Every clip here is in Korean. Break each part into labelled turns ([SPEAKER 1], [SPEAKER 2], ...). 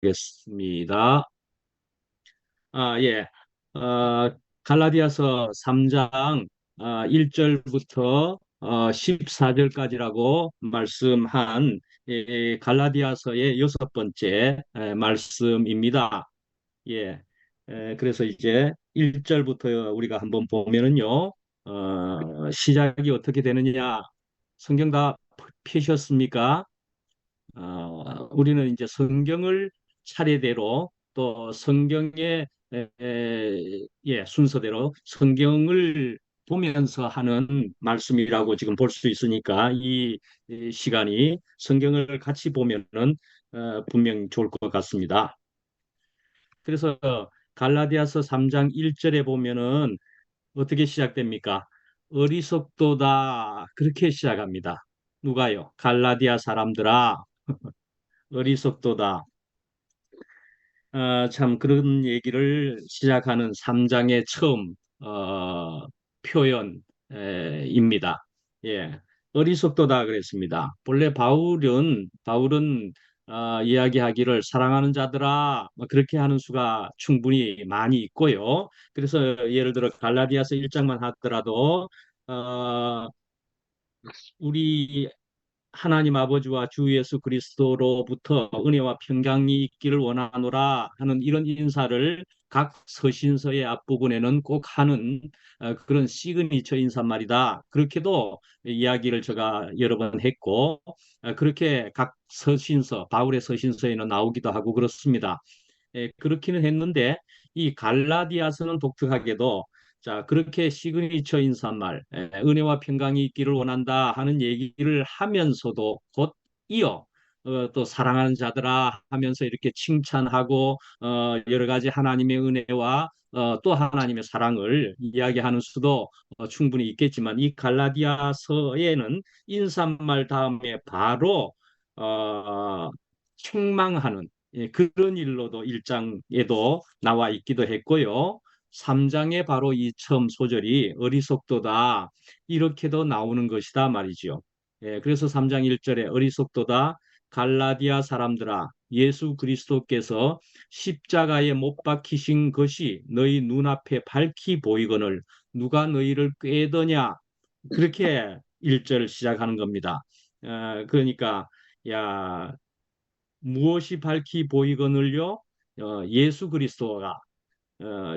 [SPEAKER 1] 하겠습니다. 예. 갈라디아서 3장 1절부터 14절까지라고 말씀한 갈라디아서의 여섯 번째 말씀입니다. 예. 그래서 이제 1절부터 우리가 한번 보면은요, 시작이 어떻게 되느냐, 성경 다 펴셨습니까? 우리는 이제 성경을 차례대로 또 성경의 순서대로 성경을 보면서 하는 말씀이라고 지금 볼 수 있으니까 이 시간이 성경을 같이 보면은 분명히 좋을 것 같습니다. 그래서 갈라디아서 3장 1절에 보면은 어떻게 시작됩니까? 어리석도다 그렇게 시작합니다. 누가요? 갈라디아 사람들아 어리석도다. 참 그런 얘기를 시작하는 3장의 처음 표현입니다. 예, 어리석도다 그랬습니다. 본래 바울은 이야기하기를 사랑하는 자들아 뭐 그렇게 하는 수가 충분히 많이 있고요. 그래서 예를 들어 갈라디아서 1장만 하더라도 어, 우리 하나님 아버지와 주 예수 그리스도로부터 은혜와 평강이 있기를 원하노라 하는 이런 인사를 각 서신서의 앞부분에는 꼭 하는 그런 시그니처 인사말이다. 그렇게도 이야기를 제가 여러 번 했고 그렇게 각 서신서, 바울의 서신서에는 나오기도 하고 그렇습니다. 그렇기는 했는데 이 갈라디아서는 독특하게도 자 그렇게 시그니처 인사말 은혜와 평강이 있기를 원한다 하는 얘기를 하면서도 곧 이어 또 사랑하는 자들아 하면서 이렇게 칭찬하고 여러 가지 하나님의 은혜와 또 하나님의 사랑을 이야기하는 수도 충분히 있겠지만 이 갈라디아서에는 인사말 다음에 바로 책망하는 그런 일로도 1장에도 나와 있기도 했고요. 3장에 바로 이 처음 소절이 어리석도다 이렇게도 나오는 것이다 말이죠. 그래서 3장 1절에 어리석도다 갈라디아 사람들아 예수 그리스도께서 십자가에 못 박히신 것이 너희 눈앞에 밝히 보이거늘 누가 너희를 꾀더냐 그렇게 1절 시작하는 겁니다. 그러니까 야 무엇이 밝히 보이거늘요? 예수 그리스도가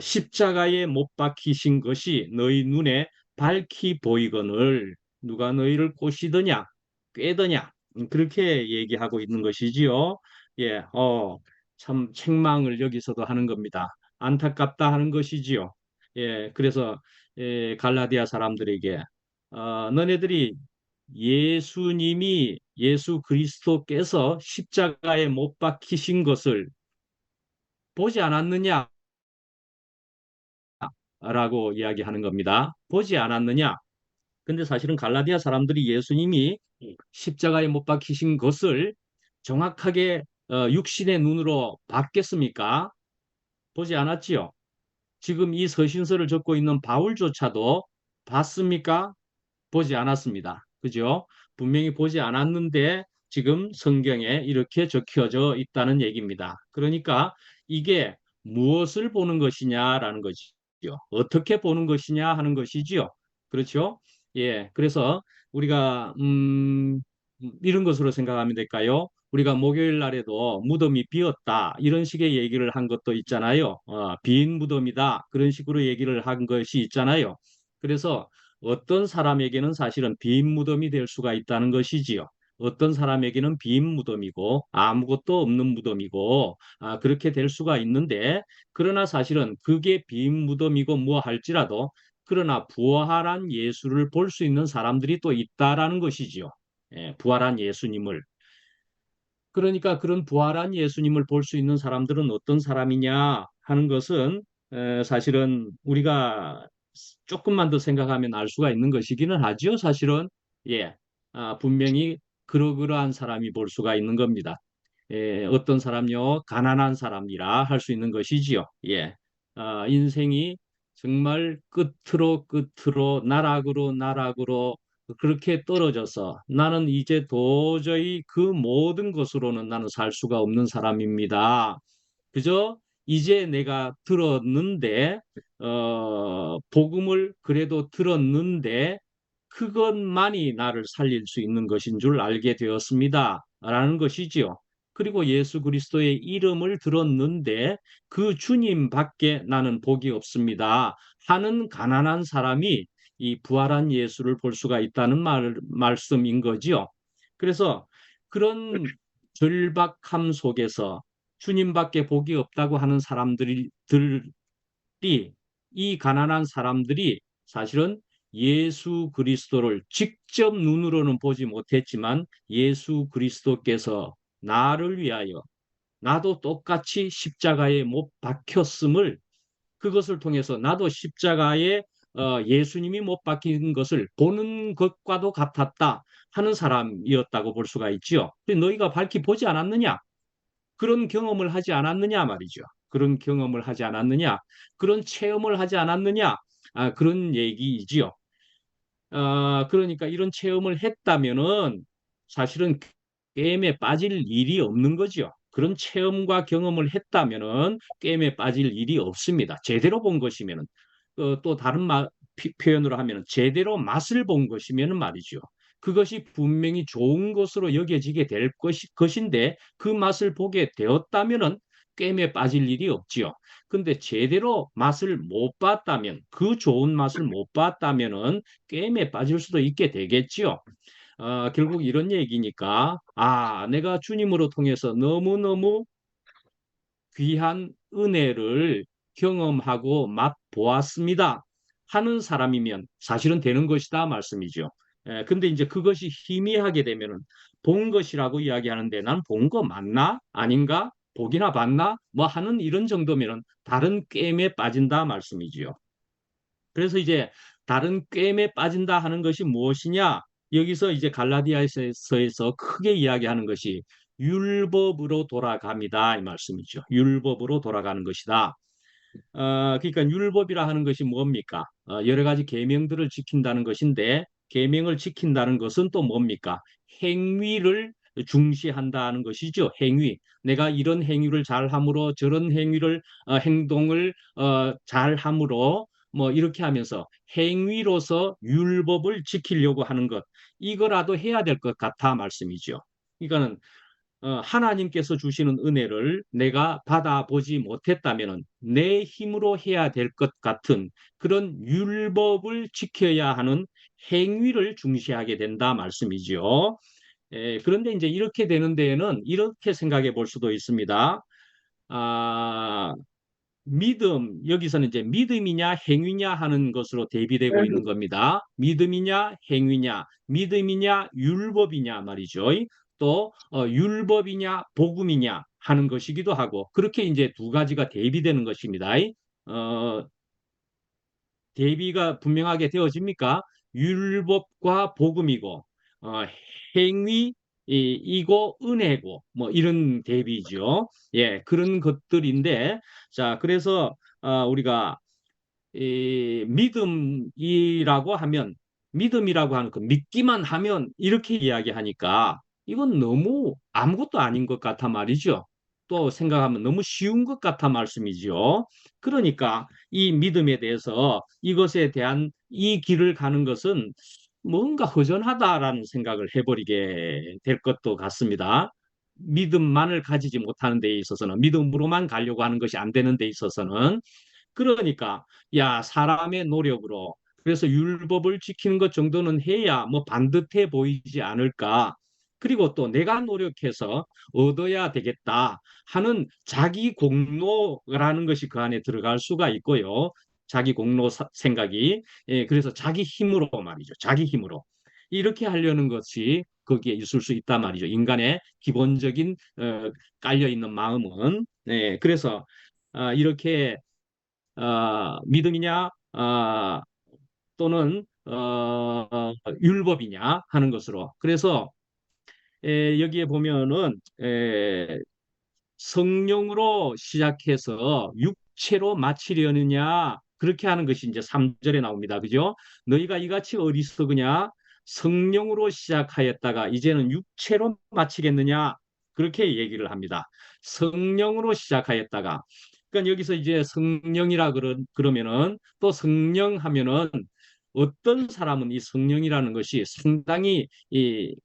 [SPEAKER 1] 십자가에 못 박히신 것이 너희 눈에 밝히 보이거늘 누가 너희를 꼬시더냐 꾀더냐 그렇게 얘기하고 있는 것이지요. 예, 참 책망을 여기서도 하는 겁니다. 안타깝다 하는 것이지요. 예, 그래서 갈라디아 사람들에게 너네들이 예수 그리스도께서 십자가에 못 박히신 것을 보지 않았느냐? 라고 이야기하는 겁니다. 보지 않았느냐? 근데 사실은 갈라디아 사람들이 예수님이 십자가에 못 박히신 것을 정확하게 육신의 눈으로 봤겠습니까? 보지 않았지요. 지금 이 서신서를 적고 있는 바울조차도 봤습니까? 보지 않았습니다. 그죠? 분명히 보지 않았는데 지금 성경에 이렇게 적혀져 있다는 얘기입니다. 그러니까 이게 무엇을 보는 것이냐라는 것이죠. 어떻게 보는 것이냐 하는 것이지요. 그렇죠? 예. 그래서 우리가 이런 것으로 생각하면 될까요? 우리가 목요일 날에도 무덤이 비었다 이런 식의 얘기를 한 것도 있잖아요. 빈 무덤이다 그런 식으로 얘기를 한 것이 있잖아요. 그래서 어떤 사람에게는 사실은 빈 무덤이 될 수가 있다는 것이지요. 어떤 사람에게는 빈 무덤이고 아무것도 없는 무덤이고 그렇게 될 수가 있는데 그러나 사실은 그게 빈 무덤이고 뭐 할지라도 그러나 부활한 예수를 볼 수 있는 사람들이 또 있다라는 것이지요. 부활한 예수님을. 그러니까 그런 부활한 예수님을 볼 수 있는 사람들은 어떤 사람이냐 하는 것은 사실은 우리가 조금만 더 생각하면 알 수가 있는 것이기는 하죠. 사실은 예, 분명히 그러그러한 사람이 볼 수가 있는 겁니다. 어떤 사람요, 가난한 사람이라 할 수 있는 것이지요. 예, 인생이 정말 끝으로 끝으로 나락으로 나락으로 그렇게 떨어져서 나는 이제 도저히 그 모든 것으로는 나는 살 수가 없는 사람입니다. 그저 이제 내가 들었는데, 복음을 그래도 들었는데, 그것만이 나를 살릴 수 있는 것인 줄 알게 되었습니다. 라는 것이지요. 그리고 예수 그리스도의 이름을 들었는데, 그 주님밖에 나는 복이 없습니다. 하는 가난한 사람이 이 부활한 예수를 볼 수가 있다는 말씀인 거지요. 그래서 그런 절박함 속에서 주님밖에 복이 없다고 하는 이 가난한 사람들이 사실은 예수 그리스도를 직접 눈으로는 보지 못했지만 예수 그리스도께서 나를 위하여 나도 똑같이 십자가에 못 박혔음을, 그것을 통해서 나도 십자가에 예수님이 못 박힌 것을 보는 것과도 같았다 하는 사람이었다고 볼 수가 있지요. 너희가 밝히 보지 않았느냐? 그런 경험을 하지 않았느냐 말이죠. 그런 경험을 하지 않았느냐? 그런 체험을 하지 않았느냐? 그런 얘기이지요. 그러니까 이런 체험을 했다면은 사실은 게임에 빠질 일이 없는 거죠. 그런 체험과 경험을 했다면은 게임에 빠질 일이 없습니다. 제대로 본 것이면은. 또 다른 표현으로 하면은 제대로 맛을 본 것이면은 말이죠. 그것이 분명히 좋은 것으로 여겨지게 될 것인데 그 맛을 보게 되었다면은 게임에 빠질 일이 없지요. 근데 제대로 맛을 못 봤다면, 그 좋은 맛을 못 봤다면은 게임에 빠질 수도 있게 되겠지요. 결국 이런 얘기니까, 내가 주님으로 통해서 너무너무 귀한 은혜를 경험하고 맛보았습니다 하는 사람이면 사실은 되는 것이다 말씀이죠. 근데 이제 그것이 희미하게 되면은 본 것이라고 이야기하는데 난 본 거 맞나? 아닌가? 보기나 봤나? 뭐 하는 이런 정도면은 다른 게임에 빠진다 말씀이지요. 그래서 이제 다른 꿰매 빠진다 하는 것이 무엇이냐? 여기서 이제 갈라디아서에서 크게 이야기하는 것이 율법으로 돌아갑니다. 이 말씀이죠. 율법으로 돌아가는 것이다. 그러니까 율법이라 하는 것이 뭡니까? 여러 가지 계명들을 지킨다는 것인데 계명을 지킨다는 것은 또 뭡니까? 행위를 중시한다는 것이죠. 행위. 내가 이런 행위를 잘함으로 저런 행동을 잘함으로 뭐 이렇게 하면서 행위로서 율법을 지키려고 하는 것. 이거라도 해야 될 것 같아 말씀이죠. 이거는 하나님께서 주시는 은혜를 내가 받아보지 못했다면 내 힘으로 해야 될 것 같은 그런 율법을 지켜야 하는 행위를 중시하게 된다 말씀이죠. 그런데 이제 이렇게 되는 데에는 이렇게 생각해 볼 수도 있습니다. 아, 여기서는 이제 믿음이냐 행위냐 하는 것으로 대비되고 있는 겁니다. 믿음이냐 행위냐, 믿음이냐 율법이냐 말이죠. 또 율법이냐 복음이냐 하는 것이기도 하고 그렇게 이제 두 가지가 대비되는 것입니다. 어, 대비가 분명하게 되어집니까? 율법과 복음이고 행위이고 은혜고 뭐 이런 대비죠. 예, 그런 것들인데 자, 그래서 우리가 이 믿음이라고 하는 그 믿기만 하면 이렇게 이야기하니까 이건 너무 아무것도 아닌 것 같아 말이죠. 또 생각하면 너무 쉬운 것 같아 말씀이죠. 그러니까 이 믿음에 대해서 이것에 대한 이 길을 가는 것은 뭔가 허전하다라는 생각을 해버리게 될 것도 같습니다. 믿음만을 가지지 못하는 데 있어서는 믿음으로만 가려고 하는 것이 안 되는 데 있어서는 그러니까 야 사람의 노력으로 그래서 율법을 지키는 것 정도는 해야 뭐 반듯해 보이지 않을까. 그리고 또 내가 노력해서 얻어야 되겠다 하는 자기 공로라는 것이 그 안에 들어갈 수가 있고요. 자기 공로 생각이. 그래서 자기 힘으로 말이죠. 자기 힘으로. 이렇게 하려는 것이 거기에 있을 수 있단 말이죠. 인간의 기본적인 깔려 있는 마음은. 그래서 이렇게 믿음이냐 또는 율법이냐 하는 것으로. 그래서 여기에 보면은 성령으로 시작해서 육체로 마치려느냐 그렇게 하는 것이 이제 3절에 나옵니다. 그죠? 너희가 이같이 어리석으냐? 성령으로 시작하였다가 이제는 육체로 마치겠느냐? 그렇게 얘기를 합니다. 성령으로 시작하였다가 그러니까 여기서 이제 성령이라 그러면은 또 성령 하면은 어떤 사람은 이 성령이라는 것이 상당히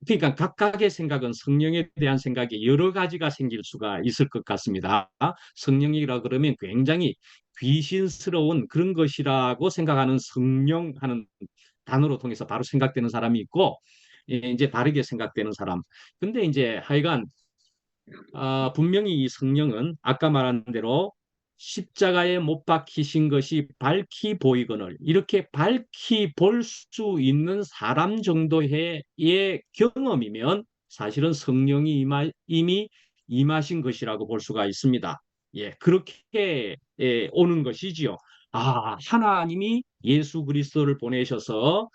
[SPEAKER 1] 그러니까 각각의 생각은 성령에 대한 생각이 여러 가지가 생길 수가 있을 것 같습니다. 성령이라 그러면 굉장히 귀신스러운 그런 것이라고 생각하는 성령 하는 단어로 통해서 바로 생각되는 사람이 있고 이제 다르게 생각되는 사람. 근데 이제 하여간 분명히 이 성령은 아까 말한 대로 십자가에 못 박히신 것이 밝히 보이거늘 이렇게 밝히 볼 수 있는 사람 정도의 경험이면 사실은 성령이 이미 임하신 것이라고 볼 수가 있습니다. 예, 그렇게 오는 것이지요. 하나님이 예수 그리스도를 보내셔서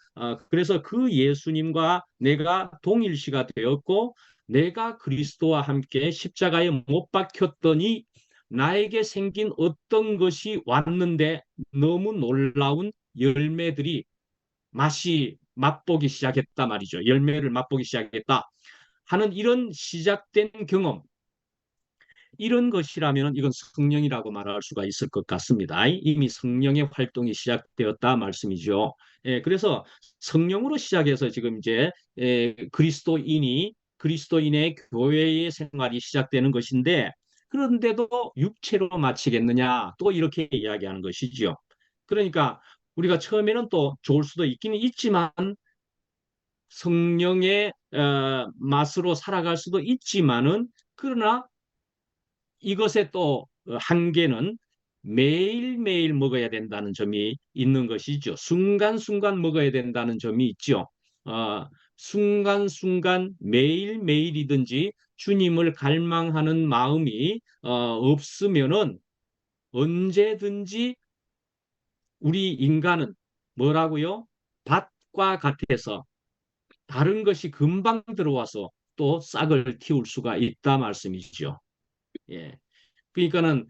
[SPEAKER 1] 그래서 그 예수님과 내가 동일시가 되었고 내가 그리스도와 함께 십자가에 못 박혔더니 나에게 생긴 어떤 것이 왔는데 너무 놀라운 열매들이 맛보기 시작했다 말이죠. 열매를 맛보기 시작했다 하는 이런 시작된 경험, 이런 것이라면 이건 성령이라고 말할 수가 있을 것 같습니다. 이미 성령의 활동이 시작되었다 말씀이죠. 그래서 성령으로 시작해서 지금 이제 그리스도인의 교회의 생활이 시작되는 것인데 그런데도 육체로 마치겠느냐 또 이렇게 이야기하는 것이지요. 그러니까 우리가 처음에는 또 좋을 수도 있기는 있지만 성령의 맛으로 살아갈 수도 있지만은 그러나 이것의 또 한계는 매일매일 먹어야 된다는 점이 있는 것이죠. 순간순간 먹어야 된다는 점이 있죠. 순간순간 매일매일이든지 주님을 갈망하는 마음이 없으면은 언제든지 우리 인간은 뭐라고요? 밭과 같아서 다른 것이 금방 들어와서 또 싹을 틔울 수가 있다 말씀이죠. 예. 그러니까는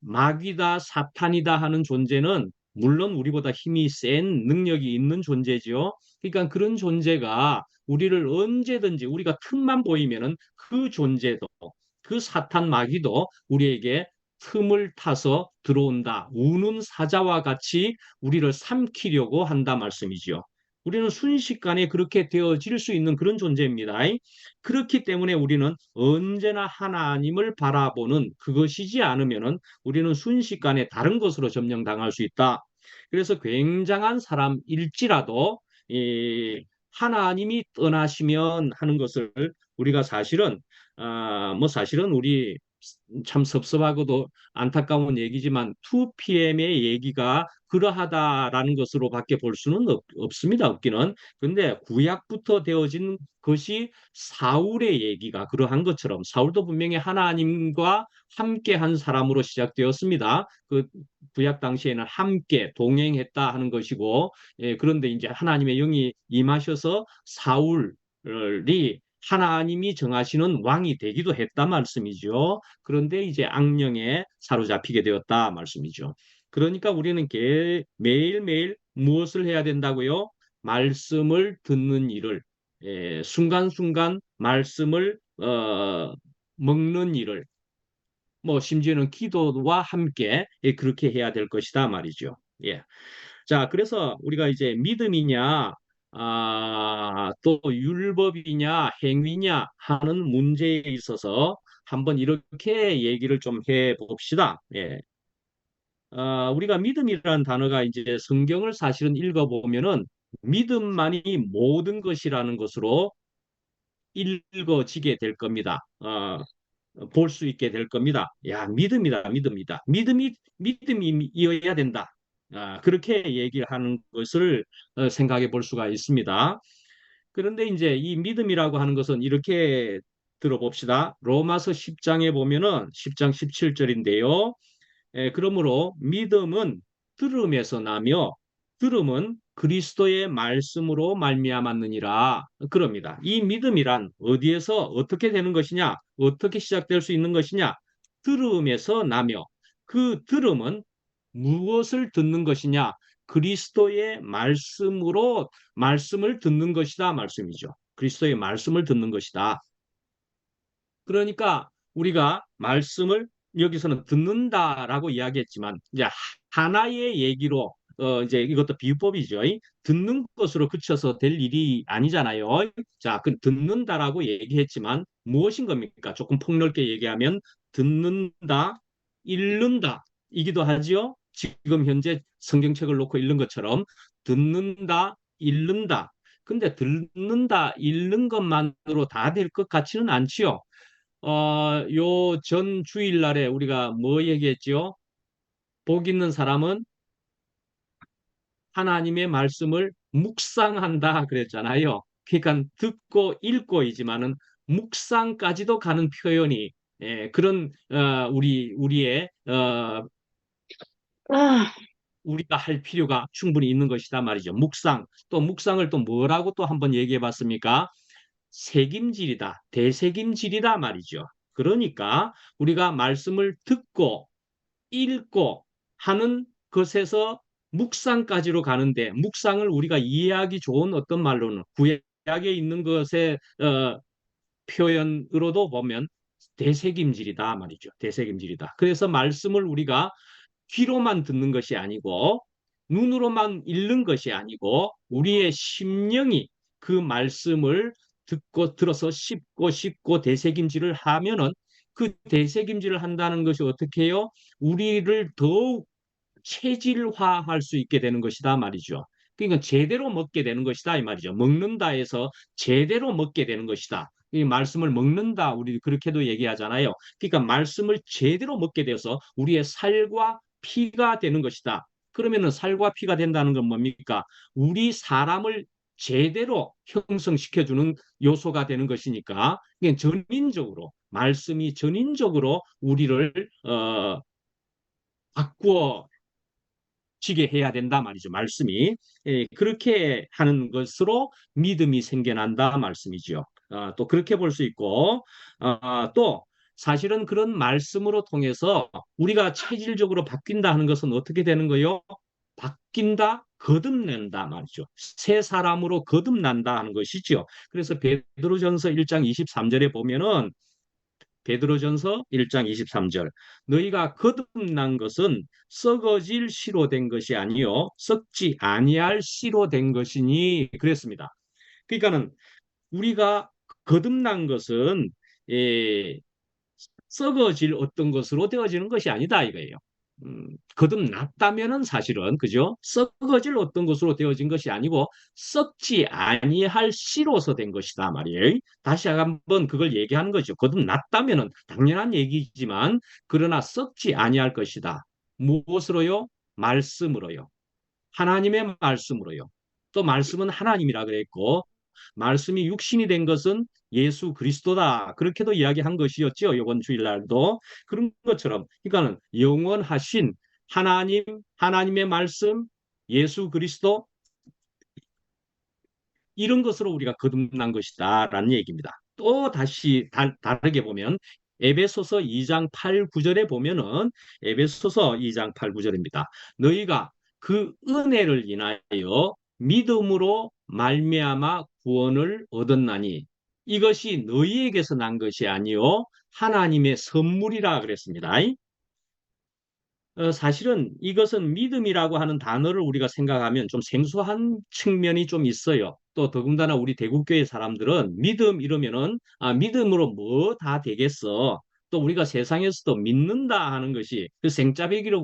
[SPEAKER 1] 마귀다 사탄이다 하는 존재는 물론 우리보다 힘이 센 능력이 있는 존재죠. 그러니까 그런 존재가 우리를 언제든지 우리가 틈만 보이면은 그 존재도 그 사탄 마귀도 우리에게 틈을 타서 들어온다. 우는 사자와 같이 우리를 삼키려고 한다 말씀이죠. 우리는 순식간에 그렇게 되어질 수 있는 그런 존재입니다. 그렇기 때문에 우리는 언제나 하나님을 바라보는 그것이지 않으면은 우리는 순식간에 다른 것으로 점령당할 수 있다. 그래서 굉장한 사람일지라도 하나님이 떠나시면 하는 것을 우리가 사실은 뭐 사실은 우리 참 섭섭하고도 안타까운 얘기지만 2PM의 얘기가 그러하다라는 것으로밖에 볼 수는 없습니다. 없기는. 근데 구약부터 되어진 것이 사울의 얘기가 그러한 것처럼 사울도 분명히 하나님과 함께 한 사람으로 시작되었습니다. 그 구약 당시에는 함께 동행했다 하는 것이고 그런데 이제 하나님의 영이 임하셔서 사울이 하나님이 정하시는 왕이 되기도 했다 말씀이죠. 그런데 이제 악령에 사로잡히게 되었다 말씀이죠. 그러니까 우리는 매일매일 무엇을 해야 된다고요? 말씀을 듣는 일을 순간순간 말씀을 먹는 일을 뭐 심지어는 기도와 함께 그렇게 해야 될 것이다 말이죠. 예. 자, 그래서 우리가 이제 믿음이냐, 또 율법이냐, 행위냐 하는 문제에 있어서 한번 이렇게 얘기를 좀 해봅시다. 예. 우리가 믿음이라는 단어가 이제 성경을 사실은 읽어보면은 믿음만이 모든 것이라는 것으로 읽어지게 될 겁니다. 볼 수 있게 될 겁니다. 야, 믿음이다, 믿음이다. 믿음이어야 된다. 그렇게 얘기를 하는 것을 생각해 볼 수가 있습니다. 그런데 이제 이 믿음이라고 하는 것은 이렇게 들어봅시다. 로마서 10장에 보면은 10장 17절인데요. 그러므로 믿음은 들음에서 나며 들음은 그리스도의 말씀으로 말미암았느니라 그럽니다. 이 믿음이란 어디에서 어떻게 되는 것이냐? 어떻게 시작될 수 있는 것이냐? 들음에서 나며 그 들음은 무엇을 듣는 것이냐? 그리스도의 말씀으로 말씀을 듣는 것이다 말씀이죠. 그리스도의 말씀을 듣는 것이다. 그러니까 우리가 말씀을 여기서는 듣는다라고 이야기했지만 이제 하나의 얘기로 이제 이것도 비유법이죠. 듣는 것으로 그쳐서 될 일이 아니잖아요. 자, 그 듣는다라고 얘기했지만 무엇인 겁니까? 조금 폭넓게 얘기하면 듣는다, 읽는다 이기도 하지요. 지금 현재 성경책을 놓고 읽는 것처럼 듣는다, 읽는다. 근데 듣는다, 읽는 것만으로 다 될 것 같지는 않지요. 요 전 주일날에 우리가 뭐 얘기했죠? 복 있는 사람은 하나님의 말씀을 묵상한다 그랬잖아요. 그러니까 듣고 읽고이지만은 묵상까지도 가는 표현이 그런 우리의
[SPEAKER 2] 아,
[SPEAKER 1] 우리가 할 필요가 충분히 있는 것이다 말이죠. 묵상. 또 묵상을 또 뭐라고 또 한번 얘기해 봤습니까? 책임질이다, 대책임질이다 말이죠. 그러니까 우리가 말씀을 듣고 읽고 하는 것에서 묵상까지로 가는데 묵상을 우리가 이해하기 좋은 어떤 말로는 구약에 있는 것의 표현으로도 보면 대책임질이다 말이죠. 대책임질이다. 그래서 말씀을 우리가 귀로만 듣는 것이 아니고 눈으로만 읽는 것이 아니고 우리의 심령이 그 말씀을 듣고 들어서 씹고 되새김질을 하면은 그 되새김질을 한다는 것이 어떻게 해요? 우리를 더욱 체질화할 수 있게 되는 것이다 말이죠. 그러니까 제대로 먹게 되는 것이다 이 말이죠. 먹는다 해서 제대로 먹게 되는 것이다. 이 말씀을 먹는다 우리 그렇게도 얘기하잖아요. 그러니까 말씀을 제대로 먹게 되어서 우리의 살과 피가 되는 것이다. 그러면은 살과 피가 된다는 건 뭡니까? 우리 사람을 제대로 형성시켜주는 요소가 되는 것이니까 전인적으로 말씀이 전인적으로 우리를 바꾸어 지게 해야 된다 말이죠. 말씀이 그렇게 하는 것으로 믿음이 생겨난다 말씀이죠. 또 그렇게 볼 수 있고 또 사실은 그런 말씀으로 통해서 우리가 체질적으로 바뀐다 하는 것은 어떻게 되는 거요? 바뀐다, 거듭낸다 말이죠. 새 사람으로 거듭난다 하는 것이죠. 그래서 베드로전서 1장 23절에 보면은 베드로전서 1장 23절 너희가 거듭난 것은 썩어질 씨로 된 것이 아니요 썩지 아니할 씨로 된 것이니 그랬습니다. 그러니까는 우리가 거듭난 것은 예, 썩어질 어떤 것으로 되어지는 것이 아니다 이거예요. 거듭났다면은 사실은 그죠? 썩어질 어떤 것으로 되어진 것이 아니고 썩지 아니할 씨로서 된 것이다 말이에요. 다시 한번 그걸 얘기하는 거죠. 거듭났다면은 당연한 얘기지만 그러나 썩지 아니할 것이다. 무엇으로요? 말씀으로요. 하나님의 말씀으로요. 또 말씀은 하나님이라 그랬고 말씀이 육신이 된 것은 예수 그리스도다. 그렇게도 이야기한 것이었죠. 이번 주일날도. 그런 것처럼 그러니까는 영원하신 하나님, 하나님의 말씀, 예수 그리스도 이런 것으로 우리가 거듭난 것이다라는 얘기입니다. 또 다시 다르게 보면 에베소서 2장 8, 9절에 보면은 에베소서 2장 8, 9절입니다. 너희가 그 은혜를 인하여 믿음으로 말미암아 구원을 얻었나니 이것이 너희에게서 난 것이 아니요 하나님의 선물이라 그랬습니다. 사실은 이것은 믿음이라고 하는 단어를 우리가 생각하면 좀 생소한 측면이 좀 있어요. 또 더군다나 우리 대국교회 사람들은 믿음 이러면은 믿음으로 뭐 다 되겠어. 또 우리가 세상에서도 믿는다 하는 것이 그 생짜배기로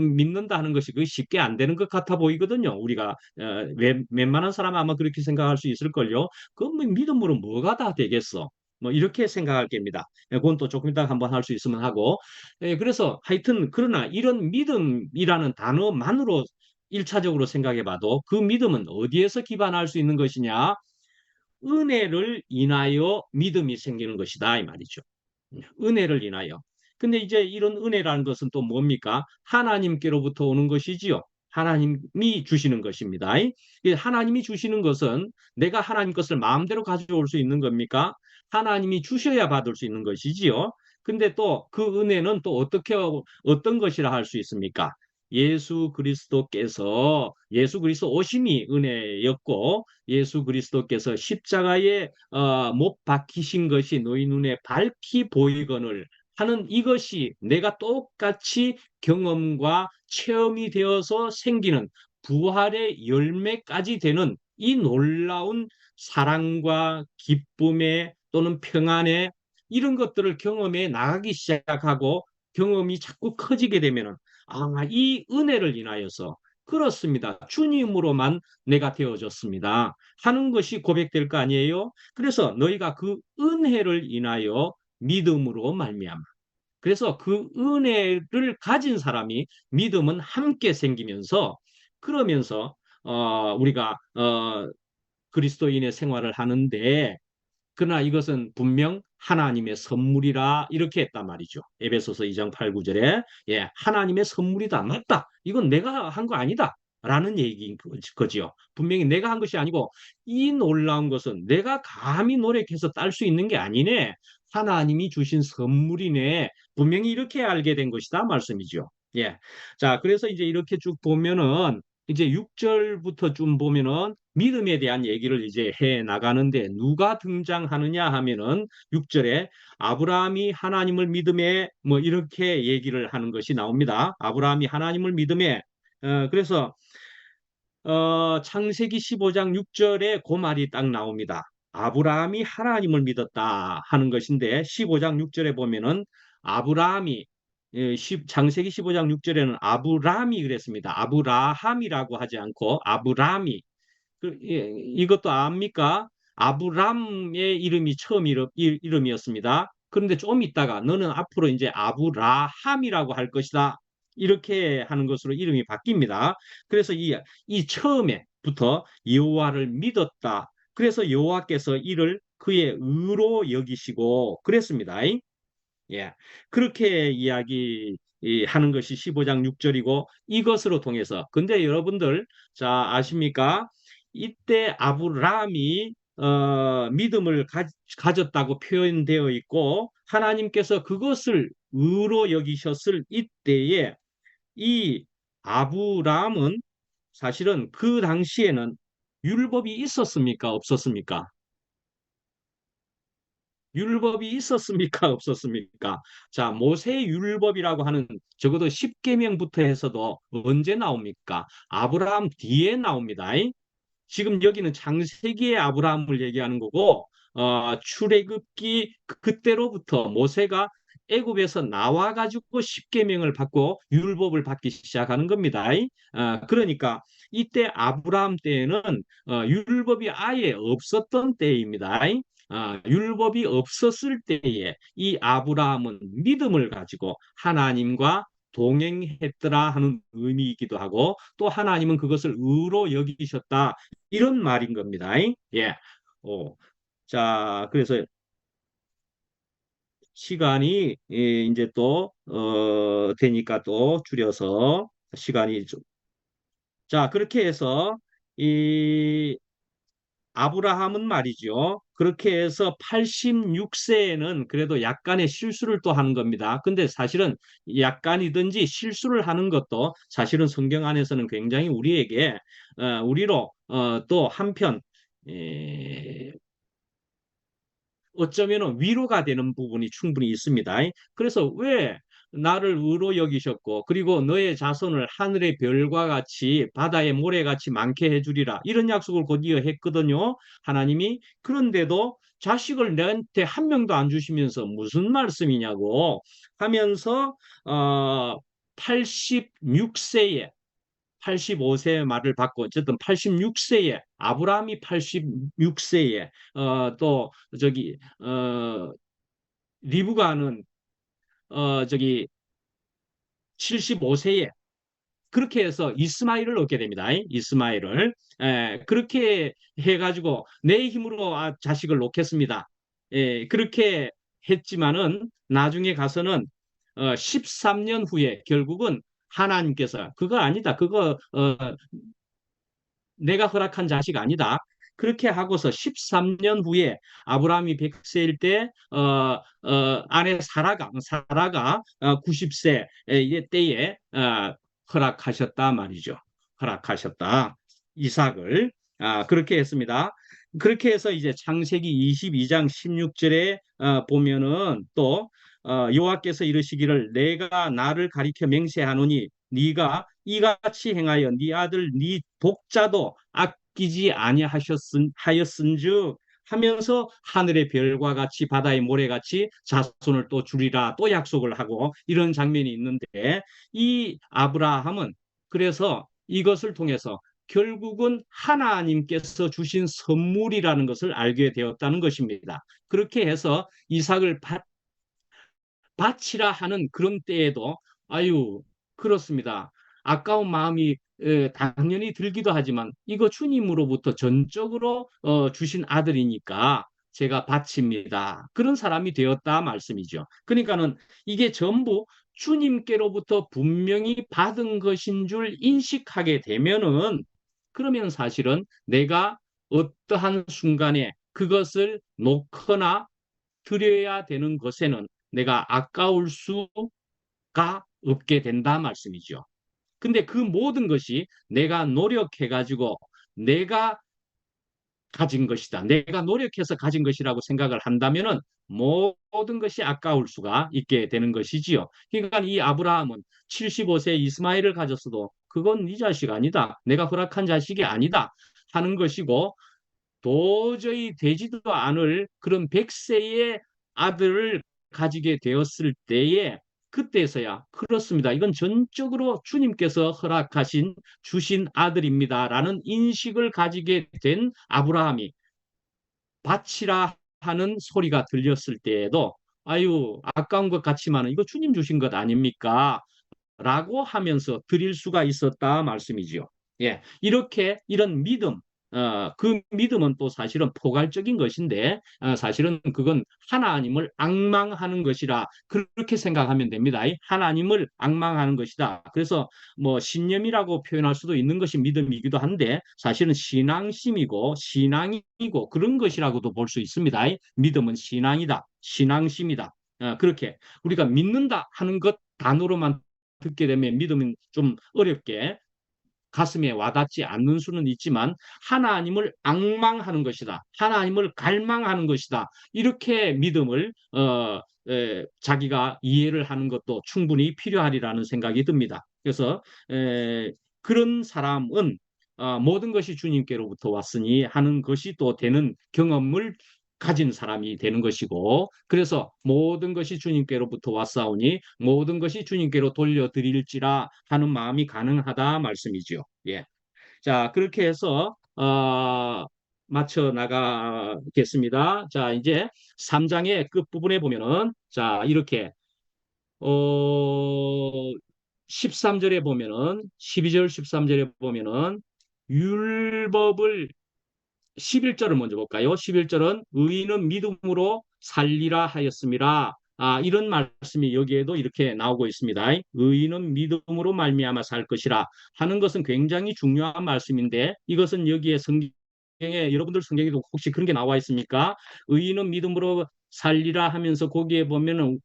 [SPEAKER 1] 믿는다 하는 것이 그 쉽게 안 되는 것 같아 보이거든요. 우리가 웬만한 사람은 아마 그렇게 생각할 수 있을걸요. 그 믿음으로 뭐가 다 되겠어. 뭐 이렇게 생각할 겁니다. 그건 또 조금 이따가 한번 할 수 있으면 하고 그래서 하여튼 그러나 이런 믿음이라는 단어만으로 일차적으로 생각해 봐도 그 믿음은 어디에서 기반할 수 있는 것이냐? 은혜를 인하여 믿음이 생기는 것이다 이 말이죠. 은혜를 인하여. 근데 이제 이런 은혜라는 것은 또 뭡니까? 하나님께로부터 오는 것이지요. 하나님이 주시는 것입니다. 하나님이 주시는 것은 내가 하나님 것을 마음대로 가져올 수 있는 겁니까? 하나님이 주셔야 받을 수 있는 것이지요. 근데 또 그 은혜는 또 어떻게 어떤 것이라 할 수 있습니까? 예수 그리스도 오심이 은혜였고 예수 그리스도께서 십자가에 못 박히신 것이 너희 눈에 밝히 보이거늘 하는 이것이 내가 똑같이 경험과 체험이 되어서 생기는 부활의 열매까지 되는 이 놀라운 사랑과 기쁨의 또는 평안의 이런 것들을 경험해 나가기 시작하고 경험이 자꾸 커지게 되면은 이 은혜를 인하여서 그렇습니다. 주님으로만 내가 되어졌습니다. 하는 것이 고백될 거 아니에요? 그래서 너희가 그 은혜를 인하여 믿음으로 말미암아. 그래서 그 은혜를 가진 사람이 믿음은 함께 생기면서 그러면서 우리가 그리스도인의 생활을 하는데 그러나 이것은 분명 하나님의 선물이라 이렇게 했단 말이죠. 에베소서 2장 8, 9절에 예, 하나님의 선물이다. 맞다. 이건 내가 한 거 아니다. 라는 얘기인 거지요. 분명히 내가 한 것이 아니고 이 놀라운 것은 내가 감히 노력해서 딸 수 있는 게 아니네. 하나님이 주신 선물이네. 분명히 이렇게 알게 된 것이다 말씀이죠. 예. 자, 그래서 이제 이렇게 쭉 보면은 이제 6절부터 좀 보면은 믿음에 대한 얘기를 이제 해 나가는데 누가 등장하느냐 하면은 6절에 아브라함이 하나님을 믿음에 뭐 이렇게 얘기를 하는 것이 나옵니다. 아브라함이 하나님을 믿음에 그래서 창세기 15장 6절에 그 말이 딱 나옵니다. 아브라함이 하나님을 믿었다 하는 것인데 15장 6절에 보면은 아브라함이 창세기 15장 6절에는 아브람이 그랬습니다. 아브라함이라고 하지 않고 아브람이 이것도 압니까? 아브람의 이름이 처음 이름이었습니다. 그런데 좀 있다가 너는 앞으로 이제 아브라함이라고 할 것이다. 이렇게 하는 것으로 이름이 바뀝니다. 그래서 이 처음에부터 여호와를 믿었다. 그래서 여호와께서 이를 그의 의로 여기시고 그랬습니다. 예. 그렇게 이야기 하는 것이 15장 6절이고 이것으로 통해서 근데 여러분들 자 아십니까? 이때 아브라함이 믿음을 가졌다고 표현되어 있고 하나님께서 그것을 의로 여기셨을 이때에 이 아브라함은 사실은 그 당시에는 율법이 있었습니까? 없었습니까? 율법이 있었습니까? 없었습니까? 자, 모세 율법이라고 하는 적어도 10계명부터 해서도 언제 나옵니까? 아브라함 뒤에 나옵니다. 지금 여기는 창세기의 아브라함을 얘기하는 거고 출애굽기 그때로부터 모세가 애굽에서 나와 가지고 십계명을 받고 율법을 받기 시작하는 겁니다. 그러니까 이때 아브라함 때에는 율법이 아예 없었던 때입니다. 율법이 없었을 때에 이 아브라함은 믿음을 가지고 하나님과 동행했더라 하는 의미이기도 하고 또 하나님은 그것을 의로 여기셨다 이런 말인 겁니다. 예. 오. 자, 그래서 시간이 이제 또 되니까 또 줄여서 시간이 좀 자, 그렇게 해서 이 아브라함은 말이죠. 그렇게 해서 86세에는 그래도 약간의 실수를 또 하는 겁니다. 근데 사실은 약간이든지 실수를 하는 것도 사실은 성경 안에서는 굉장히 우리에게 우리로 또 한편 어쩌면 위로가 되는 부분이 충분히 있습니다. 그래서 왜 나를 의로 여기셨고 그리고 너의 자손을 하늘의 별과 같이 바다의 모래같이 많게 해주리라 이런 약속을 곧이어 했거든요. 하나님이 그런데도 자식을 내한테 한 명도 안 주시면서 무슨 말씀이냐고 하면서 86세에 85세의 말을 받고 어쨌든 86세에 아브라함이 86세에 또 저기 리브가는 저기 75세에 그렇게 해서 이스마엘을 얻게 됩니다. 이스마엘을 그렇게 해가지고 내 힘으로 자식을 놓겠습니다. 그렇게 했지만은 나중에 가서는 13년 후에 결국은 하나님께서 그거 아니다. 그거 내가 허락한 자식 아니다. 그렇게 하고서 13년 후에 아브라함이 100세일 때 아내 사라가 90세 때에 허락하셨다 말이죠. 허락하셨다. 이삭을. 그렇게 했습니다. 그렇게 해서 이제 창세기 22장 16절에 보면은 또 여호와께서 이르시기를 내가 나를 가리켜 맹세하노니 네가 이같이 행하여 네 아들 네 독자도 아끼지 아니하였은즉 하면서 하늘의 별과 같이 바다의 모래같이 자손을 또 주리라 또 약속을 하고 이런 장면이 있는데 이 아브라함은 그래서 이것을 통해서 결국은 하나님께서 주신 선물이라는 것을 알게 되었다는 것입니다. 그렇게 해서 이삭을 바치라 하는 그런 때에도 아유 그렇습니다. 아까운 마음이 당연히 들기도 하지만 이거 주님으로부터 전적으로 주신 아들이니까 제가 바칩니다. 그런 사람이 되었다 말씀이죠. 그러니까는 이게 전부 주님께로부터 분명히 받은 것인 줄 인식하게 되면은 그러면 사실은 내가 어떠한 순간에 그것을 놓거나 드려야 되는 것에는 내가 아까울 수가 없게 된다 말씀이죠. 근데 그 모든 것이 내가 노력해가지고 내가 가진 것이다. 내가 노력해서 가진 것이라고 생각을 한다면은 모든 것이 아까울 수가 있게 되는 것이지요. 그러니까 이 아브라함은 75세 이스마엘을 가졌어도 그건 네 자식 아니다. 내가 허락한 자식이 아니다. 하는 것이고 도저히 되지도 않을 그런 100세의 아들을 가지게 되었을 때에 그때서야 그렇습니다. 이건 전적으로 주님께서 허락하신 주신 아들입니다라는 인식을 가지게 된 아브라함이 바치라 하는 소리가 들렸을 때에도 아유 아까운 것 같지만 이거 주님 주신 것 아닙니까? 라고 하면서 드릴 수가 있었다 말씀이지요. 예, 이렇게 이런 믿음, 그 믿음은 또 사실은 포괄적인 것인데 사실은 그건 하나님을 앙망하는 것이라 그렇게 생각하면 됩니다. 하나님을 앙망하는 것이다. 그래서 뭐 신념이라고 표현할 수도 있는 것이 믿음이기도 한데 사실은 신앙심이고 신앙이고 그런 것이라고도 볼 수 있습니다. 믿음은 신앙이다. 신앙심이다. 그렇게 우리가 믿는다 하는 것 단어로만 듣게 되면 믿음은 좀 어렵게 가슴에 와닿지 않는 수는 있지만 하나님을 앙망하는 것이다. 하나님을 갈망하는 것이다. 이렇게 믿음을 자기가 이해를 하는 것도 충분히 필요하리라는 생각이 듭니다. 그래서 그런 사람은 모든 것이 주님께로부터 왔으니 하는 것이 또 되는 경험을 가진 사람이 되는 것이고 그래서 모든 것이 주님께로부터 왔사오니 모든 것이 주님께로 돌려드릴지라 하는 마음이 가능하다 말씀이죠. 예. 자, 그렇게 해서 맞춰 나가겠습니다. 자, 이제 3장의 끝부분에 보면은 자, 이렇게 어 13절에 보면은 12절 13절에 보면은 율법을 11절을 먼저 볼까요? 11절은 의인은 믿음으로 살리라 하였습니다. 이런 말씀이 여기에도 이렇게 나오고 있습니다. 의인은 믿음으로 말미암아 살 것이라 하는 것은 굉장히 중요한 말씀인데 이것은 여기에 성경에 여러분들 성경에도 혹시 그런 게 나와 있습니까? 의인은 믿음으로 살리라 하면서 거기에 보면은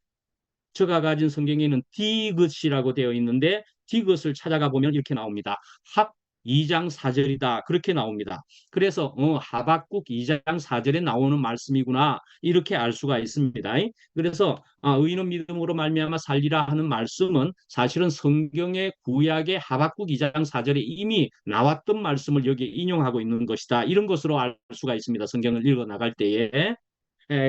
[SPEAKER 1] 제가 가진 성경에는 디귿이라고 되어 있는데 디귿을 찾아가 보면 이렇게 나옵니다. 합 2장 4절이다. 그렇게 나옵니다. 그래서 하박국 2장 4절에 나오는 말씀이구나. 이렇게 알 수가 있습니다. 그래서 의인은 믿음으로 말미암아 살리라 하는 말씀은 사실은 성경의 구약의 하박국 2장 4절에 이미 나왔던 말씀을 여기에 인용하고 있는 것이다. 이런 것으로 알 수가 있습니다. 성경을 읽어 나갈 때에.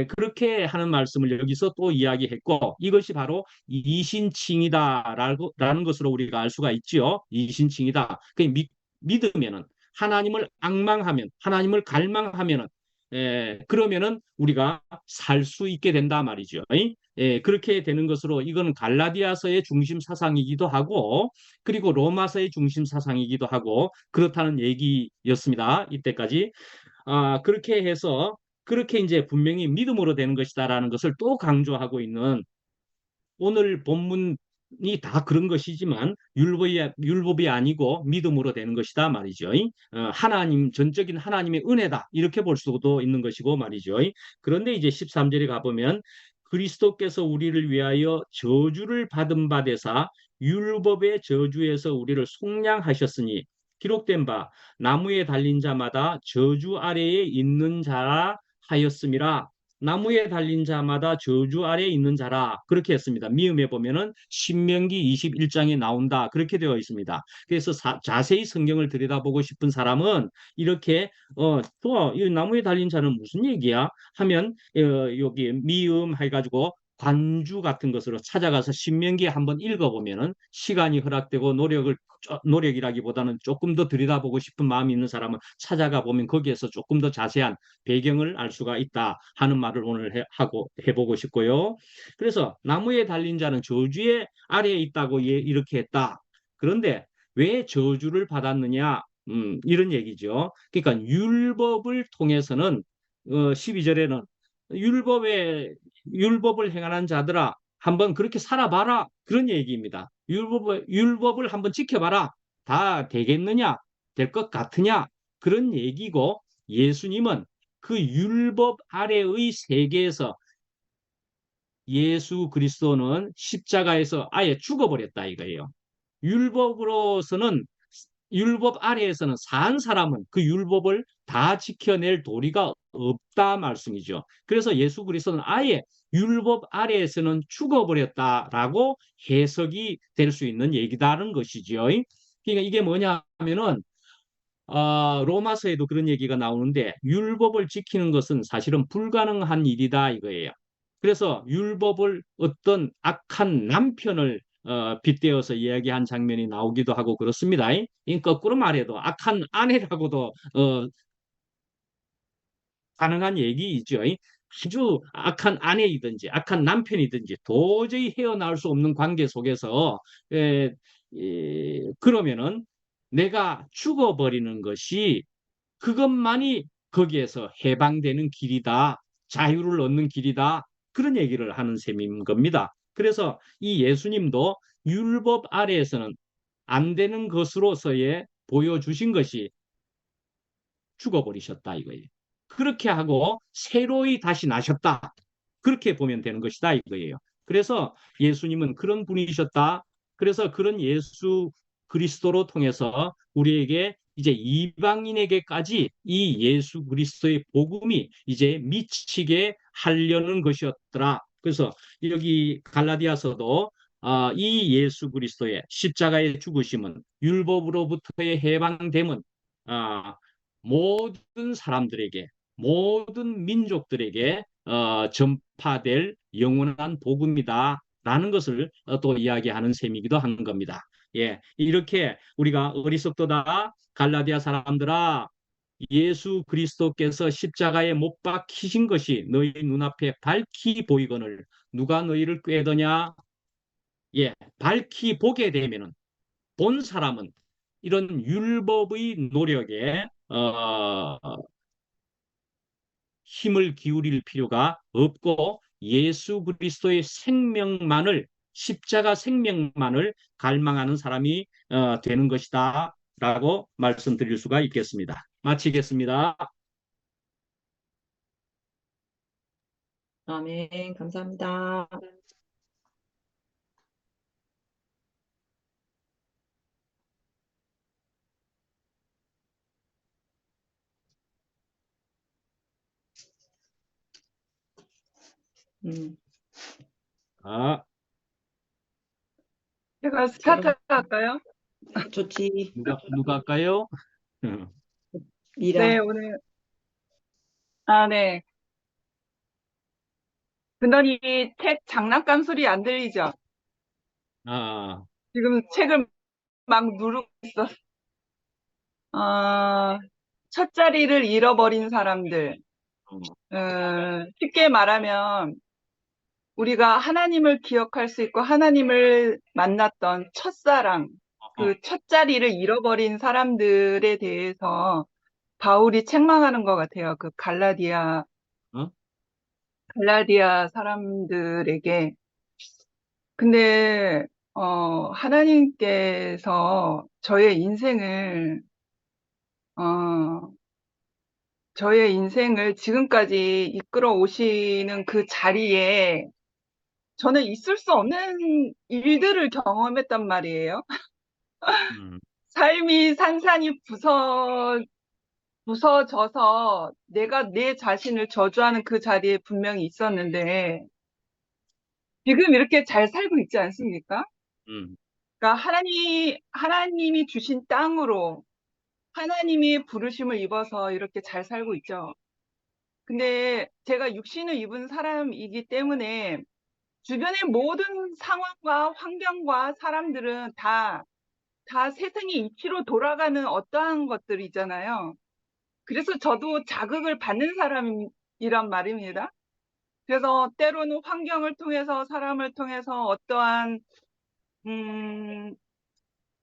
[SPEAKER 1] 그렇게 하는 말씀을 여기서 또 이야기했고 이것이 바로 이신칭이다라는 것으로 우리가 알 수가 있지요. 이신칭이다. 믿으면은 하나님을 앙망하면 하나님을 갈망하면은 그러면은 우리가 살 수 있게 된다 말이죠. 그렇게 되는 것으로 이건 갈라디아서의 중심 사상이기도 하고 그리고 로마서의 중심 사상이기도 하고 그렇다는 얘기였습니다. 이때까지. 그렇게 해서 그렇게 이제 분명히 믿음으로 되는 것이다라는 것을 또 강조하고 있는 오늘 본문이 다 그런 것이지만 율법이 아니고 믿음으로 되는 것이다 말이죠. 하나님 전적인 하나님의 은혜다 이렇게 볼 수도 있는 것이고 말이죠. 그런데 이제 13절에 가보면 그리스도께서 우리를 위하여 저주를 받은 바 되사 율법의 저주에서 우리를 속량하셨으니 기록된 바 나무에 달린 자마다 저주 아래에 있는 자라 하였음이라. 나무에 달린 자마다 저주 아래에 있는 자라 그렇게 했습니다. 미음에 보면은 신명기 21장에 나온다 그렇게 되어 있습니다. 그래서 자세히 성경을 들여다보고 싶은 사람은 이렇게 또 이 나무에 달린 자는 무슨 얘기야 하면 여기 미음 해가지고 관주 같은 것으로 찾아가서 신명기 한번 읽어보면은 시간이 허락되고 노력이라기보다는 조금 더 들여다보고 싶은 마음이 있는 사람은 찾아가 보면 거기에서 조금 더 자세한 배경을 알 수가 있다 하는 말을 오늘 하고 해보고 싶고요. 그래서 나무에 달린 자는 저주의 아래에 있다고 이렇게 했다. 그런데 왜 저주를 받았느냐? 이런 얘기죠. 그러니까 율법을 통해서는 12절에는 율법을 행하는 자들아 한번 그렇게 살아봐라 그런 얘기입니다. 율법을 한번 지켜봐라. 다 되겠느냐? 될 것 같으냐? 그런 얘기고 예수님은 그 율법 아래의 세계에서 예수 그리스도는 십자가에서 아예 죽어버렸다 이거예요. 율법으로서는 율법 아래에서는 산 사람은 그 율법을 다 지켜낼 도리가 없다 말씀이죠. 그래서 예수 그리스도는 아예 율법 아래에서는 죽어버렸다라고 해석이 될 수 있는 얘기다는 것이죠. 그러니까 이게 뭐냐 하면은 로마서에도 그런 얘기가 나오는데 율법을 지키는 것은 사실은 불가능한 일이다 이거예요. 그래서 율법을 어떤 악한 남편을 빗대어서 이야기한 장면이 나오기도 하고 그렇습니다. 이 거꾸로 말해도 악한 아내라고도 가능한 얘기이죠. 아주 악한 아내이든지 악한 남편이든지 도저히 헤어나올 수 없는 관계 속에서 그러면은 내가 죽어버리는 것이 그것만이 거기에서 해방되는 길이다. 자유를 얻는 길이다. 그런 얘기를 하는 셈인 겁니다. 그래서 이 예수님도 율법 아래에서는 안 되는 것으로서의 보여주신 것이 죽어버리셨다 이거예요. 그렇게 하고 새로이 다시 나셨다. 그렇게 보면 되는 것이다 이거예요. 그래서 예수님은 그런 분이셨다. 그래서 그런 예수 그리스도로 통해서 우리에게 이제 이방인에게까지 이 예수 그리스도의 복음이 이제 미치게 하려는 것이었더라. 그래서 여기 갈라디아서도 이 예수 그리스도의 십자가의 죽으심은 율법으로부터의 해방됨은 아, 모든 사람들에게 모든 민족들에게 전파될 영원한 복음이다라는 것을 또 이야기하는 셈이기도 한 겁니다. 예, 이렇게 우리가 어리석도다 갈라디아 사람들아 예수 그리스도께서 십자가에 못 박히신 것이 너희 눈앞에 밝히 보이거늘 누가 너희를 꾀더냐? 예, 밝히 보게 되면은 본 사람은 이런 율법의 노력에 힘을 기울일 필요가 없고 예수 그리스도의 생명만을 십자가 생명만을 갈망하는 사람이 되는 것이다 라고 말씀드릴 수가 있겠습니다. 마치겠습니다.
[SPEAKER 2] 아멘. 감사합니다. 음,
[SPEAKER 1] 아,
[SPEAKER 3] 제가
[SPEAKER 2] 제가
[SPEAKER 3] 스타트 할까요?
[SPEAKER 2] 좋지.
[SPEAKER 1] 누가 할까요?
[SPEAKER 2] 미라.
[SPEAKER 3] 네, 오늘, 네. 근데 책 장난감 소리 안 들리죠?
[SPEAKER 1] 아,
[SPEAKER 3] 지금 책을 막 누르고 있어. 첫 자리를 잃어버린 사람들. 쉽게 말하면, 우리가 하나님을 기억할 수 있고, 하나님을 만났던 첫사랑, 그 첫 자리를 잃어버린 사람들에 대해서 바울이 책망하는 것 같아요. 그
[SPEAKER 1] 어?
[SPEAKER 3] 갈라디아 사람들에게. 근데, 하나님께서 어, 저의 인생을 지금까지 이끌어 오시는 그 자리에 저는 있을 수 없는 일들을 경험했단 말이에요.
[SPEAKER 1] 음,
[SPEAKER 3] 삶이 산산이 부서져서 내가 내 자신을 저주하는 그 자리에 분명히 있었는데, 지금 이렇게 잘 살고 있지 않습니까?
[SPEAKER 1] 음,
[SPEAKER 3] 그러니까 하나님이 주신 땅으로 하나님이 부르심을 입어서 이렇게 잘 살고 있죠. 근데 제가 육신을 입은 사람이기 때문에 주변의 모든 상황과 환경과 사람들은 다 세상의 이치로 돌아가는 어떠한 것들이잖아요. 그래서 저도 자극을 받는 사람이란 말입니다. 그래서 때로는 환경을 통해서 사람을 통해서 음,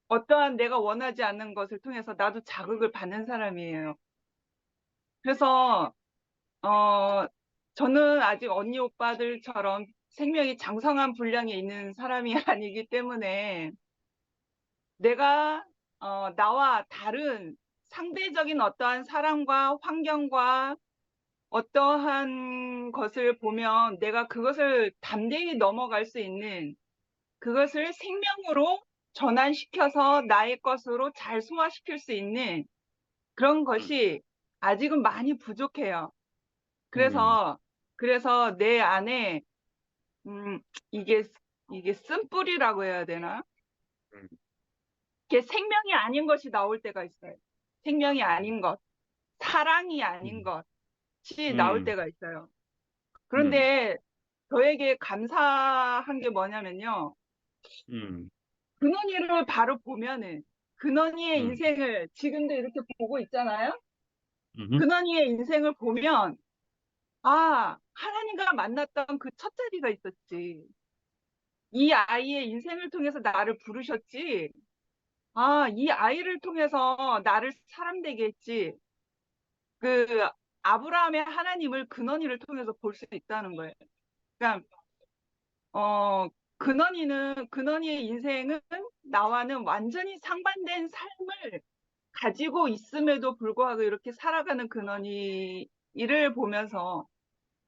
[SPEAKER 3] 어떠한 내가 원하지 않는 것을 통해서 나도 자극을 받는 사람이에요. 그래서 어, 저는 아직 언니 오빠들처럼 생명이 장성한 분량에 있는 사람이 아니기 때문에 내가 나와 다른 상대적인 어떠한 사람과 환경과 어떠한 것을 보면 내가 그것을 담대히 넘어갈 수 있는 그것을 생명으로 전환시켜서 나의 것으로 잘 소화시킬 수 있는 그런
[SPEAKER 1] 음,
[SPEAKER 3] 것이 아직은 많이 부족해요.
[SPEAKER 1] 음,
[SPEAKER 3] 그래서 내 안에 음, 이게 이게 쓴뿌리라고 해야 되나?
[SPEAKER 1] 음,
[SPEAKER 3] 이게 생명이 아닌 것이 나올 때가 있어요. 생명이 아닌 것, 사랑이 아닌
[SPEAKER 1] 음,
[SPEAKER 3] 것이 나올
[SPEAKER 1] 음,
[SPEAKER 3] 때가 있어요.
[SPEAKER 1] 음,
[SPEAKER 3] 그런데 저에게 감사한 게 뭐냐면요.
[SPEAKER 1] 음,
[SPEAKER 3] 근원이를 바로 보면은 근원이의
[SPEAKER 1] 음,
[SPEAKER 3] 인생을 지금도 이렇게 보고 있잖아요.
[SPEAKER 1] 음,
[SPEAKER 3] 근원이의 인생을 보면 아, 하나님과 만났던 그 첫 자리가 있었지. 이 아이의 인생을 통해서 나를 부르셨지. 아, 이 아이를 통해서 나를 사람 되게 했지. 그 아브라함의 하나님을 근원이를 통해서 볼 수 있다는 거예요. 그러니까 근원이의 인생은 나와는 완전히 상반된 삶을 가지고 있음에도 불구하고 이렇게 살아가는 근원이를 보면서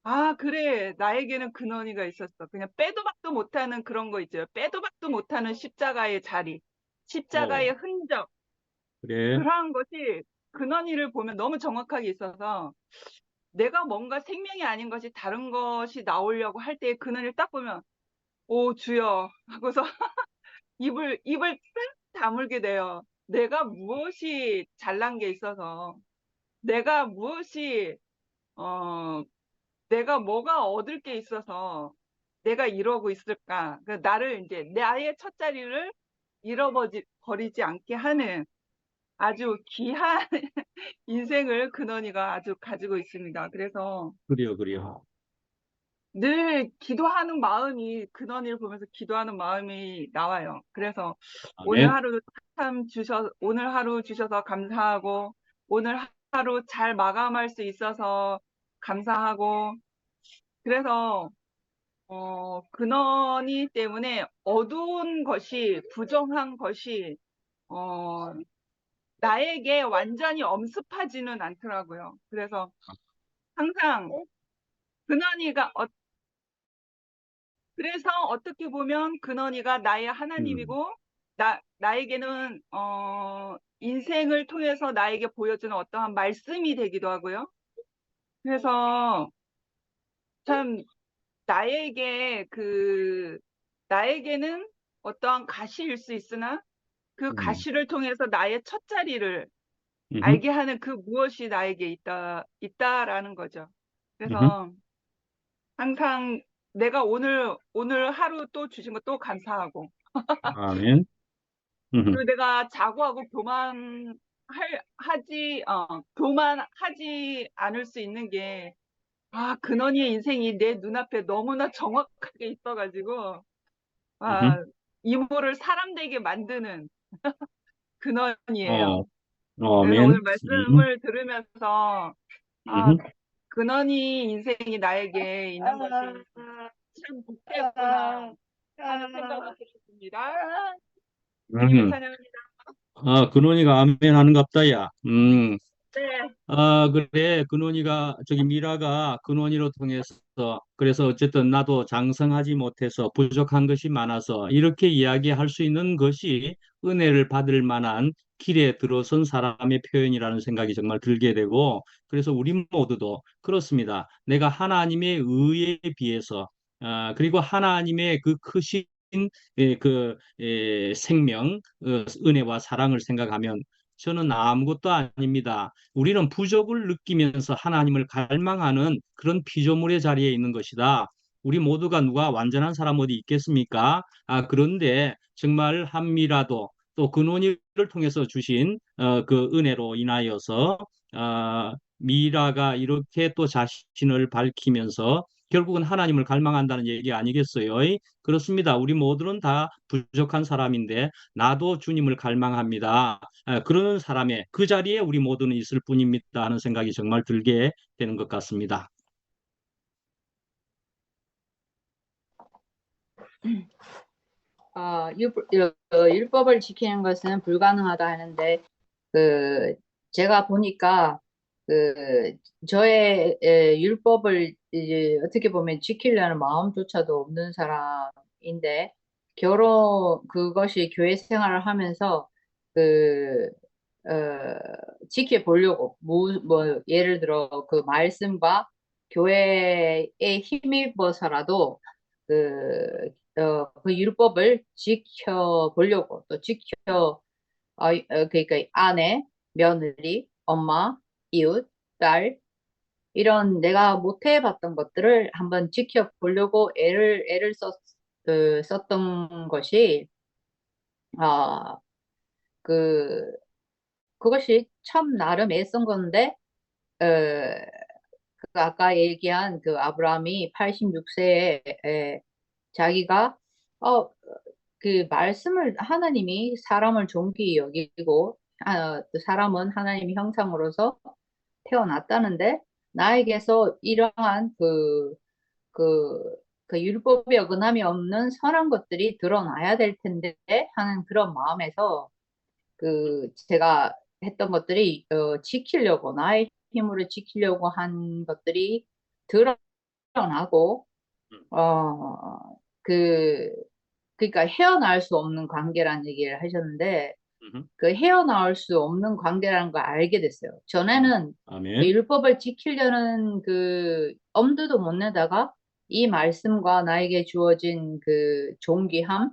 [SPEAKER 3] 아, 그래. 나에게는 근원이가 있었어. 그냥 빼도 박도 못하는 그런 거 있죠. 빼도 박도 못하는 십자가의 자리, 십자가의
[SPEAKER 1] 어,
[SPEAKER 3] 흔적,
[SPEAKER 1] 그래,
[SPEAKER 3] 그러한 것이 근원이를 보면 너무 정확하게 있어서 내가 뭔가 생명이 아닌 것이 다른 것이 나오려고 할 때 근원을 딱 보면 오, 주여 하고서 입을 딱 다물게 돼요. 내가 무엇이 잘난 게 있어서 내가 무엇이 어 내가 뭐가 얻을 게 있어서 내가 이러고 있을까? 나를 이제 나의 첫 자리를 버리지 않게 하는 아주 귀한 인생을 근원이가 아주 가지고 있습니다. 그래서
[SPEAKER 1] 그래요, 그래요.
[SPEAKER 3] 늘 기도하는 마음이 근원이를 보면서 기도하는 마음이 나와요. 그래서
[SPEAKER 1] 아멘.
[SPEAKER 3] 오늘 하루 주셔서 감사하고 오늘 하루 잘 마감할 수 있어서 감사하고 그래서 근원이 때문에 어두운 것이, 부정한 것이, 어, 나에게 완전히 엄습하지는 않더라고요. 그래서 항상 근원이가, 그래서 어떻게 보면 근원이가 나의
[SPEAKER 1] 음,
[SPEAKER 3] 하나님이고, 나에게는, 인생을 통해서 나에게 보여주는 어떠한 말씀이 되기도 하고요. 그래서 참 나에게 나에게는 어떠한 가시일 수 있으나 그
[SPEAKER 1] 음,
[SPEAKER 3] 가시를 통해서 나의 첫 자리를
[SPEAKER 1] 음,
[SPEAKER 3] 알게 하는 그 무엇이 나에게 있다라는 거죠.
[SPEAKER 1] 음,
[SPEAKER 3] 그래서 항상 내가 오늘 하루 또 주신 거 또 감사하고,
[SPEAKER 1] 아멘. 음,
[SPEAKER 3] 그리고 내가 자고하고 교만하지 않을 수 있는 게, 아, 근원이의 인생이 내 눈앞에 너무나 정확하게 있어가지고,
[SPEAKER 1] 음,
[SPEAKER 3] 아, 이모를 사람 되게 만드는 근원이에요.
[SPEAKER 1] 어,
[SPEAKER 3] 그래서 오늘
[SPEAKER 1] 아멘.
[SPEAKER 3] 말씀을 들으면서, 아,
[SPEAKER 1] 음,
[SPEAKER 3] 근원이 인생이 나에게 있는 것이 참 복되구나 하는 생각이 들었습니다. 주님을
[SPEAKER 1] 음.
[SPEAKER 3] 찬양합니다.
[SPEAKER 1] 아, 근원이가 아멘 하는 갑다, 야.
[SPEAKER 3] 네.
[SPEAKER 1] 그래, 근원이가, 미라가 근원이로 통해서, 그래서 어쨌든 나도 장성하지 못해서 부족한 것이 많아서, 이렇게 이야기할 수 있는 것이 은혜를 받을 만한 길에 들어선 사람의 표현이라는 생각이 정말 들게 되고, 그래서 우리 모두도 그렇습니다. 내가 하나님의 의에 비해서, 그리고 하나님의 그 크신 생명, 은혜와 사랑을 생각하면 저는 아무것도 아닙니다. 우리는 부족을 느끼면서 하나님을 갈망하는 그런 피조물의 자리에 있는 것이다. 우리 모두가 누가 완전한 사람 어디 있겠습니까? 그런데 정말 한미라도 또 근원이를 통해서 주신 그 은혜로 인하여서 미라가 이렇게 또 자신을 밝히면서 결국은 하나님을 갈망한다는 얘기 아니겠어요? 그렇습니다. 우리 모두는 다 부족한 사람인데 나도 주님을 갈망합니다. 그러는 사람의 그 자리에 우리 모두는 있을 뿐입니다 하는 생각이 정말 들게 되는 것 같습니다.
[SPEAKER 4] 율법을 지키는 것은 불가능하다 하는데, 그, 제가 보니까, 그, 저의 율법을 이제 어떻게 보면 지키려는 마음조차도 없는 사람인데, 그것이 교회 생활을 하면서, 그, 지켜보려고, 예를 들어 그 말씀과 교회에 힘입어서라도 그 율법을 지켜보려고 또 그러니까 아내, 며느리, 엄마, 이웃, 딸 이런 내가 못 해봤던 것들을 한번 지켜보려고 썼던 것이 아, 그 그것이 참 나름 애쓴 건데 어, 그 아까 얘기한 그 아브라함이 86세에 자기가 어, 그 말씀을 하나님이 사람을 존귀히 여기고 또 사람은 하나님의 형상으로서 태어났다는데 나에게서 이러한 그, 그 율법에 어긋남이 없는 선한 것들이 드러나야 될 텐데 하는 그런 마음에서 제가 했던 것들이 지키려고 나의 힘으로 지키려고 한 것들이 드러나고 그 그러니까 헤어나올 수 없는 관계라는 얘기를 하셨는데
[SPEAKER 1] 음흠.
[SPEAKER 4] 그 헤어나올 수 없는 관계라는 걸 알게 됐어요. 전에는 그
[SPEAKER 1] 아멘.
[SPEAKER 4] 율법을 지키려는 그 엄두도 못 내다가 이 말씀과 나에게 주어진 그 존귀함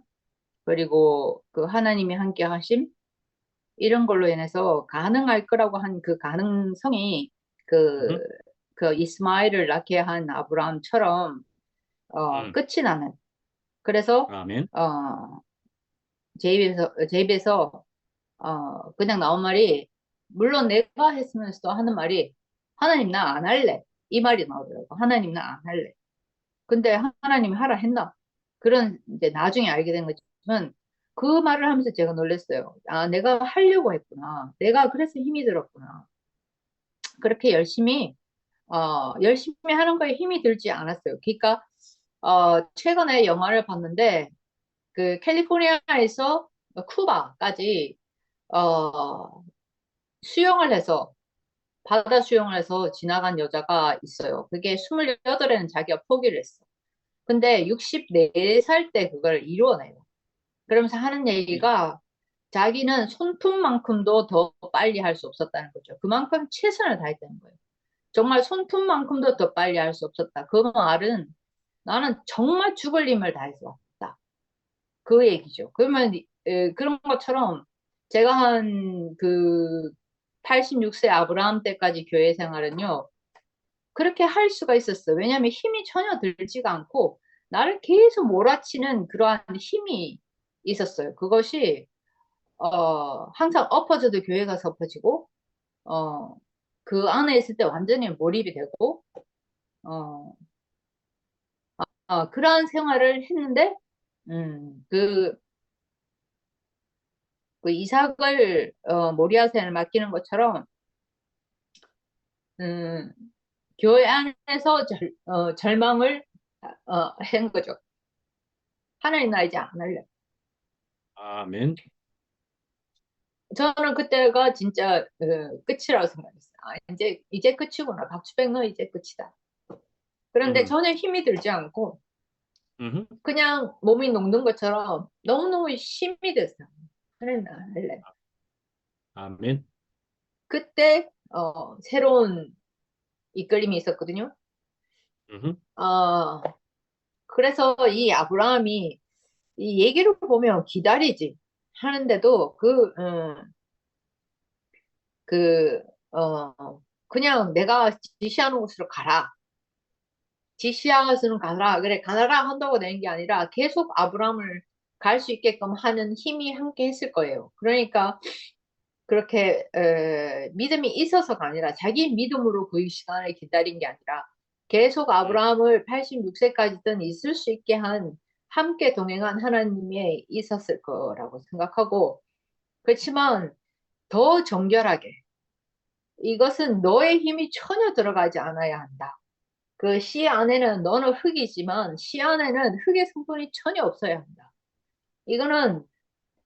[SPEAKER 4] 그리고 그 하나님이 함께 하심 이런 걸로 인해서 가능할 거라고 한 그 가능성이 그,
[SPEAKER 1] 음흠.
[SPEAKER 4] 그 이스마엘을 낳게 한 아브라함처럼
[SPEAKER 1] 음.
[SPEAKER 4] 끝이 나는. 그래서
[SPEAKER 1] 아멘.
[SPEAKER 4] 제 입에서 그냥 나온 말이 물론 내가 했으면서도 하는 말이 하나님 나 안 할래. 이 말이 나오더라고. 하나님 나 안 할래. 근데 하나님이 하라 했나? 그런 이제 나중에 알게 된 거지만 그 말을 하면서 제가 놀랐어요. 아, 내가 하려고 했구나. 내가 그래서 힘이 들었구나. 그렇게 열심히 하는 거에 힘이 들지 않았어요. 그러니까, 최근에 영화를 봤는데, 그 캘리포니아에서 쿠바까지, 어, 수영을 해서, 바다 수영을 해서 지나간 여자가 있어요. 그게 28에는 자기가 포기를 했어. 근데 64살 때 그걸 이루어내요. 그러면서 하는 얘기가 자기는 손톱만큼도 더 빨리 할 수 없었다는 거죠. 그만큼 최선을 다했다는 거예요. 정말 손톱만큼도 더 빨리 할 수 없었다. 그 말은 나는 정말 죽을 힘을 다해서 왔다. 그 얘기죠. 그러면 그런 것처럼 제가 한 그 86세 아브라함 때까지 교회 생활은요. 그렇게 할 수가 있었어요. 왜냐하면 힘이 전혀 들지가 않고 나를 계속 몰아치는 그러한 힘이 있었어요. 그것이 항상 엎어져도 교회 가서 엎어지고 어, 그 안에 있을 때 완전히 몰입이 되고 어, 그러한 생활을 했는데 음, 그, 그 이삭을 모리아산을 맡기는 것처럼 음, 교회 안에서 절망을 한 거죠. 하나님 나 이제 안 할래.
[SPEAKER 1] 아멘.
[SPEAKER 4] 저는 그때가 진짜 끝이라고 생각했어요. 아, 이제 끝이구나. 박주백 너 이제 끝이다. 그런데
[SPEAKER 1] 음,
[SPEAKER 4] 전혀 힘이 들지 않고
[SPEAKER 1] 음,
[SPEAKER 4] 그냥 몸이 녹는 것처럼 너무너무 힘이 됐어요. 그래, 나 할래.
[SPEAKER 1] 아멘.
[SPEAKER 4] 그때 새로운 이끌림이 있었거든요.
[SPEAKER 1] 음,
[SPEAKER 4] 어, 그래서 이 아브라함이 이 얘기를 보면 기다리지 하는데도 그, 어, 그냥 내가 지시하는 곳으로 가라. 지시하는 가라. 그래, 가라 한다고 되는 게 아니라 계속 아브라함을 갈 수 있게끔 하는 힘이 함께 했을 거예요. 그러니까 그렇게 믿음이 있어서가 아니라 자기 믿음으로 그 시간을 기다린 게 아니라 계속 아브라함을 86세까지든 있을 수 있게 한 함께 동행한 하나님이 있었을 거라고 생각하고 그렇지만 더 정결하게 이것은 너의 힘이 전혀 들어가지 않아야 한다. 그 씨 안에는 너는 흙이지만 씨 안에는 흙의 성분이 전혀 없어야 한다. 이거는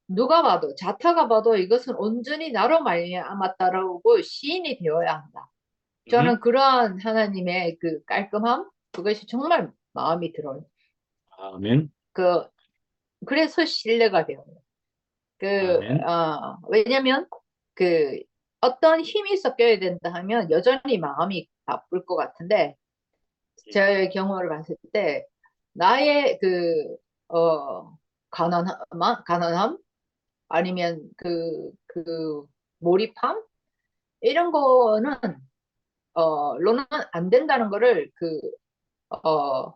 [SPEAKER 4] 누가 봐도 자타가 봐도 이것은 온전히 나로 말미암았다라고 시인이 되어야 한다.
[SPEAKER 1] 음,
[SPEAKER 4] 저는 그러한 하나님의 그 깔끔함 그것이 정말 마음이 들어요.
[SPEAKER 1] 아멘.
[SPEAKER 4] 그 그래서 신뢰가 돼요.
[SPEAKER 1] 아멘.
[SPEAKER 4] 왜냐면 그 어떤 힘이 섞여야 된다 하면 여전히 마음이 바쁠 것 같은데 제 경험을 봤을 때 나의 가난함 아니면 몰입함 이런 거는 로는 안 된다는 거를 어,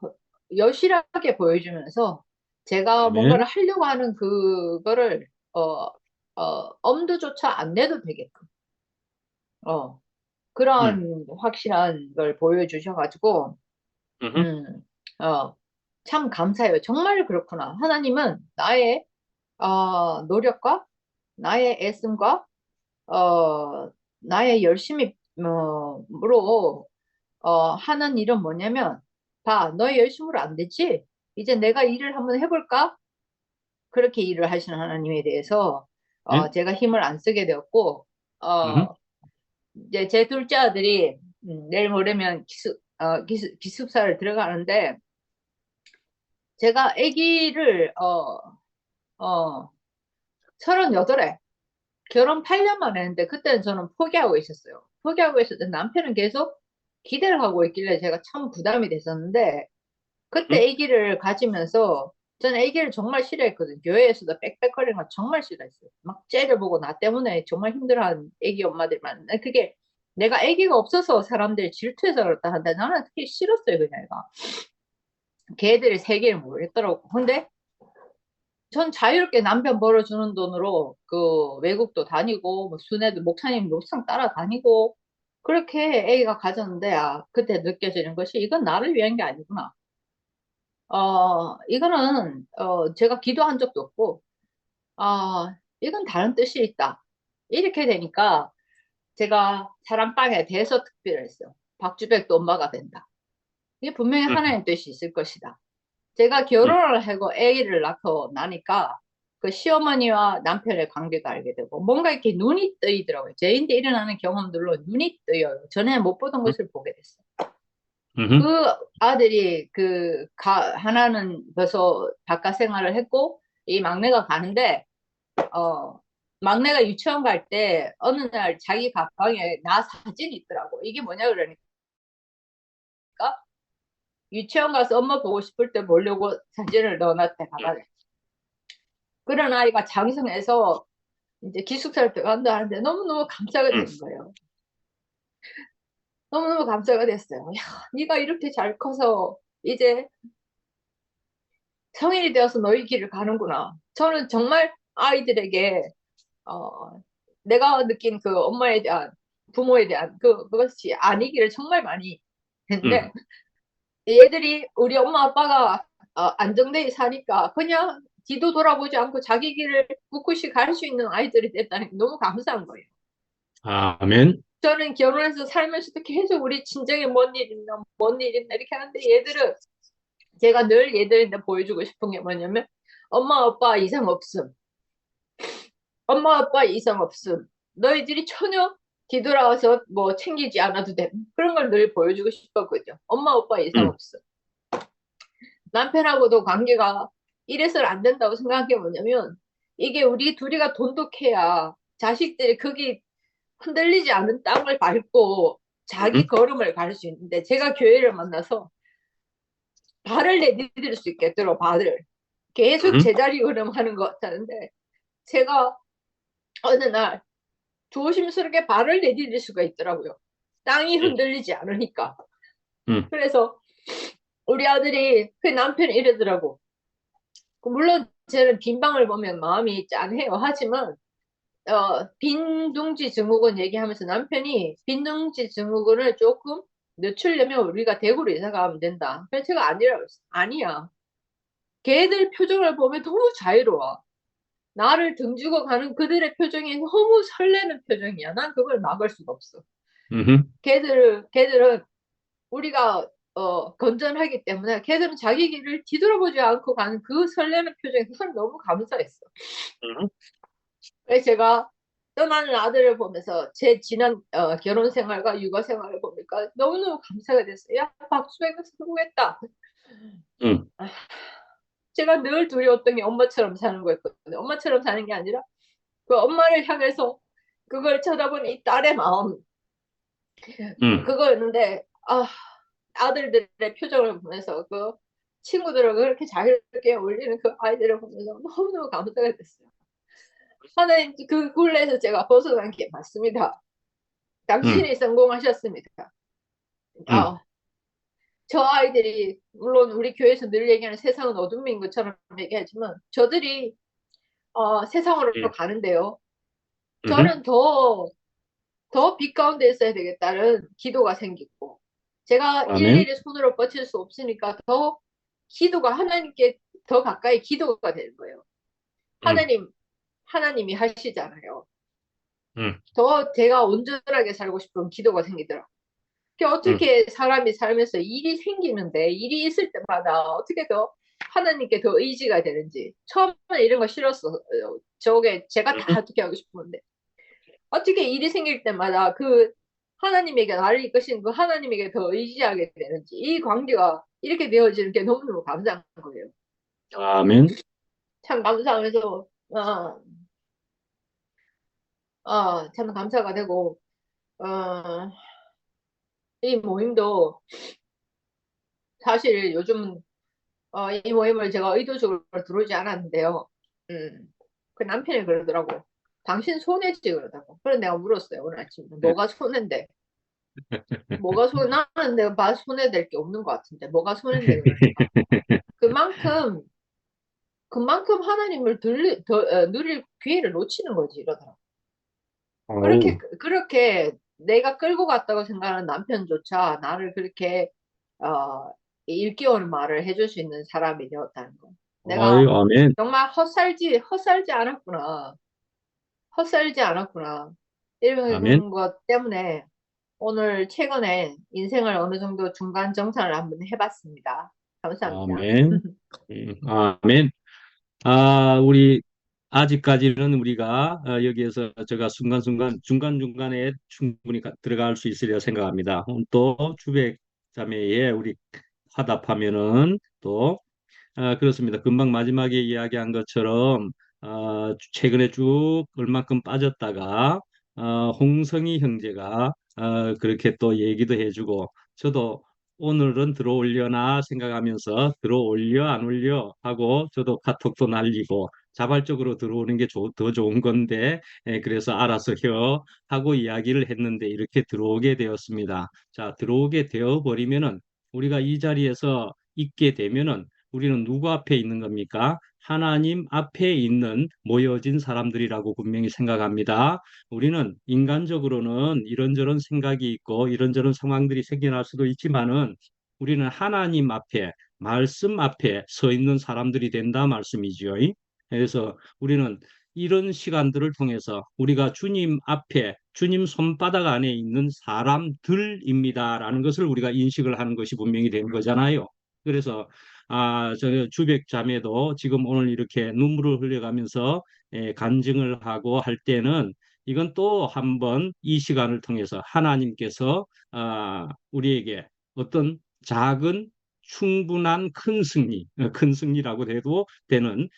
[SPEAKER 4] 여실하게 보여주면서 제가 뭔가를
[SPEAKER 1] 아멘.
[SPEAKER 4] 하려고 하는 그거를 엄두조차 안 내도 되게끔 어,
[SPEAKER 1] 음,
[SPEAKER 4] 그런 확실한 걸 보여주셔가지고
[SPEAKER 1] 음,
[SPEAKER 4] 음, 어, 참 감사해요. 정말 그렇구나. 하나님은 나의 노력과 나의 애씀과 나의 열심히 으로 하는 일은 뭐냐면 봐, 너의 열심으로 안 되지? 이제 내가 일을 한번 해볼까? 그렇게 일을 하시는 하나님에 대해서
[SPEAKER 1] 아멘.
[SPEAKER 4] 제가 힘을 안 쓰게 되었고
[SPEAKER 1] 음,
[SPEAKER 4] 이제 제 둘째 아들이 내일 모레면 기숙사를 들어가는데 제가 아기를 38에 결혼 8년 만에 했는데 그때는 저는 포기하고 있었어요. 포기하고 있었는데 남편은 계속 기대를 하고 있길래 제가 참 부담이 됐었는데 그때 아기를 가지면서 저는 아기를 정말 싫어했거든요. 교회에서도 빽빽거리는 거 정말 싫어했어요. 막 째려보고 나 때문에 정말 힘들어하는 아기 엄마들 많은데 그게 내가 아기가 없어서 사람들이 질투해서 그렇다 한데 나는 그게 싫었어요. 그냥 애가. 걔들이 세계를 모르겠더라고. 근데 전 자유롭게 남편 벌어주는 돈으로 그 외국도 다니고 뭐 순회도 목사님 목상 따라다니고 그렇게 애가 가졌는데 그때 느껴지는 것이 이건 나를 위한 게 아니구나. 이거는 제가 기도한 적도 없고 이건 다른 뜻이 있다. 이렇게 되니까 제가 사랑방에 대해서 특별했어요. 박주백도 엄마가 된다. 이게 분명히 하나님의 뜻이 있을 것이다. 제가 결혼을 하고 아기를 낳고 나니까 그 시어머니와 남편의 관계가 알게 되고 뭔가 이렇게 눈이 뜨이더라고요. 제인데 일어나는 경험들로 눈이 뜨여요. 전에 못 보던 것을 보게 됐어요. 그 아들이 하나는 벌써 바깥 생활을 했고 이 막내가 가는데 막내가 유치원 갈 때 어느 날 자기 가방에 나 사진이 있더라고. 이게 뭐냐 그러니까 유치원 가서 엄마 보고 싶을 때 보려고 사진을 넣어놨대 가방에. 그런 아이가 장성해서 이제 기숙사를 들어간다 하는데 너무너무 감사가 되는 거예요. 너무너무 감사가 됐어요. 야, 네가 이렇게 잘 커서 이제 성인이 되어서 너희 길을 가는구나. 저는 정말 아이들에게 내가 느낀 그 엄마에 대한 부모에 대한 그것이 아니기를 정말 많이 했는데 얘들이 우리 엄마 아빠가 안정되게 사니까 그냥 뒤도 돌아보지 않고 자기 길을 꿋꿋이 갈 수 있는 아이들이 됐다니 너무 감사한 거예요.
[SPEAKER 1] 아멘.
[SPEAKER 4] 저는 결혼해서 살면서도 계속 우리 친정에 뭔 일 있나, 뭔 일 있나 이렇게 하는데 얘들은 제가 늘 얘들한테 보여주고 싶은 게 뭐냐면 엄마, 아빠 이상 없음. 엄마 아빠 이상 없음. 너희들이 전혀 뒤돌아와서 뭐 챙기지 않아도 돼. 그런 걸 늘 보여주고 싶었거든요. 엄마 아빠 이상
[SPEAKER 1] 음.
[SPEAKER 4] 없음. 남편하고도 관계가 이래서는 안 된다고 생각한 게 뭐냐면 이게 우리 둘이가 돈독해야 자식들이 거기 흔들리지 않은 땅을 밟고 자기 걸음을 갈 수 있는데 제가 교회를 만나서 발을 내디딜 수 있겠도록 발을 계속 제자리 걸음하는 것 같았는데 제가 어느 날 조심스럽게 발을 내디딜 수가 있더라고요. 땅이 흔들리지 않으니까. 그래서 우리 아들이 그 남편이 이러더라고. 물론 저는 빈방을 보면 마음이 짠해요. 하지만 빈둥지 증후군 얘기하면서 남편이 빈둥지 증후군을 조금 늦추려면 우리가 대구로 이사 가면 된다. 그래서 제가 아니라고 했어요. 아니야. 걔들 표정을 보면 너무 자유로워. 나를 등지고 가는 그들의 표정이 너무 설레는 표정이야. 난 그걸 막을 수가 없어. 걔들은 우리가 건전하기 때문에 걔들은 자기 길을 뒤돌아보지 않고 가는 그 설레는 표정이 참 너무 감사했어. 그래서 제가 떠나는 아들을 보면서 제 지난 결혼 생활과 육아 생활을 보니까 너무너무 감사가 됐어요. 야, 박수혜가 성공했다. 제가 늘 두려웠던 게 엄마처럼 사는 거였거든요. 엄마처럼 사는 게 아니라 그 엄마를 향해서 그걸 쳐다보는 이 딸의 마음 그거였는데 아들들의 표정을 보면서 그 친구들을 그렇게 자유롭게 올리는 그 아이들을 보면서 너무너무 감사가 됐어요. 하나님 그 굴레에서 제가 벗어난 게 맞습니다. 당신이 성공하셨습니다. 저 아이들이 물론 우리 교회에서 늘 얘기하는 세상은 어둠인 것처럼 얘기하지만 저들이 세상으로 가는데요. 저는 더 빛 가운데 있어야 되겠다는 기도가 생기고 제가
[SPEAKER 1] 아멘.
[SPEAKER 4] 일일이 손으로 뻗칠 수 없으니까 더 기도가 하나님께 더 가까이 기도가 되는 거예요. 하나님이 하시잖아요. 더 제가 온전하게 살고 싶은 기도가 생기더라고요. 어떻게 사람이 살면서 일이 생기는데 일이 있을 때마다 어떻게 더 하나님께 더 의지가 되는지 처음에 이런 거 싫었어요. 저게 제가 다 어떻게 하고 싶었는데 어떻게 일이 생길 때마다 그 하나님에게 나를 이끄신 그 하나님에게 더 의지하게 되는지 이 관계가 이렇게 되어지는 게 너무너무 감사한 거예요.
[SPEAKER 1] 아멘.
[SPEAKER 4] 참 감사하면서 참 감사가 되고 이 모임도 사실 요즘 이 모임을 제가 의도적으로 들어오지 않았는데요. 그 남편이 그러더라고. 당신 손해지 그러다고. 그래서 내가 물었어요. 오늘 아침에. 뭐가 손해인데? 뭐가 나는 내가 봐 손해될 게 없는 것 같은데. 뭐가 손해인데 그러니까. 그만큼 하나님을 누릴 기회를 놓치는 거지 이러더라고. 그렇게 내가 끌고 갔다고 생각하는 남편조차 나를 그렇게 일깨우는 말을 해줄 수 있는 사람이 되었다는 거. 내가
[SPEAKER 1] 아멘.
[SPEAKER 4] 정말 헛살지 않았구나.
[SPEAKER 1] 아멘.
[SPEAKER 4] 이런 것 때문에 오늘 최근에 인생을 어느 정도 중간 정산을 한번 해봤습니다. 감사합니다.
[SPEAKER 1] 아멘. 아멘. 우리 아직까지는 우리가 여기에서 제가 순간순간 중간중간에 충분히 들어갈 수 있으리라 생각합니다. 또 주백 자매에 우리 화답하면은 또 그렇습니다. 금방 마지막에 이야기한 것처럼 최근에 쭉 얼만큼 빠졌다가 홍성희 형제가 그렇게 또 얘기도 해주고 저도 오늘은 들어올려나 생각하면서 들어올려 안 올려 하고 저도 카톡도 날리고 자발적으로 들어오는 게 더 좋은 건데 그래서 알아서 하고 이야기를 했는데 이렇게 들어오게 되었습니다. 자, 들어오게 되어 버리면은 우리가 이 자리에서 있게 되면은 우리는 누구 앞에 있는 겁니까? 하나님 앞에 있는 모여진 사람들이라고 분명히 생각합니다. 우리는 인간적으로는 이런저런 생각이 있고 이런저런 상황들이 생겨날 수도 있지만은 우리는 하나님 앞에, 말씀 앞에 서 있는 사람들이 된다 말씀이지요. 그래서 우리는 이런 시간들을 통해서 우리가 주님 앞에, 주님 손바닥 안에 있는 사람들입니다라는 것을 우리가 인식을 하는 것이 분명히 된 거잖아요. 그래서 저 주백 자매도 지금 오늘 이렇게 눈물을 흘려가면서 간증을 하고 할 때는 이건 또 한번 이 시간을 통해서 하나님께서 우리에게 어떤 작은 충분한 큰 승리, 큰 승리라고 해도 되는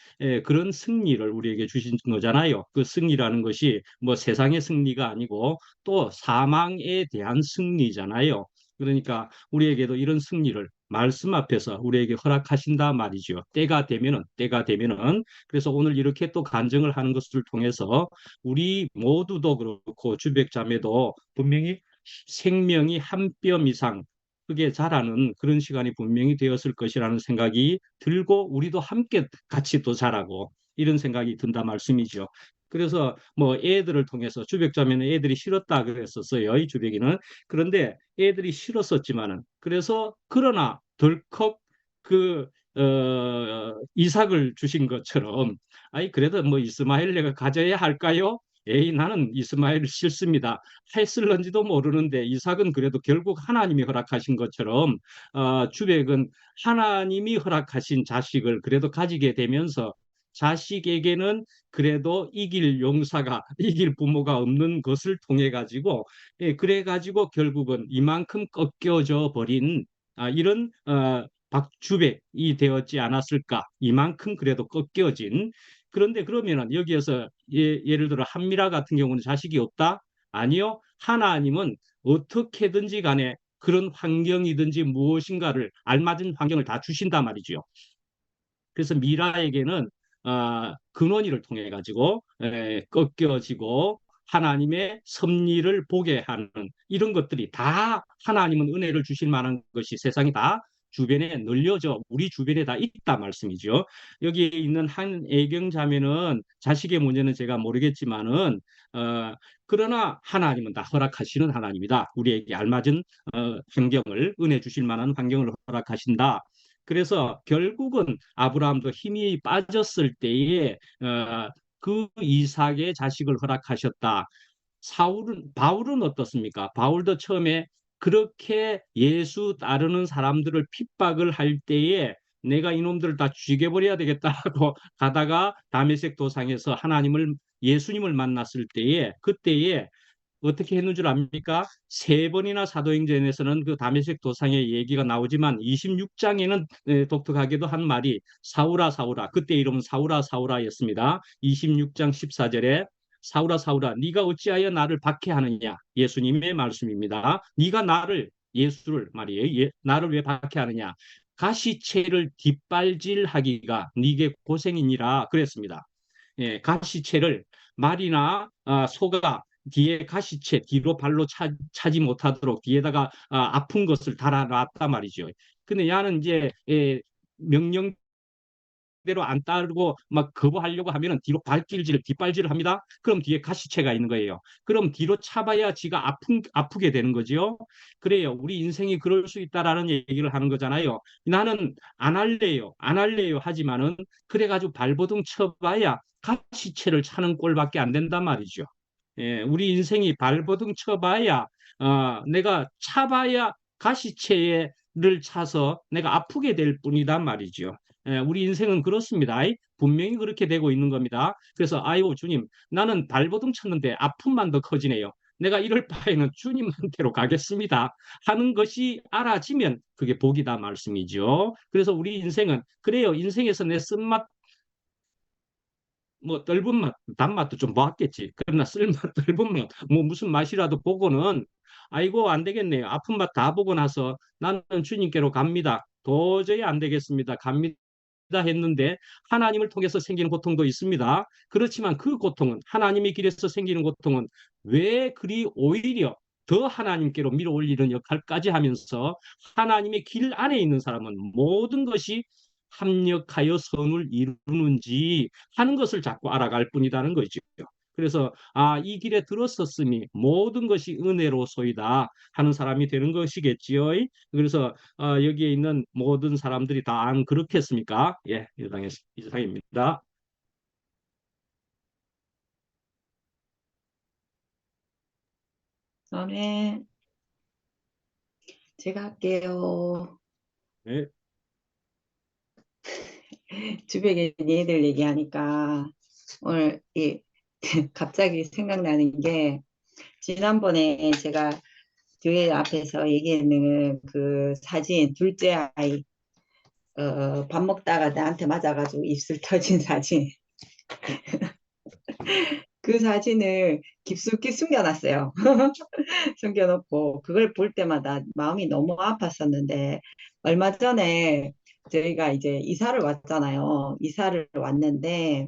[SPEAKER 1] 그런 승리를 우리에게 주신 거잖아요. 그 승리라는 것이 뭐 세상의 승리가 아니고 또 사망에 대한 승리잖아요. 그러니까 우리에게도 이런 승리를 말씀 앞에서 우리에게 허락하신다 말이죠. 때가 되면은 그래서 오늘 이렇게 또 간증을 하는 것을 통해서 우리 모두도 그렇고 주백자매도 분명히 생명이 한 뼘 이상 크게 자라는 그런 시간이 분명히 되었을 것이라는 생각이 들고 우리도 함께 같이 또 자라고 이런 생각이 든다 말씀이죠. 그래서 뭐 애들을 통해서 주백자매는 애들이 싫었다 그랬었어요. 이 주백이는. 그런데 애들이 싫었었지만은 그래서 그러나 덜컥 그 이삭을 주신 것처럼 아이 그래도 뭐 이스마엘 내가 가져야 할까요? 에이 나는 이스마엘을 싫습니다. 했을런지도 모르는데 이삭은 그래도 결국 하나님이 허락하신 것처럼 주백은 하나님이 허락하신 자식을 그래도 가지게 되면서 자식에게는 그래도 이길 용사가 이길 부모가 없는 것을 통해 가지고 그래 가지고 결국은 이만큼 꺾여져 버린 이런 박주백이 되었지 않았을까? 이만큼 그래도 꺾여진. 그런데 그러면은 여기에서 예를 들어 한미라 같은 경우는 자식이 없다? 아니요. 하나님은 어떻게든지 간에 그런 환경이든지 무엇인가를 알맞은 환경을 다 주신단 말이죠. 그래서 미라에게는 근원이를 통해 가지고 꺾여지고 하나님의 섭리를 보게 하는 이런 것들이 다 하나님은 은혜를 주실 만한 것이 세상에 다 주변에 널려져 우리 주변에 다 있다 말씀이죠. 여기 있는 한 애경자매는 자식의 문제는 제가 모르겠지만은 그러나 하나님은 다 허락하시는 하나님이다. 우리에게 알맞은 환경을 은혜 주실 만한 환경을 허락하신다. 그래서 결국은 아브라함도 힘이 빠졌을 때에 그 이삭의 자식을 허락하셨다. 바울은 어떻습니까? 바울도 처음에 그렇게 예수 따르는 사람들을 핍박을 할 때에 내가 이놈들을 다 죽여버려야 되겠다 하고 가다가 다메섹 도상에서 예수님을 만났을 때에 그때에 어떻게 했는 줄 압니까? 세 번이나 사도행전에서는 그 다메섹 도상의 얘기가 나오지만 26장에는 독특하게도 한 말이 사울아 사울아 그때 이름은 사울아 사울아였습니다. 26장 14절에 사울아 사울아 네가 어찌하여 나를 박해하느냐 예수님의 말씀입니다. 네가 예수를 말이에요. 나를 왜 박해하느냐 가시채를 뒷발질하기가 네게 고생이니라 그랬습니다. 가시채를 말이나 소가 뒤에 가시채 뒤로 발로 차지 못하도록 뒤에다가 아픈 것을 달아놨단 말이죠. 근데 야는 이제 명령대로 안 따르고 막 거부하려고 하면은 뒤로 뒷발질을 합니다. 그럼 뒤에 가시채가 있는 거예요. 그럼 뒤로 차봐야 지가 아프게 되는 거죠. 그래요. 우리 인생이 그럴 수 있다라는 얘기를 하는 거잖아요. 나는 안 할래요 하지만은 그래가지고 발버둥 쳐봐야 가시채를 차는 꼴밖에 안 된단 말이죠. 우리 인생이 발버둥 쳐봐야 내가 차봐야 가시체를 차서 내가 아프게 될 뿐이단 말이죠. 우리 인생은 그렇습니다. 분명히 그렇게 되고 있는 겁니다. 그래서 아이고 주님 나는 발버둥 쳤는데 아픔만 더 커지네요. 내가 이럴 바에는 주님한테로 가겠습니다 하는 것이 알아지면 그게 복이다 말씀이죠. 그래서 우리 인생은 그래요. 인생에서 내 쓴맛 뭐 떫은 맛, 단맛도 좀 봤겠지. 그러나 쓸맛, 떫은 맛, 뭐 무슨 맛이라도 보고는 아이고 안 되겠네요. 아픈 맛 다 보고 나서 나는 주님께로 갑니다. 도저히 안 되겠습니다. 갑니다 했는데 하나님을 통해서 생기는 고통도 있습니다. 그렇지만 그 고통은 하나님의 길에서 생기는 고통은 왜 그리 오히려 더 하나님께로 밀어 올리는 역할까지 하면서 하나님의 길 안에 있는 사람은 모든 것이 합력하여 선을 이루는지 하는 것을 자꾸 알아갈 뿐이라는 거죠. 그래서 이 길에 들었었으니 모든 것이 은혜로소이다 하는 사람이 되는 것이겠지요. 그래서 여기에 있는 모든 사람들이 다 안 그렇겠습니까? 예, 이상입니다.
[SPEAKER 2] 다음에 제가 할게요.
[SPEAKER 1] 네.
[SPEAKER 2] 주변에 얘들 얘기하니까 오늘 갑자기 생각나는 게 지난번에 제가 교회 앞에서 얘기했는 그 사진 둘째 아이 밥 먹다가 나한테 맞아가지고 입술 터진 사진 그 사진을 깊숙이 숨겨놨어요. 숨겨놓고 그걸 볼 때마다 마음이 너무 아팠었는데 얼마 전에 저희가 이제 이사를 왔잖아요. 이사를 왔는데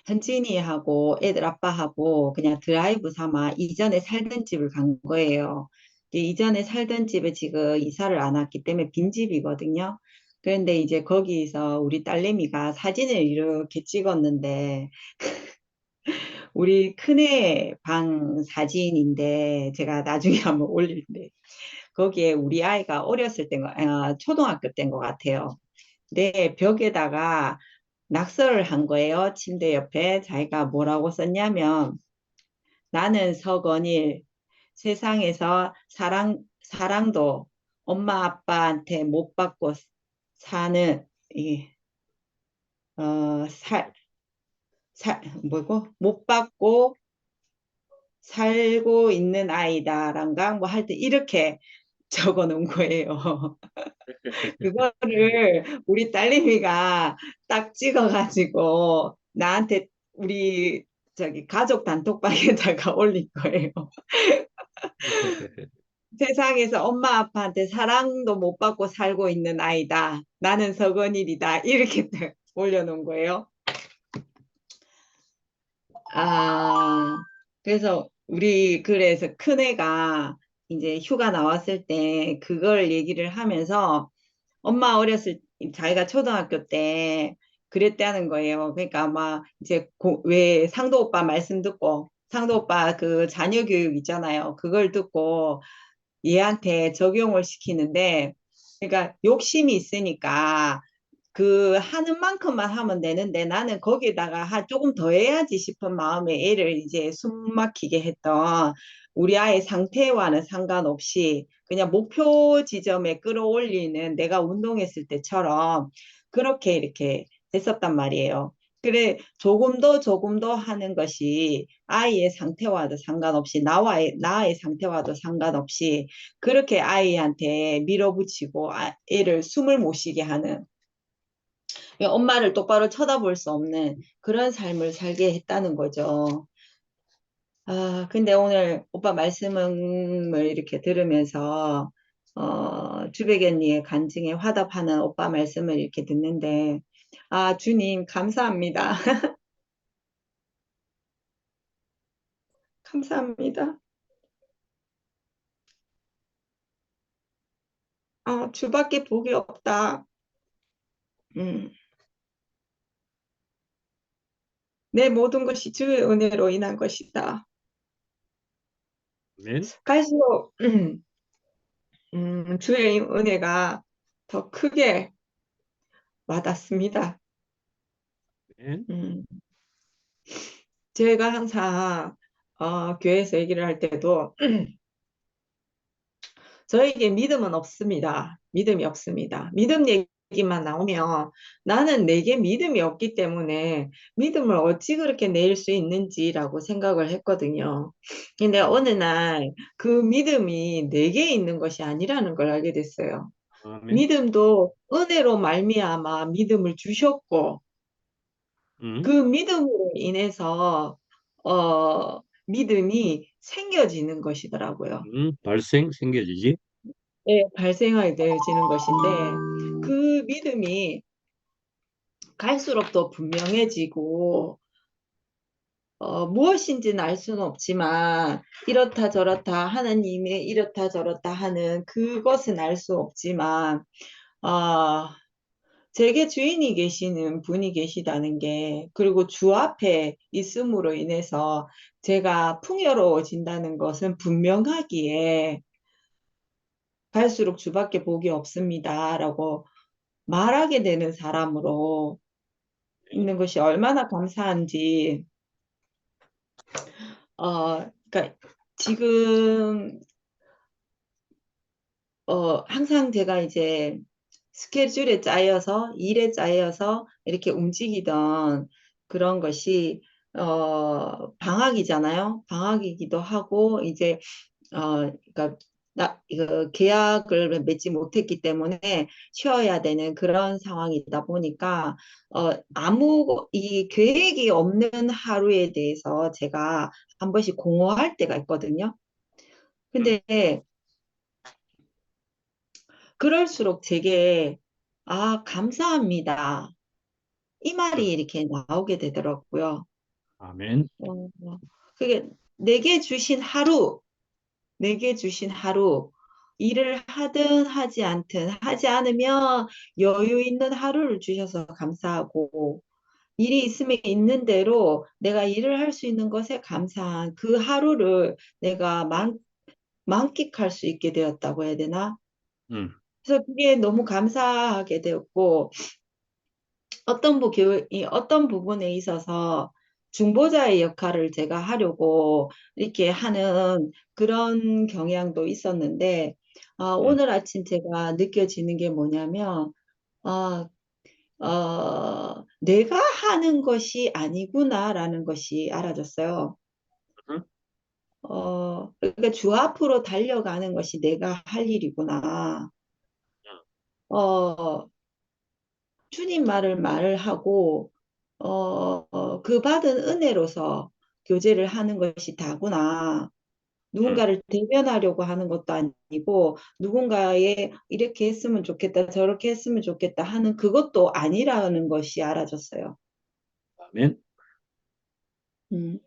[SPEAKER 2] 현진이하고 애들 아빠하고 그냥 드라이브 삼아 이전에 살던 집을 간 거예요. 이전에 살던 집에 지금 이사를 안 왔기 때문에 빈집이거든요. 그런데 이제 거기서 우리 딸내미가 사진을 이렇게 찍었는데 우리 큰애 방 사진인데 제가 나중에 한번 올릴때 거기에 우리 아이가 어렸을 때, 초등학교 때인 것 같아요. 내 벽에다가 낙서를 한 거예요. 침대 옆에 자기가 뭐라고 썼냐면 나는 서건일 세상에서 사랑도 엄마 아빠한테 못 받고 사는 이, 뭐고 못 받고 살고 있는 아이다란가 뭐 할 때 이렇게 적어 놓은 거예요. 그거를 우리 딸내미가 딱 찍어가지고 나한테 우리 저기 가족 단톡방에다가 올린 거예요. 세상에서 엄마 아빠한테 사랑도 못 받고 살고 있는 아이다. 나는 서건일이다. 이렇게 올려놓은 거예요. 아, 그래서 그래서 큰애가 이제 휴가 나왔을 때 그걸 얘기를 하면서 엄마 어렸을 자기가 초등학교 때 그랬다는 거예요. 그러니까 아마 이제 왜 상도 오빠 말씀 듣고 상도 오빠 그 자녀 교육 있잖아요. 그걸 듣고 얘한테 적용을 시키는데 그러니까 욕심이 있으니까 그 하는 만큼만 하면 되는데 나는 거기다가 조금 더 해야지 싶은 마음에 애를 이제 숨 막히게 했던 우리 아이 상태와는 상관없이 그냥 목표 지점에 끌어올리는 내가 운동했을 때처럼 그렇게 이렇게 됐었단 말이에요. 그래 조금 더 하는 것이 아이의 상태와도 상관없이 나의 상태와도 상관없이 그렇게 아이한테 밀어붙이고 애를 숨을 못 쉬게 하는 엄마를 똑바로 쳐다볼 수 없는 그런 삶을 살게 했다는 거죠. 아, 근데 오늘 오빠 말씀을 이렇게 들으면서, 주백언니의 간증에 화답하는 오빠 말씀을 이렇게 듣는데, 아, 주님, 감사합니다. 감사합니다. 아, 주밖에 복이 없다. 음, 내 모든 것이 주의 은혜로 인한 것이다.
[SPEAKER 1] 아멘.
[SPEAKER 2] 갈수록, 주의 은혜가 더 크게 와닿습니다.
[SPEAKER 1] 아멘.
[SPEAKER 2] 음, 제가 항상 교회에서 얘기를 할 때도 저에게 믿음은 없습니다. 믿음이 없습니다. 믿음 얘기만 나오면 나는 내게 믿음이 없기 때문에 믿음을 어찌 그렇게 내일 수 있는지라고 생각을 했거든요. 근데 어느 날 그 믿음이 내게 있는 것이 아니라는 걸 알게 됐어요.
[SPEAKER 1] 아멘.
[SPEAKER 2] 믿음도 은혜로 말미암아 믿음을 주셨고 그 믿음으로 인해서 믿음이 생겨지는 것이더라고요.
[SPEAKER 1] 발생 생겨지지.
[SPEAKER 2] 네, 발생하게 되어지는 것인데 그 믿음이 갈수록 더 분명해지고 무엇인지는 알 수는 없지만 이렇다 저렇다 하나님의 이렇다 저렇다 하는 그것은 알 수 없지만 아, 제게 주인이 계시는 분이 계시다는 게 그리고 주 앞에 있음으로 인해서 제가 풍요로워진다는 것은 분명하기에 갈수록 주밖에 복이 없습니다라고 말하게 되는 사람으로 있는 것이 얼마나 감사한지, 그러니까 지금, 항상 제가 이제 스케줄에 짜여서, 일에 짜여서 이렇게 움직이던 그런 것이 방학이잖아요. 방학이기도 하고 이제 그러니까 이거 계약을 맺지 못했기 때문에 쉬어야 되는 그런 상황이다 보니까 아무 이 계획이 없는 하루에 대해서 제가 한 번씩 공허할 때가 있거든요. 근데 그럴수록 제게 감사합니다. 이 말이 이렇게 나오게 되더라고요.
[SPEAKER 1] 아멘.
[SPEAKER 2] 어, 그게 내게 주신 하루, 내게 주신 하루, 일을 하든 하지 않든 하지 않으면 여유 있는 하루를 주셔서 감사하고, 일이 있으면 있는 대로 내가 일을 할 수 있는 것에 감사한 그 하루를 내가 만끽할 수 있게 되었다고 해야 되나?
[SPEAKER 1] 음,
[SPEAKER 2] 그래서 그게 너무 감사하게 되었고, 이 어떤 부분에 있어서 중보자의 역할을 제가 하려고 이렇게 하는 그런 경향도 있었는데,
[SPEAKER 1] 음,
[SPEAKER 2] 오늘 아침 제가 느껴지는 게 뭐냐면, 아, 내가 하는 것이 아니구나라는 것이 알아졌어요.
[SPEAKER 1] 음,
[SPEAKER 2] 그러니까 주 앞으로 달려가는 것이 내가 할 일이구나. 어, 주님 말을 하고 그 받은 은혜로서 교제를 하는 것이 다구나.
[SPEAKER 1] 음.
[SPEAKER 2] 누군가를 대변하려고 하는 것도 아니고 누군가의 이렇게 했으면 좋겠다, 저렇게 했으면 좋겠다 하는 그것도 아니라는 것이 알아졌어요.
[SPEAKER 1] 아멘.
[SPEAKER 2] 음.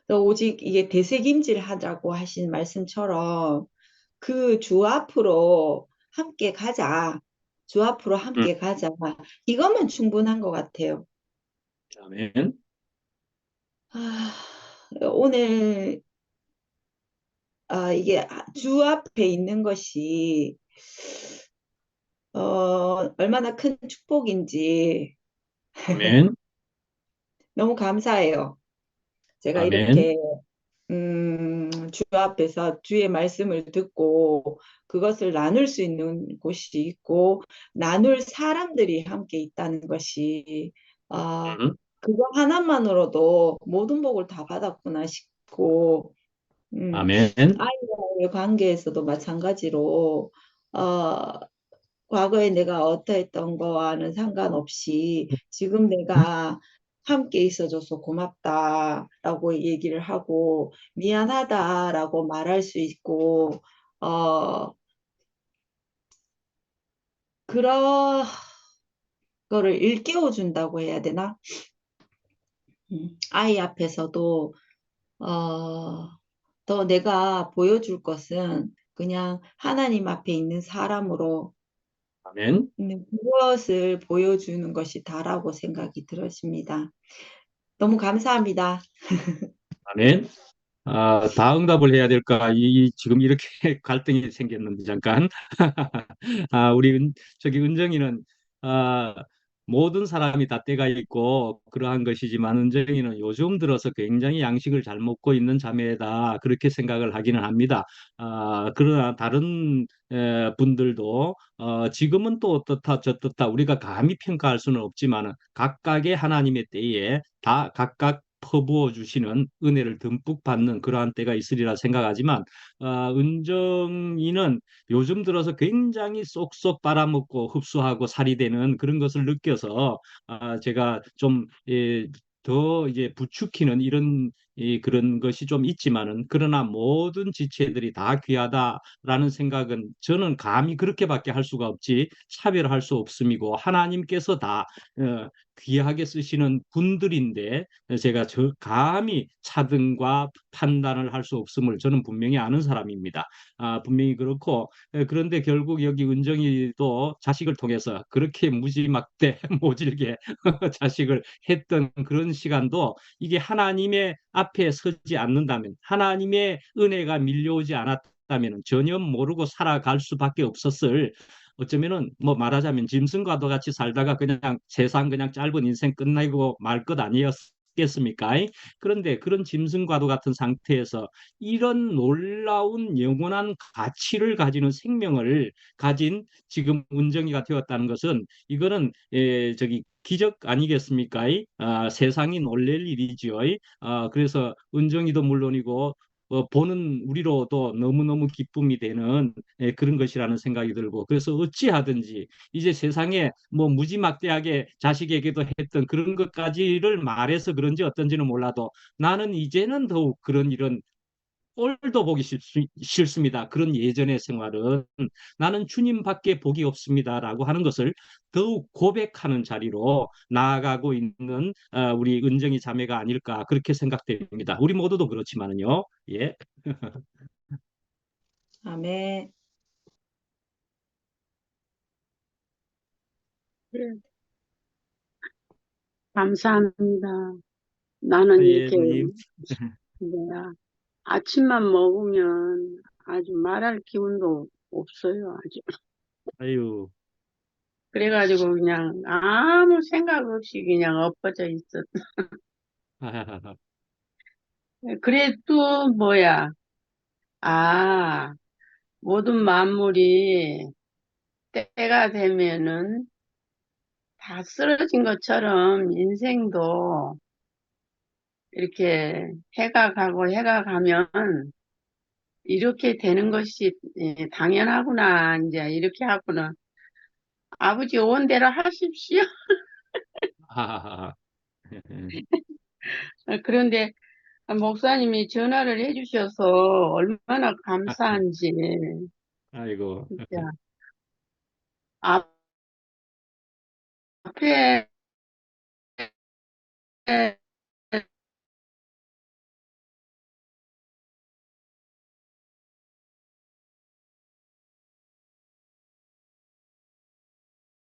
[SPEAKER 2] 그래서 오직 이게 대책임질 하자고 하신 말씀처럼 그 주 앞으로 함께 가자. 주 앞으로
[SPEAKER 1] 음,
[SPEAKER 2] 함께 가자. 이거면 충분한 것 같아요.
[SPEAKER 1] 아멘.
[SPEAKER 2] 아, 오늘 이게 주 앞에 있는 것이 얼마나 큰 축복인지
[SPEAKER 1] 아멘.
[SPEAKER 2] 너무 감사해요. 제가
[SPEAKER 1] 아멘.
[SPEAKER 2] 이렇게 주 앞에서 주의 말씀을 듣고 그것을 나눌 수 있는 곳이 있고 나눌 사람들이 함께 있다는 것이 아,
[SPEAKER 1] 음,
[SPEAKER 2] 그거 하나만으로도 모든 복을 다 받았구나 싶고 음,
[SPEAKER 1] 아멘.
[SPEAKER 2] 아이와의 관계에서도 마찬가지로 어, 과거에 내가 어떠했던 거와는 상관없이 지금 내가 함께 있어줘서 고맙다라고 얘기를 하고 미안하다라고 말할 수 있고 어, 그런 거를 일깨워 준다고 해야 되나? 아이 앞에서도 어, 더 내가 보여줄 것은 그냥 하나님 앞에 있는 사람으로
[SPEAKER 1] 아멘.
[SPEAKER 2] 그것을 보여주는 것이 다라고 생각이 들었습니다. 너무 감사합니다.
[SPEAKER 1] 아멘. 다 응답을 해야 될까? 지금 이렇게 갈등이 생겼는데 잠깐. 우리 저기 은정이는 아, 모든 사람이 다 때가 있고 그러한 것이지만 은정이는 요즘 들어서 굉장히 양식을 잘 먹고 있는 자매다 그렇게 생각을 하기는 합니다. 그러나 다른 분들도 지금은 또 어떻다 저떻다 우리가 감히 평가할 수는 없지만 각각의 하나님의 때에 다 각각 퍼부어 주시는 은혜를 듬뿍 받는 그러한 때가 있으리라 생각하지만 은정이는 요즘 들어서 굉장히 쏙쏙 빨아먹고 흡수하고 살이 되는 그런 것을 느껴서 제가 좀 더 이제 부추기는 이런 그런 것이 좀 있지만은 그러나 모든 지체들이 다 귀하다라는 생각은 저는 감히 그렇게밖에 할 수가 없지 차별할 수 없음이고 하나님께서 다 귀하게 쓰시는 분들인데 제가 감히 차등과 판단을 할 수 없음을 저는 분명히 아는 사람입니다. 분명히 그렇고 그런데 결국 여기 은정이도 자식을 통해서 그렇게 무지막대 모질게 자식을 했던 그런 시간도 이게 하나님의 앞에 서지 않는다면 하나님의 은혜가 밀려오지 않았다면 전혀 모르고 살아갈 수밖에 없었을 어쩌면은 뭐 말하자면 짐승과도 같이 살다가 그냥 세상 그냥 짧은 인생 끝나고 말 것 아니었겠습니까? 그런데 그런 짐승과도 같은 상태에서 이런 놀라운 영원한 가치를 가지는 생명을 가진 지금 은정이가 되었다는 것은 이거는 저기 기적 아니겠습니까? 세상이 놀랄 일이지요. 그래서 은정이도 물론이고 보는 우리로도 너무너무 기쁨이 되는 그런 것이라는 생각이 들고 그래서 어찌하든지 이제 세상에 뭐 무지막지하게 자식에게도 했던 그런 것까지를 말해서 그런지 어떤지는 몰라도 나는 이제는 더욱 그런 일은 꼴도 보기 싫습니다. 그런 예전의 생활은 나는 주님밖에 복이 없습니다라고 하는 것을 더욱 고백하는 자리로 나아가고 있는 우리 은정이 자매가 아닐까 그렇게 생각됩니다. 우리 모두도 그렇지만은요. 예.
[SPEAKER 2] 아멘.
[SPEAKER 5] 그래, 감사합니다. 나는
[SPEAKER 1] 예,
[SPEAKER 5] 이렇게,
[SPEAKER 1] 누님.
[SPEAKER 5] 뭐야, 아침만 먹으면 아주 말할 기운도 없어요, 아주.
[SPEAKER 1] 아유.
[SPEAKER 5] 그래가지고 그냥 아무 생각 없이 그냥 엎어져 있었. 그래도 뭐야, 아, 모든 만물이 때가 되면은 다 쓰러진 것처럼 인생도 이렇게 해가 가고 해가 가면 이렇게 되는 것이 당연하구나. 이제 이렇게 하고는 아버지 원대로 하십시오. 그런데 목사님이 전화를 해주셔서 얼마나 감사한지.
[SPEAKER 1] 아이고.
[SPEAKER 5] 진짜 앞에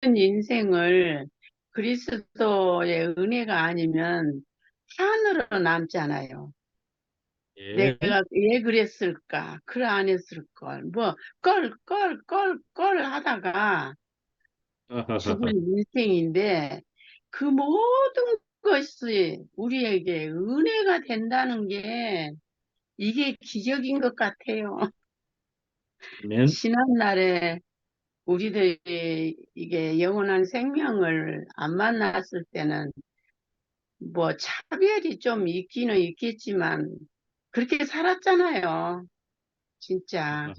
[SPEAKER 5] 인생을 그리스도의 은혜가 아니면 산으로 남잖아요.
[SPEAKER 1] 예.
[SPEAKER 5] 내가 왜 그랬을까? 그래 안 했을 걸. 뭐, 껄 하다가 죽은 인생인데 그 모든 것이 우리에게 은혜가 된다는 게 이게 기적인 것 같아요.
[SPEAKER 1] 아멘.
[SPEAKER 5] 지난날에 우리들이 이게 영원한 생명을 안 만났을 때는 뭐 차별이 좀 있기는 있겠지만 그렇게 살았잖아요. 진짜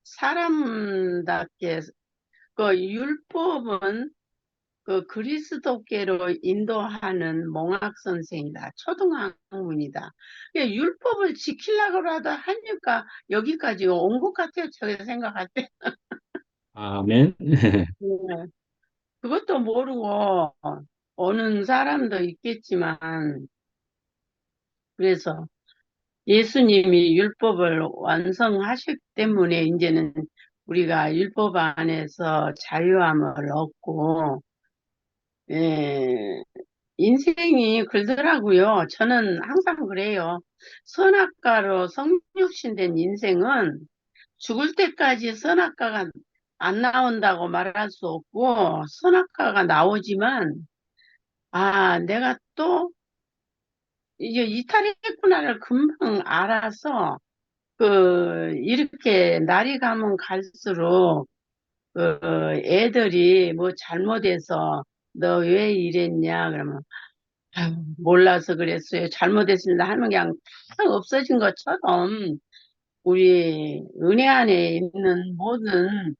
[SPEAKER 5] 사람답게 그 율법은 그 그리스도께로 인도하는 몽학 선생이다. 초등학문이다. 율법을 지키려고라도 하니까 여기까지 온 것 같아요. 제가 생각할 때.
[SPEAKER 1] 아멘.
[SPEAKER 5] 네. 그것도 모르고 오는 사람도 있겠지만 그래서 예수님이 율법을 완성하셨기 때문에 이제는 우리가 율법 안에서 자유함을 얻고 예, 인생이 그러더라고요. 저는 항상 그래요. 선악과로 성육신된 인생은 죽을 때까지 선악과가 안 나온다고 말할 수 없고, 선악과가 나오지만, 아, 내가 또 이제 이탈했구나를 금방 알아서, 이렇게 날이 가면 갈수록, 애들이 뭐 잘못해서 너 왜 이랬냐, 그러면 아유, 몰라서 그랬어요. 잘못했습니다 하면 그냥 다 없어진 것처럼 우리 은혜 안에 있는 모든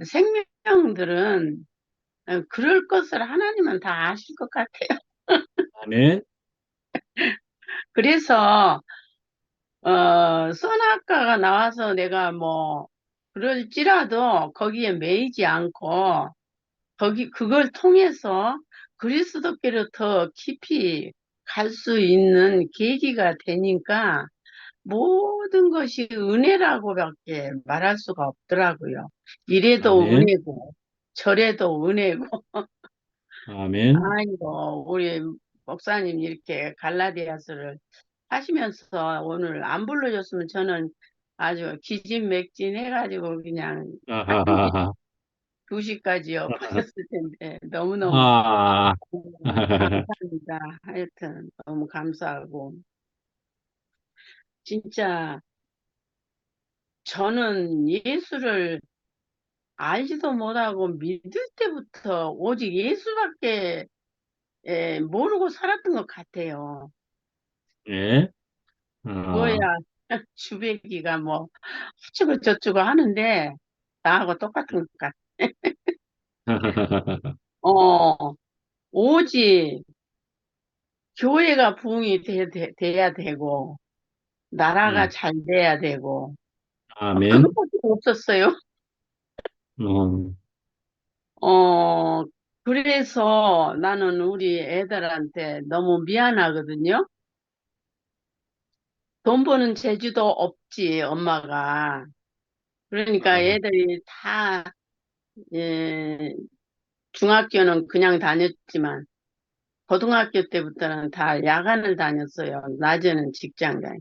[SPEAKER 5] 생명들은 그럴 것을 하나님은 다 아실 것 같아요.
[SPEAKER 1] 아멘.
[SPEAKER 5] 그래서 선악과가 나와서 내가 뭐 그럴지라도 거기에 매이지 않고 그걸 통해서 그리스도께로 더 깊이 갈 수 있는 계기가 되니까 모든 것이 은혜라고밖에 말할 수가 없더라고요. 이래도
[SPEAKER 1] 아멘.
[SPEAKER 5] 은혜고, 저래도 은혜고.
[SPEAKER 1] 아멘.
[SPEAKER 5] 아이고, 우리 목사님 이렇게 갈라디아서를 하시면서 오늘 안 불러줬으면 저는 아주 기진맥진해가지고 그냥 한
[SPEAKER 1] 아하하하.
[SPEAKER 5] 2시까지 엎어졌을 텐데 너무너무
[SPEAKER 1] 아.
[SPEAKER 5] 감사합니다. 하여튼 너무 감사하고 진짜 저는 예수를 알지도 못하고 믿을 때부터 오직 예수밖에 모르고 살았던 것 같아요.
[SPEAKER 1] 예.
[SPEAKER 5] 뭐야,
[SPEAKER 1] 아,
[SPEAKER 5] 주배기가 뭐, 어쩌고 저쩌고 하는데, 나하고 똑같은 것 같아. 어, 오직 교회가 부흥이 돼야 되고, 나라가
[SPEAKER 1] 음,
[SPEAKER 5] 잘 돼야 되고,
[SPEAKER 1] 아멘.
[SPEAKER 5] 그것밖에 없었어요.
[SPEAKER 1] 어,
[SPEAKER 5] 어, 그래서 나는 우리 애들한테 너무 미안하거든요. 돈 버는 재주도 없지, 엄마가. 그러니까
[SPEAKER 1] 아,
[SPEAKER 5] 애들이 다, 예, 중학교는 그냥 다녔지만, 고등학교 때부터는 다 야간을 다녔어요. 낮에는 직장 다녀.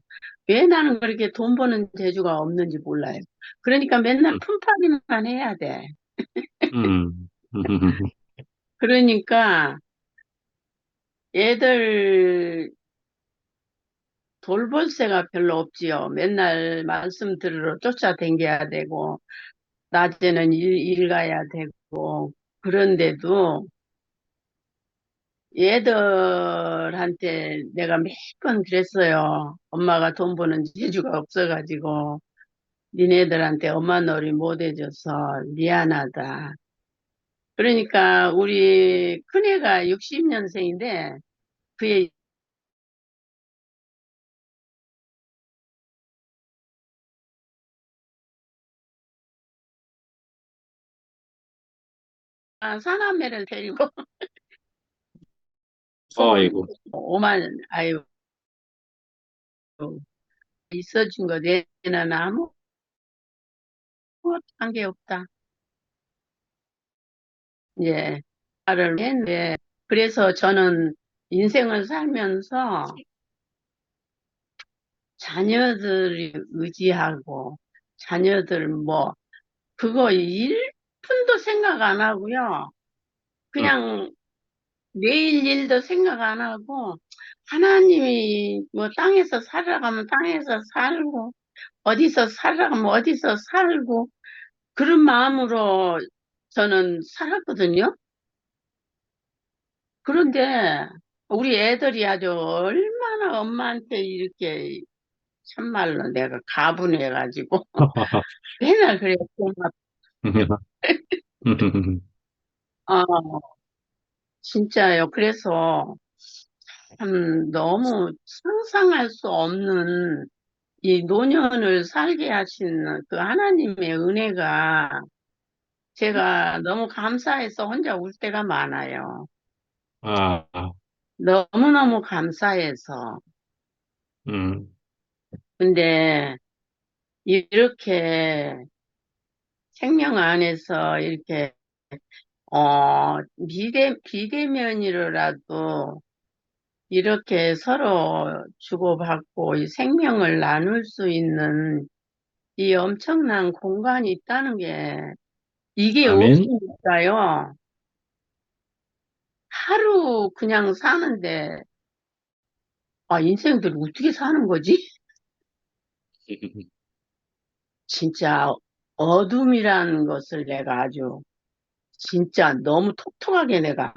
[SPEAKER 5] 왜 나는 그렇게 돈 버는 재주가 없는지 몰라요. 그러니까 맨날
[SPEAKER 1] 음,
[SPEAKER 5] 품팔이만 해야 돼.
[SPEAKER 1] 음,
[SPEAKER 5] 그러니까 애들 돌볼새가 별로 없지요. 맨날 말씀 들으러 쫓아다녀야 되고, 낮에는 일 가야 되고, 그런데도 얘들한테 내가 몇 번 그랬어요. 엄마가 돈 버는 재주가 없어가지고, 니네들한테 엄마 놀이 못 해줘서 미안하다. 그러니까 우리 큰애가 60년생인데, 그애 사남매를 데리고 소
[SPEAKER 1] 아이고.
[SPEAKER 5] 5만, 아유, 있어준 거 내는 아무 한게 없다. 예, 말을 했는데, 그래서 저는 인생을 살면서 자녀들이 의지하고, 자녀들 뭐, 그거 1분도 생각 안 하고요.
[SPEAKER 1] 음,
[SPEAKER 5] 그냥 내일 일도 생각 안 하고, 하나님이 뭐 땅에서 살아가면 땅에서 살고, 어디서 살아가면 어디서 살고, 그런 마음으로 저는 살았거든요. 그런데 우리 애들이 아주 얼마나 엄마한테 이렇게 참말로 내가 가분해가지고 맨날 그래. 어, 진짜요. 그래서 참 너무 상상할 수 없는 이 노년을 살게 하신 그 하나님의 은혜가 제가 너무 감사해서 혼자 울 때가 많아요.
[SPEAKER 1] 아, 아,
[SPEAKER 5] 너무너무 감사해서.
[SPEAKER 1] 음,
[SPEAKER 5] 근데 이렇게 생명 안에서 이렇게 비대면이라도 이렇게 서로 주고받고 이 생명을 나눌 수 있는 이 엄청난 공간이 있다는 게 이게
[SPEAKER 1] 아멘.
[SPEAKER 5] 없으니까요. 하루 그냥 사는데 인생들 어떻게 사는 거지? 진짜 어둠이라는 것을 내가 아주 진짜 너무 톡톡하게 내가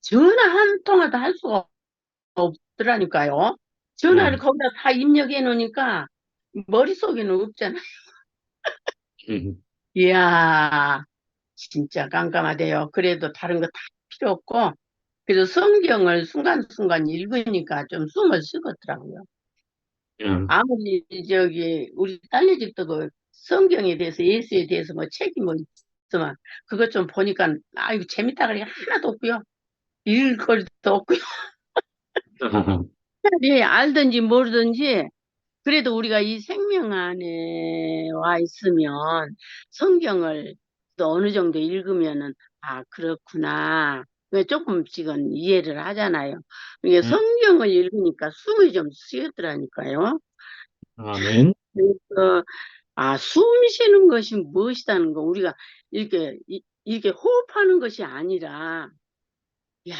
[SPEAKER 5] 전화 한 통화도 할 수가 없더라니까요. 전화를
[SPEAKER 1] 아,
[SPEAKER 5] 거기다 다 입력해 놓으니까 머릿속에는 없잖아. 이야, 진짜 깜깜하대요. 그래도 다른 거 다 필요 없고, 그래도 성경을 순간순간 읽으니까 좀 숨을 쉬겠더라고요.
[SPEAKER 1] 음,
[SPEAKER 5] 아무리 우리 딸네 집도 그 성경에 대해서, 예수에 대해서 뭐 책이 뭐 있지만, 그것 좀 보니까, 이거 재밌다 그래 하나도 없고요. 읽을 것도 없고요. 차라리 알든지 모르든지, 그래도 우리가 이 생명 안에 와 있으면 성경을 또 어느 정도 읽으면은, 그렇구나. 왜 조금씩은 이해를 하잖아요. 이게
[SPEAKER 1] 음,
[SPEAKER 5] 성경을 읽으니까 숨이 좀 쉬었더라니까요.
[SPEAKER 1] 아멘.
[SPEAKER 5] 그래서, 숨 쉬는 것이 무엇이다는 거, 우리가 이렇게 호흡하는 것이 아니라, 야,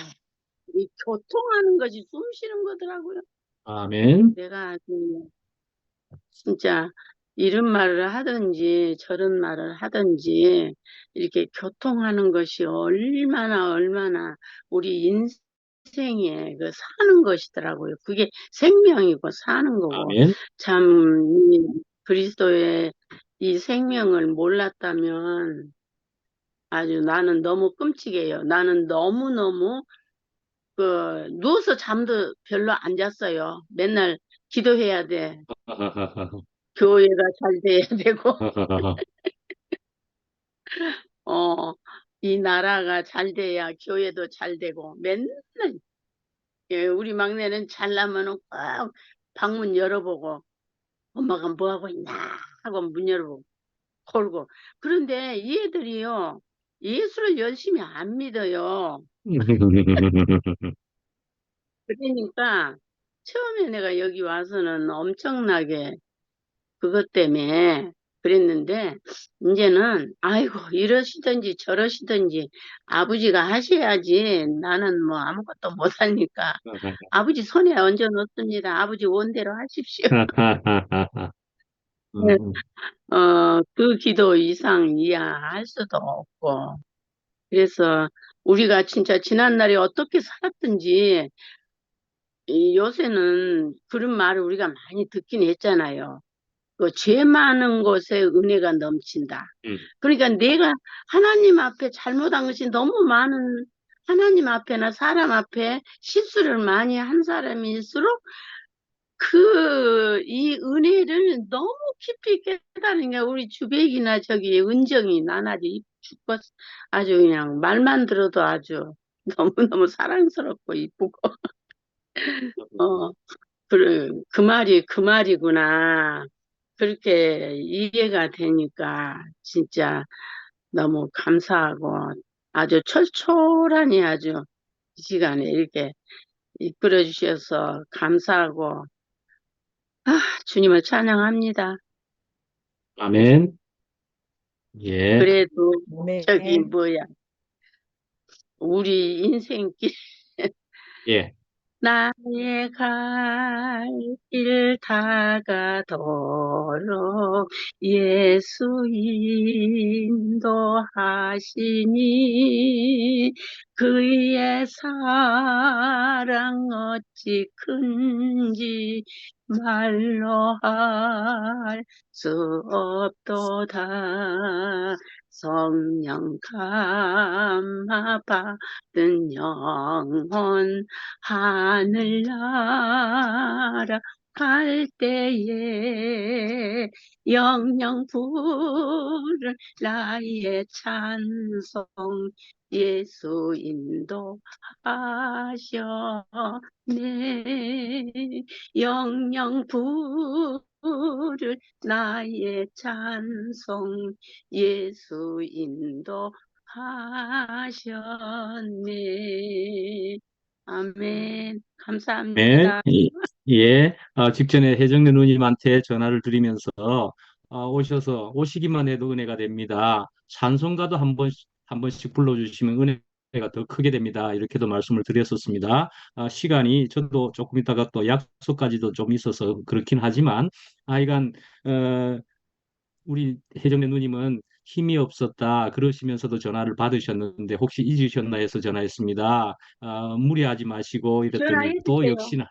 [SPEAKER 5] 이 교통하는 것이 숨 쉬는 거더라고요.
[SPEAKER 1] 아멘.
[SPEAKER 5] 내가 진짜 이런 말을 하든지 저런 말을 하든지 이렇게 교통하는 것이 얼마나 우리 인생 인생에 그 사는 것이더라고요. 그게 생명이고 사는 거고.
[SPEAKER 1] 아멘.
[SPEAKER 5] 참, 이 그리스도의 이 생명을 몰랐다면 아주 나는 너무 끔찍해요. 나는 너무너무 누워서 잠도 별로 안 잤어요. 맨날 기도해야 돼. 교회가 잘 돼야 되고, 어, 이 나라가 잘 돼야 교회도 잘 되고, 맨날, 예, 우리 막내는 잘나면은 꼭 방문 열어보고, 엄마가 뭐 하고 있나 하고 문 열어보고, 걸고. 그런데 이 애들이요, 예수를 열심히 안 믿어요. 그러니까, 처음에 내가 여기 와서는 엄청나게 그것 때문에 그랬는데, 이제는, 아이고, 이러시든지 저러시든지 아버지가 하셔야지 나는 뭐 아무것도 못하니까 아버지 손에 얹어 놓습니다. 아버지 원대로 하십시오. 네, 그 기도 이상 이하할 수도 없고. 그래서 우리가 진짜 지난날에 어떻게 살았든지, 요새는 그런 말을 우리가 많이 듣긴 했잖아요. 죄 많은 곳에 은혜가 넘친다. 그러니까 내가 하나님 앞에 잘못한 것이 너무 많은, 하나님 앞에나 사람 앞에 실수를 많이 한 사람일수록 이 은혜를 너무 깊이 깨달은 게 우리 주백이나 저기 은정이 난 아주 죽겠어. 아주 그냥 말만 들어도 아주 너무너무 사랑스럽고 이쁘고, 어, 그 말이 그 말이구나. 그렇게 이해가 되니까 진짜 너무 감사하고 아주 철철하니 아주 이 시간에 이렇게 이끌어 주셔서 감사하고 주님을 찬양합니다.
[SPEAKER 1] 아멘. 예,
[SPEAKER 5] 그래도 저기
[SPEAKER 2] 아멘.
[SPEAKER 5] 뭐야 우리 인생길
[SPEAKER 1] 예.
[SPEAKER 5] 나의 갈 길 다가도록 예수 인도하시니 그의 사랑 어찌 큰지 말로 할 수 없도다. 성령 감화 받은 영혼 하늘나라 갈 때에 영영 부를 나의 찬송 예수 인도하셨네. 영영 부를 나의 찬송 예수 인도하셨네. 아멘.
[SPEAKER 1] 아멘.
[SPEAKER 5] 감사합니다.
[SPEAKER 1] 예. 직전에 해정래 누님한테 전화를 드리면서 오셔서 오시기만 해도 은혜가 됩니다. 찬송가도 한 번씩 불러주시면 은혜가 더 크게 됩니다. 이렇게도 말씀을 드렸었습니다. 시간이 저도 조금 있다가 또 약속까지도 좀 있어서 그렇긴 하지만 하여간 우리 혜정래 누님은 힘이 없었다 그러시면서도 전화를 받으셨는데 혹시 잊으셨나 해서 전화했습니다. 무리하지 마시고 이랬더니
[SPEAKER 5] 전화해
[SPEAKER 1] 또
[SPEAKER 5] 주세요.
[SPEAKER 1] 역시나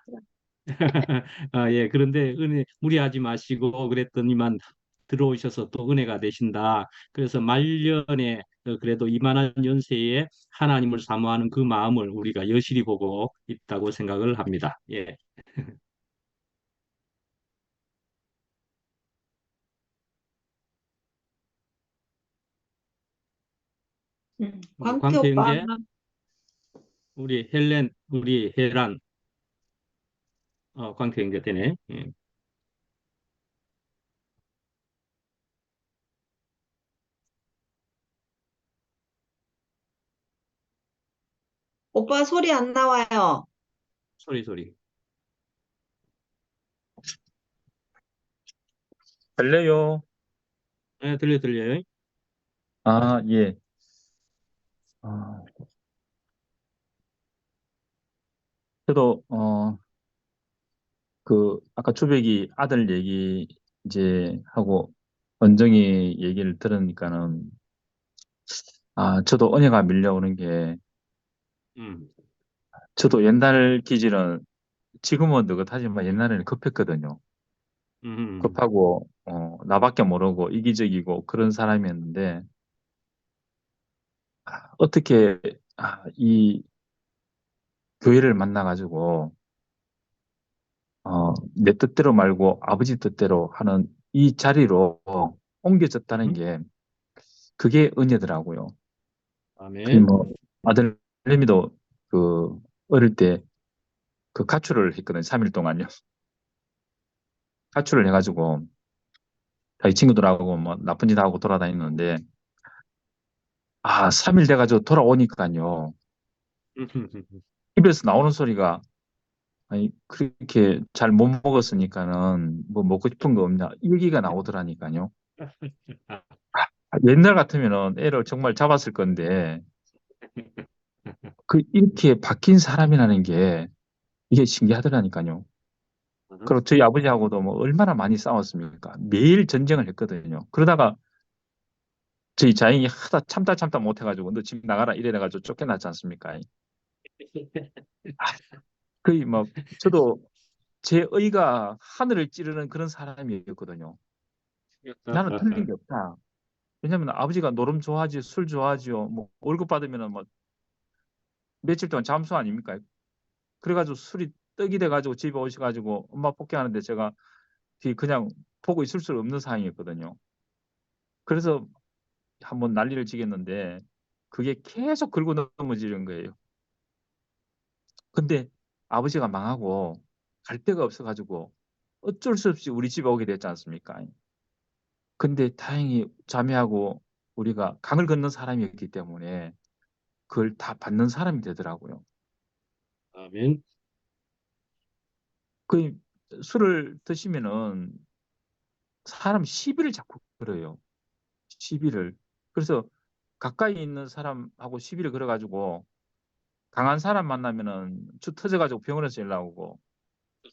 [SPEAKER 1] 예, 그런데 무리하지 마시고 그랬더니만 들어오셔서 또 은혜가 되신다. 그래서 말년에 그래도 이만한 연세에 하나님을 사모하는 그 마음을 우리가 여실히 보고 있다고 생각을 합니다. 예.
[SPEAKER 2] 광태
[SPEAKER 1] 광태
[SPEAKER 2] 오빠.
[SPEAKER 1] 형제, 우리 헬렌, 우리 혜란, 광태 형제 되네. 예.
[SPEAKER 2] 오빠 소리 안 나와요.
[SPEAKER 1] 소리.
[SPEAKER 6] 들려요?
[SPEAKER 1] 예, 들려요.
[SPEAKER 6] 아, 예. 아, 저도, 아까 주백이 아들 얘기 이제 하고, 언정이 얘기를 들으니까는, 저도 은혜가 밀려오는 게,
[SPEAKER 1] 음,
[SPEAKER 6] 저도 옛날 기질은 지금은 느긋하지만 옛날에는 급했거든요.
[SPEAKER 1] 음,
[SPEAKER 6] 급하고 나밖에 모르고 이기적이고 그런 사람이었는데 어떻게 이 교회를 만나가지고 내 뜻대로 말고 아버지 뜻대로 하는 이 자리로 옮겨졌다는
[SPEAKER 1] 음.
[SPEAKER 6] 게 그게 은혜더라고요. 그
[SPEAKER 1] 아멘.
[SPEAKER 6] 뭐 아들내미도 그 어릴 때 그 가출을 했거든요. 3일 동안요. 가출을 해가지고 자기 친구들하고 뭐 나쁜 짓 하고 돌아다녔는데 3일 돼가지고 돌아오니까요. 입에서 나오는 소리가 아니 그렇게 잘 못 먹었으니까는 뭐 먹고 싶은 거 없냐 이 얘기가 나오더라니까요. 옛날 같으면은 애를 정말 잡았을 건데 그 이렇게 바뀐 사람이라는 게 이게 신기하더라니까요. 그리고 저희 아버지하고도 뭐 얼마나 많이 싸웠습니까? 매일 전쟁을 했거든요. 그러다가 저희 자행이 하다 참다 못해가지고 너 집 나가라 이래가지고 쫓겨났지 않습니까? 거의 뭐 저도 제 의가 하늘을 찌르는 그런 사람이었거든요. 나는 틀린 게 없다. 왜냐면 아버지가 노름 좋아하지, 술 좋아하지요. 뭐 월급 받으면은 뭐 며칠 동안 잠수 아닙니까? 그래가지고 술이 떡이 돼가지고 집에 오셔가지고 엄마 폭행하는데 제가 그냥 보고 있을 수 없는 상황이었거든요. 그래서 한번 난리를 지겠는데 그게 계속 긁고 넘어지는 거예요. 근데 아버지가 망하고 갈 데가 없어가지고 어쩔 수 없이 우리 집에 오게 됐지 않습니까? 근데 다행히 자매하고 우리가 강을 건넌 사람이었기 때문에 그걸 다 받는 사람이 되더라고요.
[SPEAKER 1] 아멘.
[SPEAKER 6] 그 술을 드시면은 사람 시비를 자꾸 걸어요. 시비를. 그래서 가까이 있는 사람하고 시비를 걸어가지고 강한 사람 만나면은 축 터져가지고 병원에서 연락 오고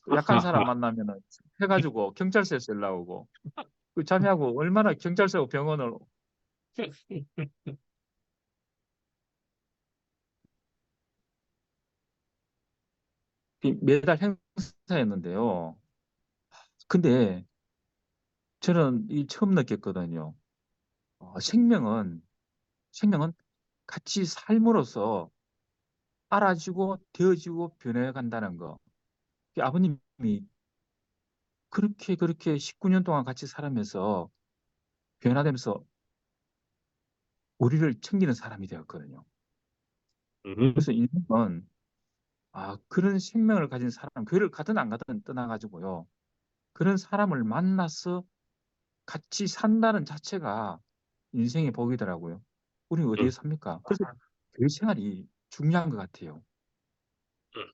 [SPEAKER 6] 또 약한 사람 만나면은 해가지고 경찰서에서 연락 오고 그 자매하고 얼마나 경찰서하고 병원을 매달 행사했는데요. 근데 저는 이 처음 느꼈거든요. 생명은 같이 삶으로써 알아지고 되어지고 변해간다는 거. 아버님이 그렇게 19년 동안 같이 살면서 변화되면서 우리를 챙기는 사람이 되었거든요. 그래서 인생은 그런 생명을 가진 사람, 교회를 가든 안 가든 떠나가지고요. 그런 사람을 만나서 같이 산다는 자체가 인생의 복이더라고요. 우리 어디에 삽니까? 그래서 교회 생활이 중요한 것 같아요.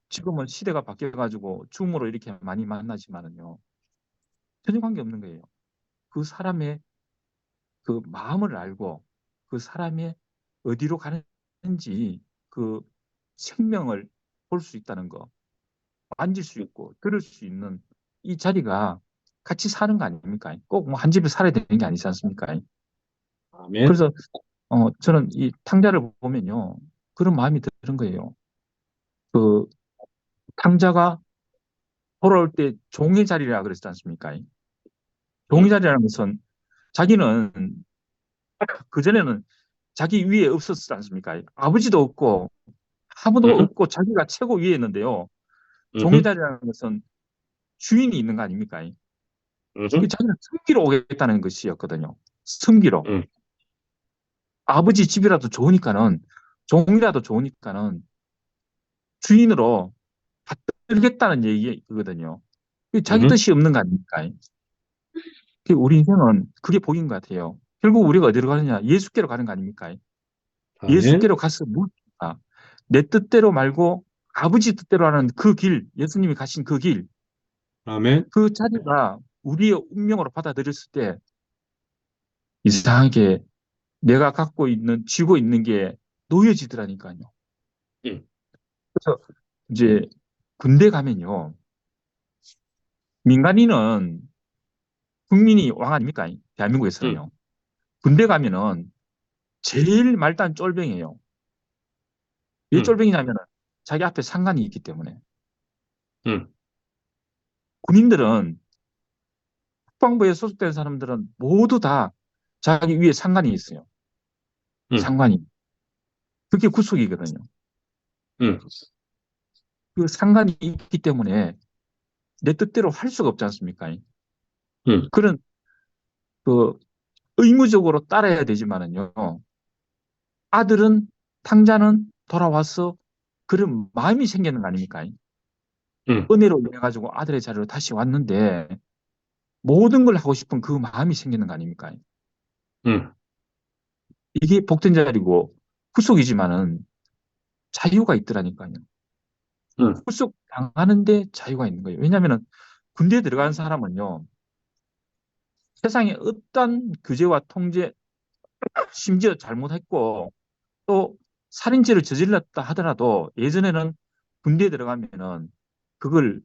[SPEAKER 6] 지금은 시대가 바뀌어가지고 줌으로 이렇게 많이 만나지만은요. 전혀 관계없는 거예요. 그 사람의 그 마음을 알고 그 사람의 어디로 가는지 그 생명을 볼 수 있다는 거, 만질 수 있고 들을 수 있는 이 자리가 같이 사는 거 아닙니까? 꼭 뭐 한 집에 살아야 되는 게 아니지 않습니까?
[SPEAKER 1] 아멘.
[SPEAKER 6] 그래서 저는 이 탕자를 보면요. 그런 마음이 드는 거예요. 그 탕자가 돌아올 때 종의 자리라 그랬지 않습니까? 종의 자리라는 것은 자기는 그전에는 자기 위에 없었지 않습니까? 아버지도 없고 아무도 없고 자기가 최고 위에 있는데요. 종의 자리라는 것은 주인이 있는 거 아닙니까? 자기는 섬기러 오겠다는 것이었거든요. 섬기러. 아버지 집이라도 좋으니까는 종이라도 좋으니까는 주인으로 받들겠다는 얘기거든요. 자기 뜻이 없는 거 아닙니까? 우리 인생은 그게 복인 것 같아요. 결국 우리가 어디로 가느냐? 예수께로 가는 거 아닙니까?
[SPEAKER 1] 아멘.
[SPEAKER 6] 예수께로 가서 뭡니까? 내 뜻대로 말고 아버지 뜻대로 하는 그 길, 예수님이 가신 그 길,
[SPEAKER 1] 아멘.
[SPEAKER 6] 그 자리가 우리의 운명으로 받아들였을 때 이상하게 내가 갖고 있는, 쥐고 있는 게 놓여지더라니까요.
[SPEAKER 1] 음.
[SPEAKER 6] 그래서 이제 군대 가면요. 민간인은 국민이 왕 아닙니까? 대한민국에서는요. 군대 가면은 제일 말단 쫄병이에요. 왜 쫄병이냐면은 자기 앞에 상관이 있기 때문에.
[SPEAKER 1] 음,
[SPEAKER 6] 군인들은 국방부에 소속된 사람들은 모두 다 자기 위에 상관이 있어요.
[SPEAKER 1] 음,
[SPEAKER 6] 상관이. 그게 구속이거든요.
[SPEAKER 1] 음,
[SPEAKER 6] 그 상관이 있기 때문에 내 뜻대로 할 수가 없지 않습니까?
[SPEAKER 1] 음,
[SPEAKER 6] 그런 그 의무적으로 따라야 되지만은요. 아들은 탕자는 돌아와서 그런 마음이 생기는 거 아닙니까?
[SPEAKER 1] 음,
[SPEAKER 6] 은혜로 인해 가지고 아들의 자리로 다시 왔는데 모든 걸 하고 싶은 그 마음이 생기는 거 아닙니까?
[SPEAKER 1] 음,
[SPEAKER 6] 이게 복된 자리고 구속이지만은 자유가 있더라니까요.
[SPEAKER 1] 음,
[SPEAKER 6] 구속 당하는데 자유가 있는 거예요. 왜냐하면은 군대에 들어간 사람은요. 세상에 어떤 규제와 통제, 심지어 잘못했고 또 살인죄를 저질렀다 하더라도 예전에는 군대에 들어가면은 그걸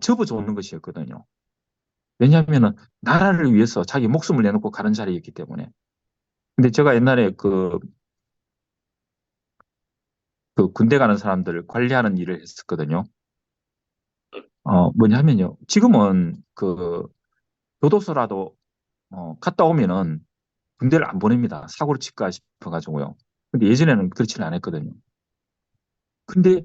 [SPEAKER 6] 접어주는 것이었거든요. 왜냐하면은 나라를 위해서 자기 목숨을 내놓고 가는 자리였기 때문에. 근데 제가 옛날에 그 군대 가는 사람들 관리하는 일을 했었거든요. 뭐냐면요. 지금은 그 교도소라도 갔다 오면은 군대를 안 보냅니다. 사고를 칠까 싶어가지고요. 근데 예전에는 그렇지는 않았거든요. 근데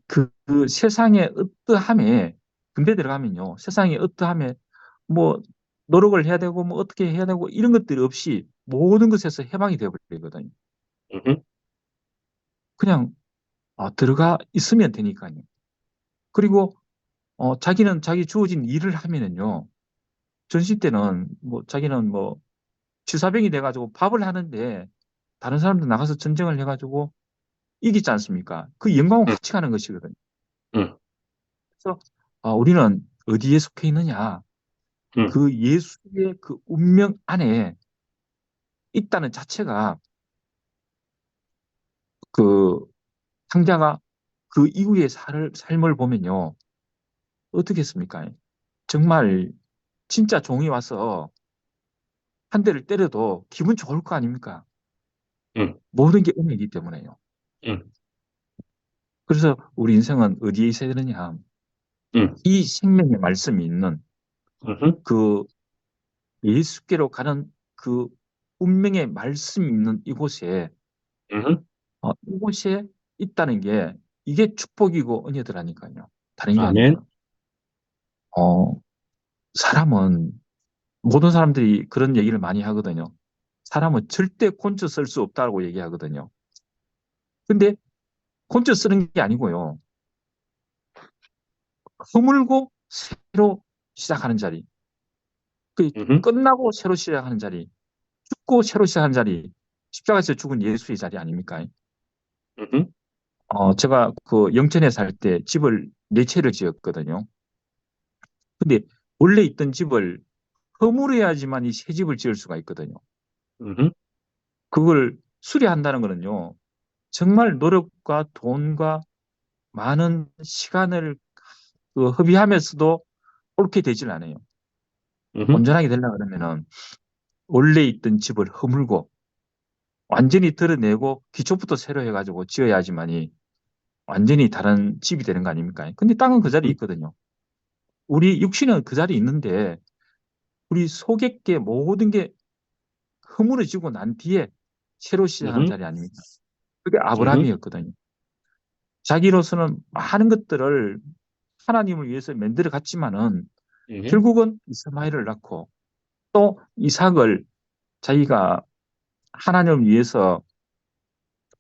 [SPEAKER 6] 그 세상의 어떠함에 군대 들어가면요. 세상의 어떠함에 뭐 노력을 해야 되고 뭐 어떻게 해야 되고 이런 것들이 없이 모든 것에서 해방이 되어버리거든요.
[SPEAKER 1] 음,
[SPEAKER 6] 그냥 들어가 있으면 되니까요. 그리고 자기는 자기 주어진 일을 하면은요. 전시 때는 뭐 자기는 뭐 취사병이 돼가지고 밥을 하는데 다른 사람들 나가서 전쟁을 해가지고 이기지 않습니까? 그 영광을
[SPEAKER 1] 음,
[SPEAKER 6] 같이 가는 것이거든요.
[SPEAKER 1] 음,
[SPEAKER 6] 그래서 우리는 어디에 속해 있느냐?
[SPEAKER 1] 음,
[SPEAKER 6] 그 예수의 그 운명 안에 있다는 자체가 그 상자가 그 이후의 삶을 보면요. 어떻겠습니까? 정말 진짜 종이 와서 한 대를 때려도 기분 좋을 거 아닙니까?
[SPEAKER 1] 음,
[SPEAKER 6] 모든 게 은혜이기 때문에요.
[SPEAKER 1] 음,
[SPEAKER 6] 그래서 우리 인생은 어디에 있어야 되느냐?
[SPEAKER 1] 음,
[SPEAKER 6] 이 생명의 말씀이 있는
[SPEAKER 1] 음,
[SPEAKER 6] 그 예수께로 가는 그 운명의 말씀이 있는 이곳에
[SPEAKER 1] 음.
[SPEAKER 6] 이곳에 있다는 게 이게 축복이고 은혜더라니까요. 다른 게
[SPEAKER 1] 아멘.
[SPEAKER 6] 아니고요. 어, 사람은 모든 사람들이 그런 얘기를 많이 하거든요. 사람은 절대 곤처 쓸 수 없다고 얘기하거든요. 근데 곤처 쓰는 게 아니고요. 허물고 새로 시작하는 자리. 그
[SPEAKER 1] 음,
[SPEAKER 6] 끝나고 새로 시작하는 자리. 죽고 새로 시작하는 자리. 십자가에서 죽은 예수의 자리 아닙니까?
[SPEAKER 1] 음,
[SPEAKER 6] 제가 그 영천에 살 때 집을 네 채를 지었거든요. 근데 원래 있던 집을 허물어야지만 이 새 집을 지을 수가 있거든요.
[SPEAKER 1] 음,
[SPEAKER 6] 그걸 수리한다는 거는요. 정말 노력과 돈과 많은 시간을 허비하면서도 옳게 되질 않아요.
[SPEAKER 1] 음,
[SPEAKER 6] 온전하게 되려고 그러면은 원래 있던 집을 허물고 완전히 드러내고 기초부터 새로 해가지고 지어야지만이 완전히 다른 집이 되는 거 아닙니까? 근데 땅은 그 자리에 있거든요. 우리 육신은 그 자리에 있는데 우리 속의 게 모든 게 허물어지고 난 뒤에 새로 시작하는
[SPEAKER 1] 음,
[SPEAKER 6] 자리 아닙니까? 그게
[SPEAKER 1] 음,
[SPEAKER 6] 아브라함이었거든요. 자기로서는 많은 것들을 하나님을 위해서 만들어 갔지만은
[SPEAKER 1] 음,
[SPEAKER 6] 결국은 이스마엘을 낳고 또 이삭을 자기가 하나님을 위해서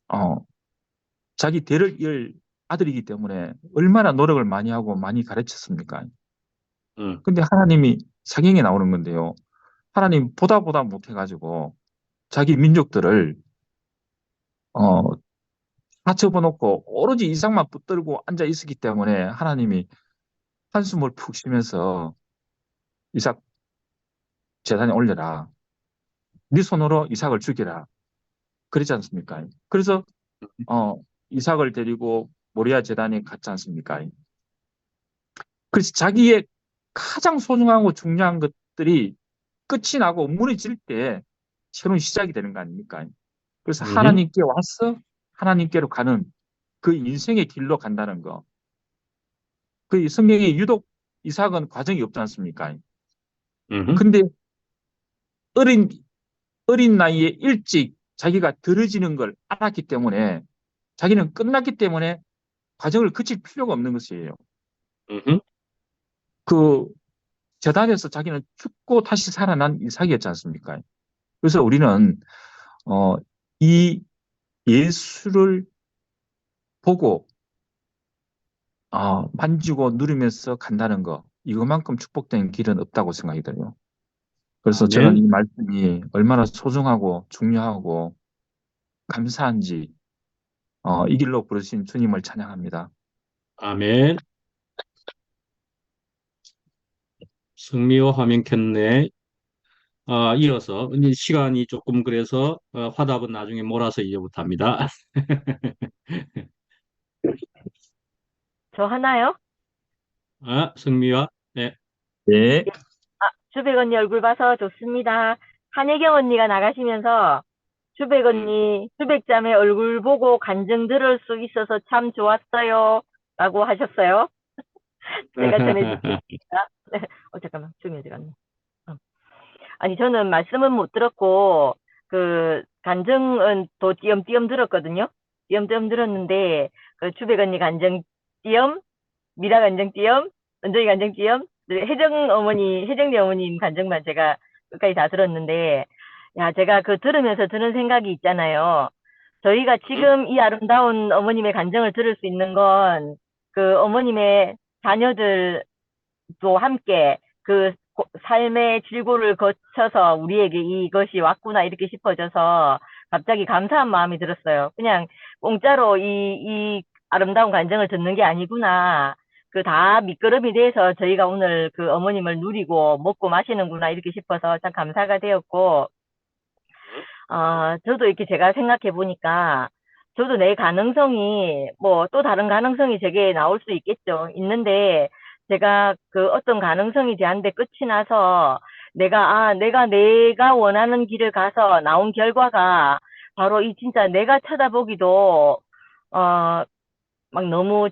[SPEAKER 6] 어, 자기 대를 이을 아들이기 때문에 얼마나 노력을 많이 하고 많이 가르쳤습니까?
[SPEAKER 1] 음,
[SPEAKER 6] 근데 하나님이 사경에 나오는 건데요. 하나님 보다 못해가지고 자기 민족들을 어, 다 접어놓고 오로지 이삭만 붙들고 앉아 있었기 때문에 하나님이 한숨을 푹 쉬면서 이삭 제단에 올려라. 네 손으로 이삭을 죽여라. 그러지 않습니까? 그래서 어, 이삭을 데리고 모리아 제단에 갔지 않습니까? 그래서 자기의 가장 소중하고 중요한 것들이 끝이 나고 무너질 때 새로운 시작이 되는 거 아닙니까? 그래서
[SPEAKER 1] 음,
[SPEAKER 6] 하나님께 와서 하나님께로 가는 그 인생의 길로 간다는 거. 그 성경에 유독 이삭은 과정이 없지 않습니까?
[SPEAKER 1] 음,
[SPEAKER 6] 근데 어린, 어린 나이에 일찍 자기가 들어지는 걸 알았기 때문에 자기는 끝났기 때문에 과정을 거칠 필요가 없는 것이에요.
[SPEAKER 1] 음,
[SPEAKER 6] 그 재단에서 자기는 죽고 다시 살아난 이삭이었지 않습니까? 그래서 우리는 어, 이 예수를 보고 만지고 누리면서 간다는 거 이거만큼 축복된 길은 없다고 생각이 들어요. 그래서 저는
[SPEAKER 1] 아멘.
[SPEAKER 6] 이 말씀이 얼마나 소중하고 중요하고 감사한지 이 길로 부르신 주님을 찬양합니다.
[SPEAKER 1] 아멘. 승미호 화면 켰네. 이어서 이제 시간이 조금 그래서 화답은 나중에 몰아서 이제부터 합니다.
[SPEAKER 7] 저 하나요?
[SPEAKER 1] 승미와 네.
[SPEAKER 6] 네.
[SPEAKER 7] 주백 언니 얼굴 봐서 좋습니다. 한혜경 언니가 나가시면서 주백 언니, 주백자매 얼굴 보고 간증 들을 수 있어서 참 좋았어요. 라고 하셨어요. 제가 전해드릴게요. 네. 잠깐만. 중이 어디 갔네. 아니, 저는 말씀은 못 들었고, 간증은 또 띄엄띄엄 들었거든요. 띄엄띄엄 들었는데, 주백 언니 간증 띄엄, 미라 간증 띄엄, 은정이 간증 띄엄, 혜정이 어머님 간증만 제가 끝까지 다 들었는데, 야, 제가 들으면서 드는 생각이 있잖아요. 저희가 지금 이 아름다운 어머님의 간증을 들을 수 있는 건, 어머님의 자녀들도 함께 삶의 질고를 거쳐서 우리에게 이것이 왔구나, 이렇게 싶어져서 갑자기 감사한 마음이 들었어요. 그냥 공짜로 이 아름다운 간증을 듣는 게 아니구나. 다 밑거름이 돼서 저희가 오늘 어머님을 누리고 먹고 마시는구나, 이렇게 싶어서 참 감사가 되었고, 저도 이렇게 제가 생각해 보니까, 저도 내 가능성이, 또 다른 가능성이 제게 나올 수 있겠죠. 있는데, 제가 어떤 가능성이 제한테 끝이 나서, 내가 원하는 길을 가서 나온 결과가, 바로 진짜 내가 쳐다보기도, 막 너무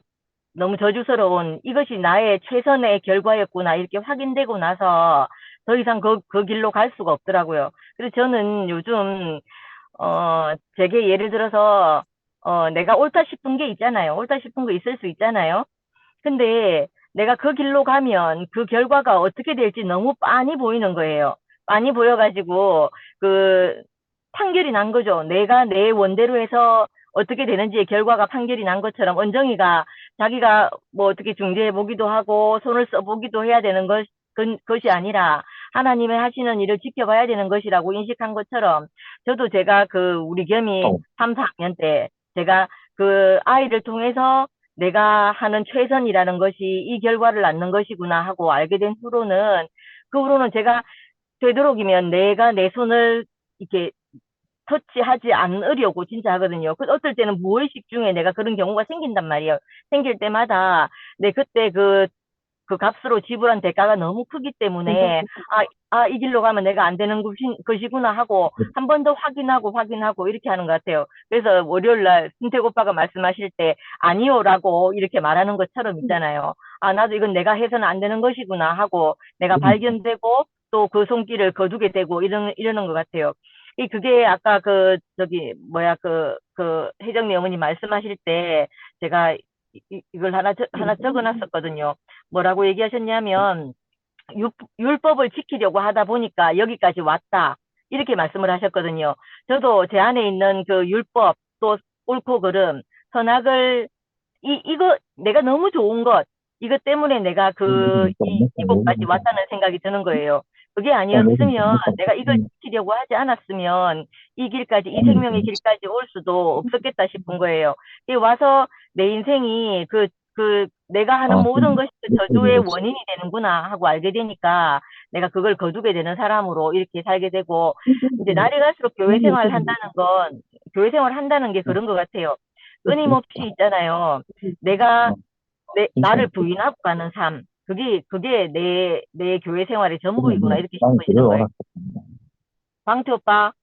[SPEAKER 7] 저주스러운 이것이 나의 최선의 결과였구나, 이렇게 확인되고 나서 더 이상 그 길로 갈 수가 없더라고요. 그래서 저는 요즘 제게 예를 들어서 내가 옳다 싶은 게 있잖아요. 옳다 싶은 거 있을 수 있잖아요. 근데 내가 그 길로 가면 그 결과가 어떻게 될지 너무 빤히 보이는 거예요. 빤히 보여가지고 판결이 난 거죠. 내가 내 원대로 해서 어떻게 되는지의 결과가 판결이 난 것처럼, 은정이가 자기가 어떻게 중재해 보기도 하고 손을 써 보기도 해야 되는 것이 아니라 하나님의 하시는 일을 지켜봐야 되는 것이라고 인식한 것처럼, 저도 제가 우리 겸이 3, 4학년 때 제가 아이를 통해서 내가 하는 최선이라는 것이 이 결과를 낳는 것이구나 하고 알게 된 후로는, 그 후로는 제가 되도록이면 내가 내 손을 이렇게 터치하지 않으려고 진짜 하거든요. 어떨 때는 무의식 중에 내가 그런 경우가 생긴단 말이에요. 생길 때마다 그때 그 값으로 지불한 대가가 너무 크기 때문에, 이 길로 가면 내가 안 되는 것이구나 하고 한 번 더 확인하고 이렇게 하는 것 같아요. 그래서 월요일 날 승택 오빠가 말씀하실 때 아니요라고 이렇게 말하는 것처럼 있잖아요. 나도 이건 내가 해서는 안 되는 것이구나 하고 내가 발견되고 또 그 손길을 거두게 되고 이러는 것 같아요. 그게 아까 혜정이 어머니 말씀하실 때 제가 이걸 하나 적어놨었거든요. 뭐라고 얘기하셨냐면, 율법을 지키려고 하다 보니까 여기까지 왔다, 이렇게 말씀을 하셨거든요. 저도 제 안에 있는 율법, 또 옳고 그름, 선악을, 이거 내가 너무 좋은 것, 이것 때문에 내가 이곳까지 왔다는 생각이 드는 거예요. 그게 아니었으면, 내가 이걸 지키려고 하지 않았으면 이 생명의 길까지 올 수도 없었겠다 싶은 거예요. 와서 내 인생이 내가 하는 모든 것이 저주의 원인이 되는구나 하고 알게 되니까 내가 그걸 거두게 되는 사람으로 이렇게 살게 되고, 이제 날이 갈수록 교회 생활을 한다는 게 그런 것 같아요. 끊임없이 있잖아요. 내가 나를 부인하고 가는 삶. 그게 내 교회 생활의 전부이구나, 이렇게 싶어지는 거예요. 광태 오빠,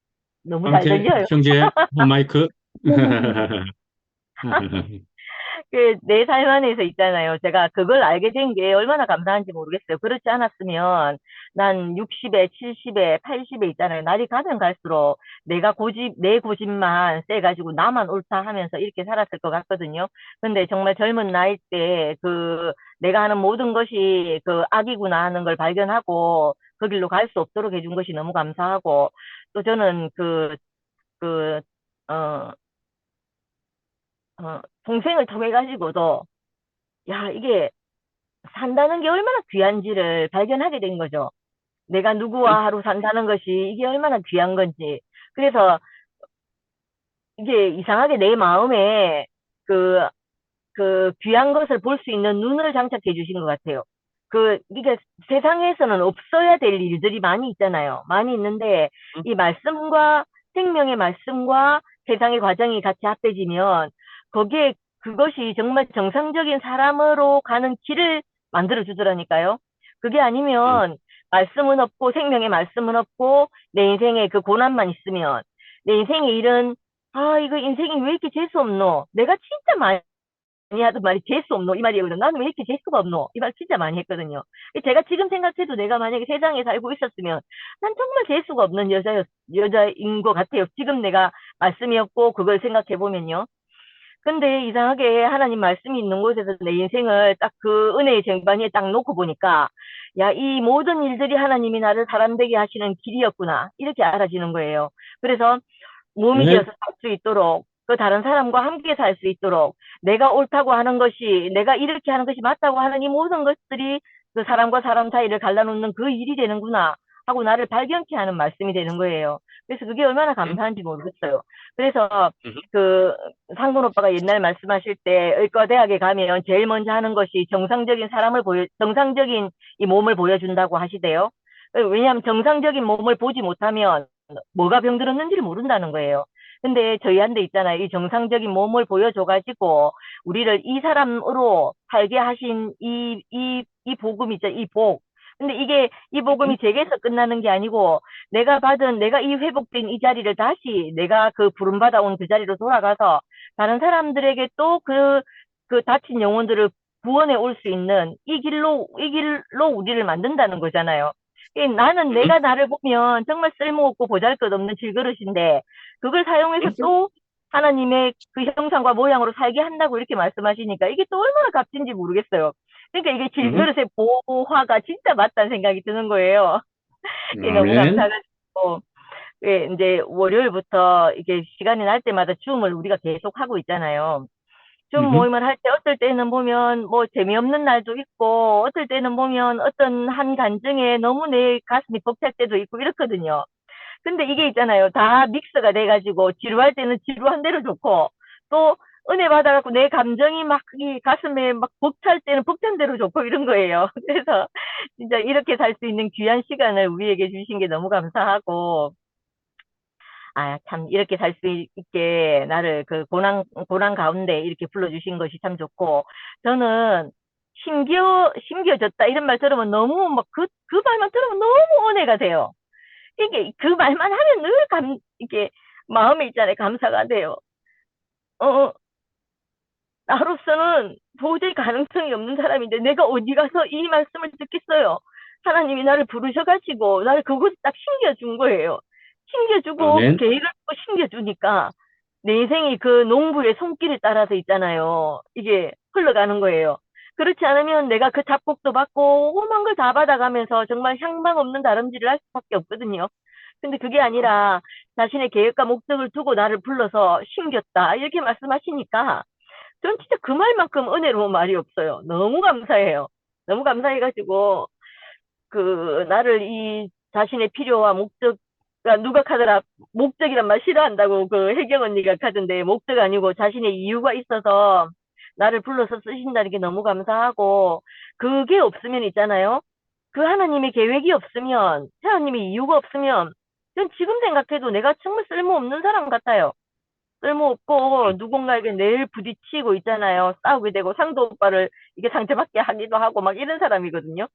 [SPEAKER 7] 너무 잘
[SPEAKER 1] 황태
[SPEAKER 7] 들려요.
[SPEAKER 1] 형제 마이크.
[SPEAKER 7] 내 삶 안에서 있잖아요. 제가 그걸 알게 된 게 얼마나 감사한지 모르겠어요. 그렇지 않았으면 난 60에, 70에, 80에 있잖아요. 날이 가면 갈수록 내 고집만 세가지고 나만 옳다 하면서 이렇게 살았을 것 같거든요. 근데 정말 젊은 나이 때 내가 하는 모든 것이 악이구나 하는 걸 발견하고 그 길로 갈 수 없도록 해준 것이 너무 감사하고 또 저는 그, 어, 동생을 통해 가지고도 야, 이게 산다는 게 얼마나 귀한지를 발견하게 된 거죠. 내가 누구와 하루 산다는 것이 이게 얼마나 귀한 건지. 그래서 이게 이상하게 내 마음에 그, 그 귀한 것을 볼 수 있는 눈을 장착해 주신 것 같아요. 이게 세상에서는 없어야 될 일들이 많이 있잖아요. 많이 있는데 이 말씀과 생명의 말씀과 세상의 과정이 같이 합해지면 그것이 정말 정상적인 사람으로 가는 길을 만들어 주더라니까요. 그게 아니면 말씀은 없고 생명의 말씀은 없고 내 인생에 그 고난만 있으면 내 인생의 일은 이거 인생이 왜 이렇게 재수 없노? 내가 진짜 많이 하던 말이 재수 없노? 이 말이거든요. 나는 왜 이렇게 재수가 없노? 이 말 진짜 많이 했거든요. 제가 지금 생각해도 내가 만약에 세상에 살고 있었으면 난 정말 재수가 없는 여자인 것 같아요. 지금 내가 말씀이 없고 그걸 생각해 보면요. 근데 이상하게 하나님 말씀이 있는 곳에서 내 인생을 딱 그 은혜의 쟁반 위에 딱 놓고 보니까, 야, 이 모든 일들이 하나님이 나를 사람 되게 하시는 길이었구나. 이렇게 알아지는 거예요. 그래서 몸이
[SPEAKER 1] 네.
[SPEAKER 7] 되어서 살 수 있도록, 그 다른 사람과 함께 살 수 있도록, 내가 옳다고 하는 것이, 내가 이렇게 하는 것이 맞다고 하는 이 모든 것들이 그 사람과 사람 사이를 갈라놓는 그 일이 되는구나. 하고 나를 발견케 하는 말씀이 되는 거예요. 그래서 그게 얼마나 감사한지 모르겠어요. 그래서 그 상근 오빠가 옛날 말씀하실 때 의과대학에 가면 제일 먼저 하는 것이 정상적인 이 몸을 보여준다고 하시대요. 왜냐하면 정상적인 몸을 보지 못하면 뭐가 병들었는지를 모른다는 거예요. 근데 저희한테 있잖아요. 이 정상적인 몸을 보여줘가지고 우리를 이 사람으로 살게 하신 이 복음이죠. 이 복. 근데 이 복음이 제게서 끝나는 게 아니고 내가 이 회복된 이 자리를 다시 내가 그 부름받아 온 그 자리로 돌아가서 다른 사람들에게 또 그 다친 영혼들을 구원해 올 수 있는 이 길로 우리를 만든다는 거잖아요. 나는 내가 나를 보면 정말 쓸모없고 보잘것없는 질그릇인데 그걸 사용해서 또 하나님의 그 형상과 모양으로 살게 한다고 이렇게 말씀하시니까 이게 또 얼마나 값진지 모르겠어요. 그러니까 이게 질그릇의 보화가 진짜 맞다는 생각이 드는 거예요. 이게 너무
[SPEAKER 1] 아멘.
[SPEAKER 7] 감사하고 이제 월요일부터 이게 시간이 날 때마다 줌을 우리가 계속 하고 있잖아요. 줌 모임을 할 때 어떨 때는 보면 뭐 재미없는 날도 있고 어떨 때는 보면 어떤 한 간증에 너무 내 가슴이 벅찰 때도 있고 이렇거든요. 근데 이게 있잖아요. 다 믹스가 돼가지고 지루할 때는 지루한 대로 좋고 또 은혜 받아갖고 내 감정이 막 이 가슴에 막 벅찰 때는 벅찬 대로 좋고 이런 거예요. 그래서 진짜 이렇게 살 수 있는 귀한 시간을 우리에게 주신 게 너무 감사하고 참 이렇게 살 수 있게 나를 그 고난 가운데 이렇게 불러주신 것이 참 좋고 저는 힘겨졌다 이런 말 들으면 너무 막 그 말만 들으면 너무 은혜가 돼요. 이게 그 말만 하면 늘 이게 마음에 있잖아요. 감사가 돼요. 나로서는 도저히 가능성이 없는 사람인데 내가 어디 가서 이 말씀을 듣겠어요. 하나님이 나를 부르셔가지고 나를 그곳에 딱 심겨준 거예요. 심겨주고 그
[SPEAKER 1] 아멘.
[SPEAKER 7] 계획을 또 심겨주니까 내 인생이 그 농부의 손길을 따라서 있잖아요. 이게 흘러가는 거예요. 그렇지 않으면 내가 그 잡곡도 받고 험한 걸 다 받아가면서 정말 향방 없는 다름질을 할 수밖에 없거든요. 근데 그게 아니라 자신의 계획과 목적을 두고 나를 불러서 심겼다. 이렇게 말씀하시니까 전 진짜 그 말만큼 은혜로운 말이 없어요. 너무 감사해요. 너무 감사해가지고 나를 이 자신의 필요와 목적, 누가 카더라 목적이란 말 싫어한다고 그 혜경 언니가 카던데 목적 아니고 자신의 이유가 있어서 나를 불러서 쓰신다는 게 너무 감사하고 그게 없으면 있잖아요. 그 하나님의 계획이 없으면 하나님의 이유가 없으면 전 지금 생각해도 내가 정말 쓸모없는 사람 같아요. 쓸모없고 누군가에게 늘 부딪히고 있잖아요. 싸우게 되고 상도 오빠를 이게 상처받게 하기도 하고 막 이런 사람이거든요.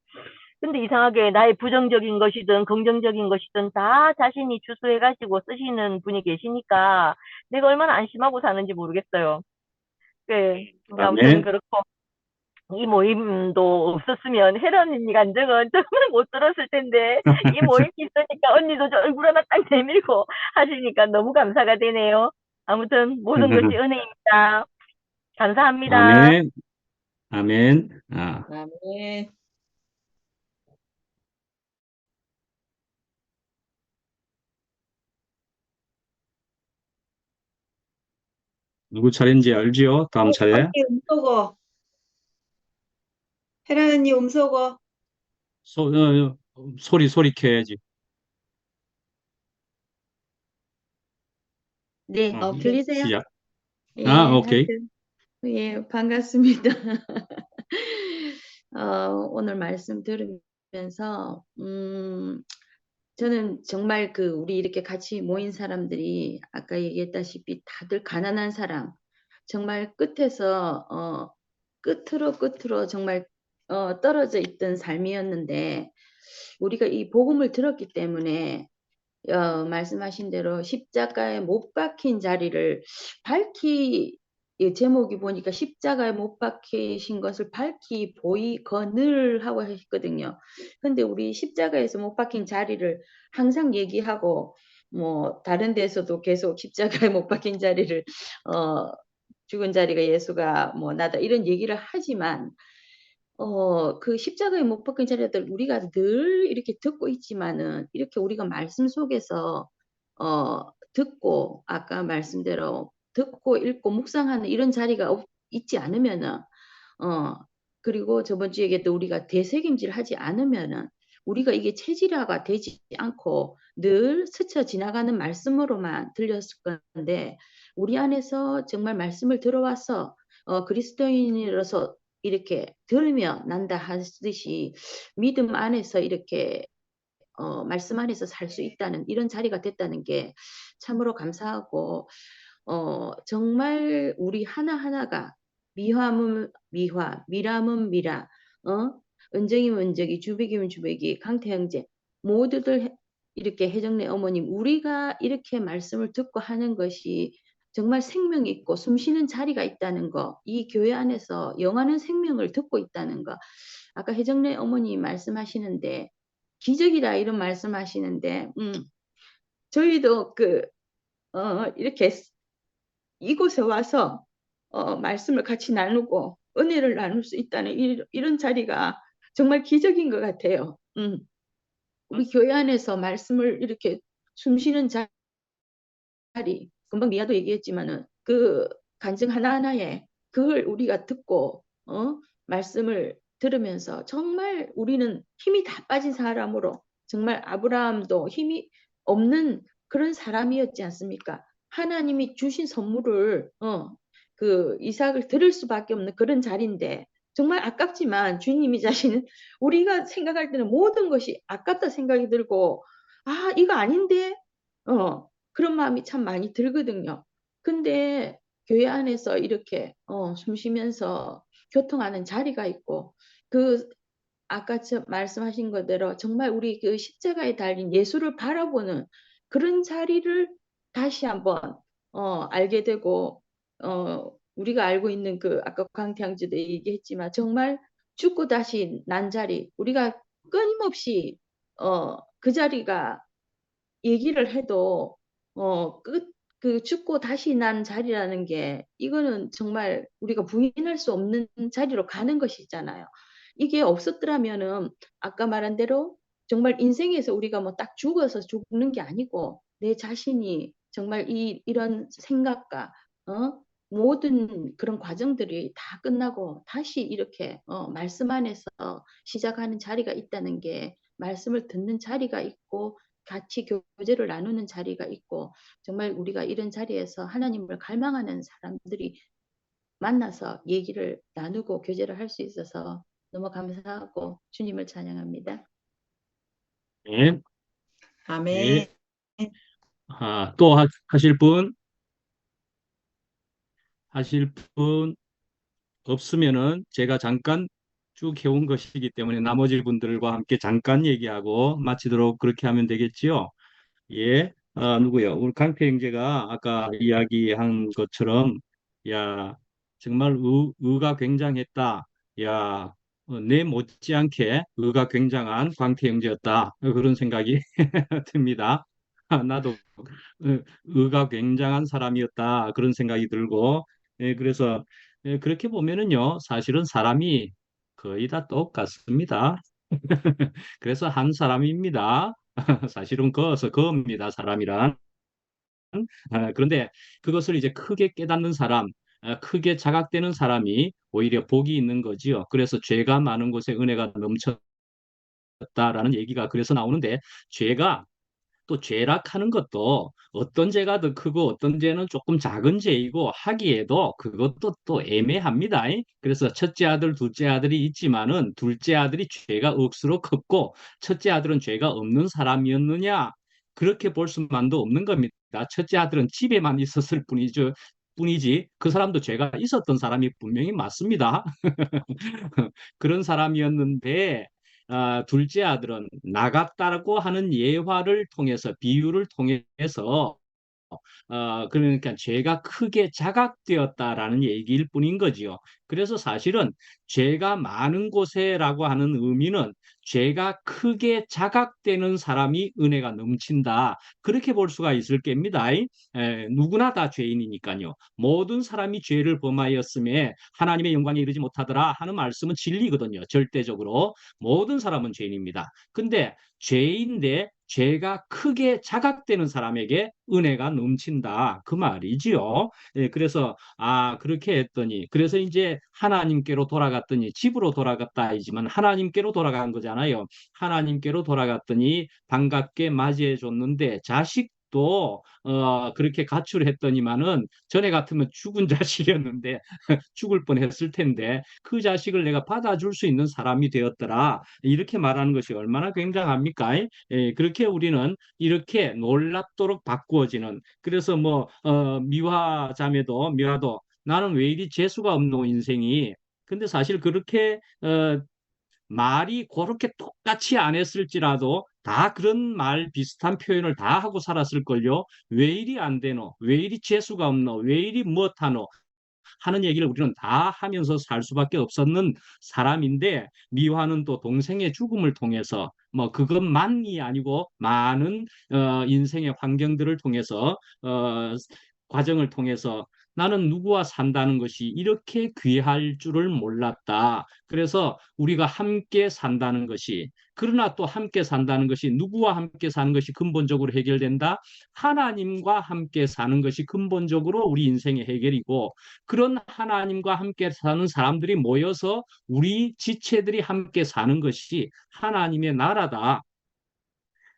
[SPEAKER 7] 근데 이상하게 나의 부정적인 것이든 긍정적인 것이든 다 자신이 주소해가지고 쓰시는 분이 계시니까 내가 얼마나 안심하고 사는지 모르겠어요. 그, 아무튼
[SPEAKER 1] 아멘.
[SPEAKER 7] 그렇고, 이 모임도 없었으면 혜란 언니 간증은 정말 못 들었을 텐데, 이 모임이 있으니까 언니도 저 얼굴 하나 딱 내밀고 하시니까 너무 감사가 되네요. 아무튼 모든 것이 은혜입니다. 감사합니다.
[SPEAKER 1] 아멘. 아멘.
[SPEAKER 2] 아멘.
[SPEAKER 1] 누구 차례인지 알지요? 다음 차례.
[SPEAKER 2] 언니 음소거. 혜란 언니 음소거.
[SPEAKER 1] 소리 켜야지.
[SPEAKER 8] 네, 들리세요?
[SPEAKER 1] 시작.
[SPEAKER 8] 예,
[SPEAKER 1] 오케이.
[SPEAKER 8] 하여튼, 예, 반갑습니다. 오늘 말씀 들으면서, 저는 정말 우리 이렇게 같이 모인 사람들이 아까 얘기했다시피 다들 가난한 사람, 정말 끝으로 정말, 떨어져 있던 삶이었는데, 우리가 이 복음을 들었기 때문에 말씀하신 대로 십자가에 못 박힌 자리를 이 제목이 보니까 십자가에 못 박히신 것을 밝히 보이거늘 하고 하셨거든요. 근데 우리 십자가에서 못 박힌 자리를 항상 얘기하고, 뭐, 다른 데서도 계속 십자가에 못 박힌 자리를, 죽은 자리가 예수가 뭐 나다 이런 얘기를 하지만, 그 십자가에 못 박힌 자리들 우리가 늘 이렇게 듣고 있지만은 이렇게 우리가 말씀 속에서 듣고 아까 말씀대로 듣고 읽고 묵상하는 이런 자리가 있지 않으면은 어 그리고 저번 주에 얘기했던 우리가 되새김질 하지 않으면은 우리가 이게 체질화가 되지 않고 늘 스쳐 지나가는 말씀으로만 들렸을 건데 우리 안에서 정말 말씀을 들어와서 그리스도인으로서 이렇게 들으며 난다 하듯이 믿음 안에서 이렇게 말씀 안에서 살 수 있다는 이런 자리가 됐다는 게 참으로 감사하고 정말 우리 하나하나가 미화면 미화, 미라면 미라, 은정이면 은정이, 주백이면 주백이, 강태 형제 모두들 이렇게 혜정네 어머님 우리가 이렇게 말씀을 듣고 하는 것이 정말 생명이 있고 숨쉬는 자리가 있다는 거, 이 교회 안에서 영하는 생명을 듣고 있다는 거. 아까 혜정래 어머니 말씀하시는데 기적이다 이런 말씀하시는데 저희도 이렇게 이곳에 와서 말씀을 같이 나누고 은혜를 나눌 수 있다는 이런 자리가 정말 기적인 것 같아요. 우리 교회 안에서 말씀을 이렇게 숨쉬는 자리, 금방 미아도 얘기했지만은 그 간증 하나하나에 그걸 우리가 듣고 말씀을 들으면서 정말 우리는 힘이 다 빠진 사람으로 정말 아브라함도 힘이 없는 그런 사람이었지 않습니까? 하나님이 주신 선물을 그 이삭을 들을 수밖에 없는 그런 자리인데 정말 아깝지만 주님이 자신은 우리가 생각할 때는 모든 것이 아깝다 생각이 들고 이거 아닌데 그런 마음이 참 많이 들거든요. 근데 교회 안에서 이렇게 숨 쉬면서 교통하는 자리가 있고 그 아까 말씀하신 거대로 정말 우리 그 십자가에 달린 예수를 바라보는 그런 자리를 다시 한번 알게 되고 우리가 알고 있는 그 아까 강태양지도 얘기했지만 정말 죽고 다시 난 자리 우리가 끊임없이 그 자리가 얘기를 해도 그 죽고 다시 난 자리라는 게 이거는 정말 우리가 부인할 수 없는 자리로 가는 것이잖아요. 이게 없었더라면은 아까 말한 대로 정말 인생에서 우리가 뭐 딱 죽어서 죽는 게 아니고 내 자신이 정말 이런 생각과 모든 그런 과정들이 다 끝나고 다시 이렇게 말씀 안에서 시작하는 자리가 있다는 게 말씀을 듣는 자리가 있고 같이 교제를 나누는 자리가 있고 정말 우리가 이런 자리에서 하나님을 갈망하는 사람들이 만나서 얘기를 나누고 교제를 할 수 있어서 너무 감사하고 주님을 찬양합니다.
[SPEAKER 1] 네.
[SPEAKER 2] 아멘.
[SPEAKER 1] 네. 또 하실 분 없으면은 제가 잠깐 쭉 해온 것이기 때문에 나머지 분들과 함께 잠깐 얘기하고 마치도록 그렇게 하면 되겠지요. 예. 누구요? 우리 강태 형제가 아까 이야기한 것처럼, 야, 정말 의가 굉장했다. 야, 내 못지않게 의가 굉장한 광태 형제였다. 그런 생각이 듭니다. 나도 의가 굉장한 사람이었다. 그런 생각이 들고, 그래서 그렇게 보면은요, 사실은 사람이 거의 다 똑같습니다. 그래서 한 사람입니다. 사실은 거어서 거입니다. 사람이란. 그런데 그것을 이제 크게 깨닫는 사람, 크게 자각되는 사람이 오히려 복이 있는 거지요. 그래서 죄가 많은 곳에 은혜가 넘쳤다라는 얘기가 그래서 나오는데, 죄가 또 죄락하는 것도 어떤 죄가 더 크고 어떤 죄는 조금 작은 죄이고 하기에도 그것도 또 애매합니다. 그래서 첫째 아들, 둘째 아들이 있지만은 둘째 아들이 죄가 억수로 컸고 첫째 아들은 죄가 없는 사람이었느냐? 그렇게 볼 수만도 없는 겁니다. 첫째 아들은 집에만 있었을 뿐이지 그 사람도 죄가 있었던 사람이 분명히 맞습니다. 그런 사람이었는데 둘째 아들은 나갔다고 하는 예화를 통해서 비유를 통해서 그러니까 죄가 크게 자각되었다라는 얘기일 뿐인 거지요. 그래서 사실은 죄가 많은 곳에라고 하는 의미는 죄가 크게 자각되는 사람이 은혜가 넘친다. 그렇게 볼 수가 있을 겁니다. 누구나 다 죄인이니까요. 모든 사람이 죄를 범하였음에 하나님의 영광에 이르지 못하더라 하는 말씀은 진리거든요. 절대적으로 모든 사람은 죄인입니다. 근데 죄인데 죄가 크게 자각되는 사람에게 은혜가 넘친다. 그 말이지요. 그래서 그렇게 했더니 그래서 이제 하나님께로 돌아갔더니 집으로 돌아갔다이지만 하나님께로 돌아간 거잖아요. 하나님께로 돌아갔더니 반갑게 맞이해 줬는데 자식도 그렇게 가출했더니만은 전에 같으면 죽은 자식이었는데 죽을 뻔했을 텐데 그 자식을 내가 받아줄 수 있는 사람이 되었더라. 이렇게 말하는 것이 얼마나 굉장합니까? 그렇게 우리는 이렇게 놀랍도록 바꾸어지는 그래서 뭐 미화 자매도 미화도 나는 왜 이리 재수가 없노 인생이 근데 사실 그렇게 말이 그렇게 똑같이 안 했을지라도 다 그런 말 비슷한 표현을 다 하고 살았을걸요. 왜 이리 안 되노? 왜 이리 재수가 없노? 왜 이리 못하노? 하는 얘기를 우리는 다 하면서 살 수밖에 없었는 사람인데 미화는 또 동생의 죽음을 통해서 뭐 그것만이 아니고 많은 인생의 환경들을 통해서 과정을 통해서 나는 누구와 산다는 것이 이렇게 귀할 줄을 몰랐다. 그래서 우리가 함께 산다는 것이 그러나 또 함께 산다는 것이 누구와 함께 사는 것이 근본적으로 해결된다. 하나님과 함께 사는 것이 근본적으로 우리 인생의 해결이고 그런 하나님과 함께 사는 사람들이 모여서 우리 지체들이 함께 사는 것이 하나님의 나라다.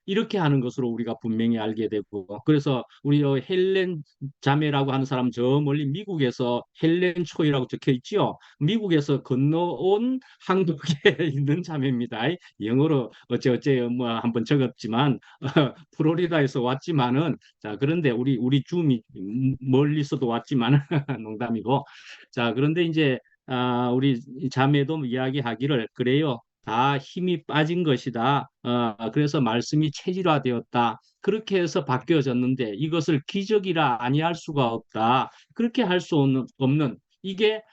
[SPEAKER 1] 이렇게 하는 것으로 우리가 분명히 알게 되고 그래서 우리 헬렌 자매라고 하는 사람 저 멀리 미국에서 헬렌 초이라고 적혀 있지요. 미국에서 건너온 한국에 있는 자매입니다. 영어로 어째 뭐 한번 적었지만 플로리다에서 왔지만은 자 그런데 우리 줌이 멀리서도 왔지만 농담이고 자 그런데 이제 우리 자매도 이야기하기를 그래요. 다 힘이 빠진 것이다. 그래서 말씀이 체질화되었다. 그렇게 해서 바뀌어졌는데 이것을 기적이라 아니할 수가 없다. 그렇게 할 수 없는 이게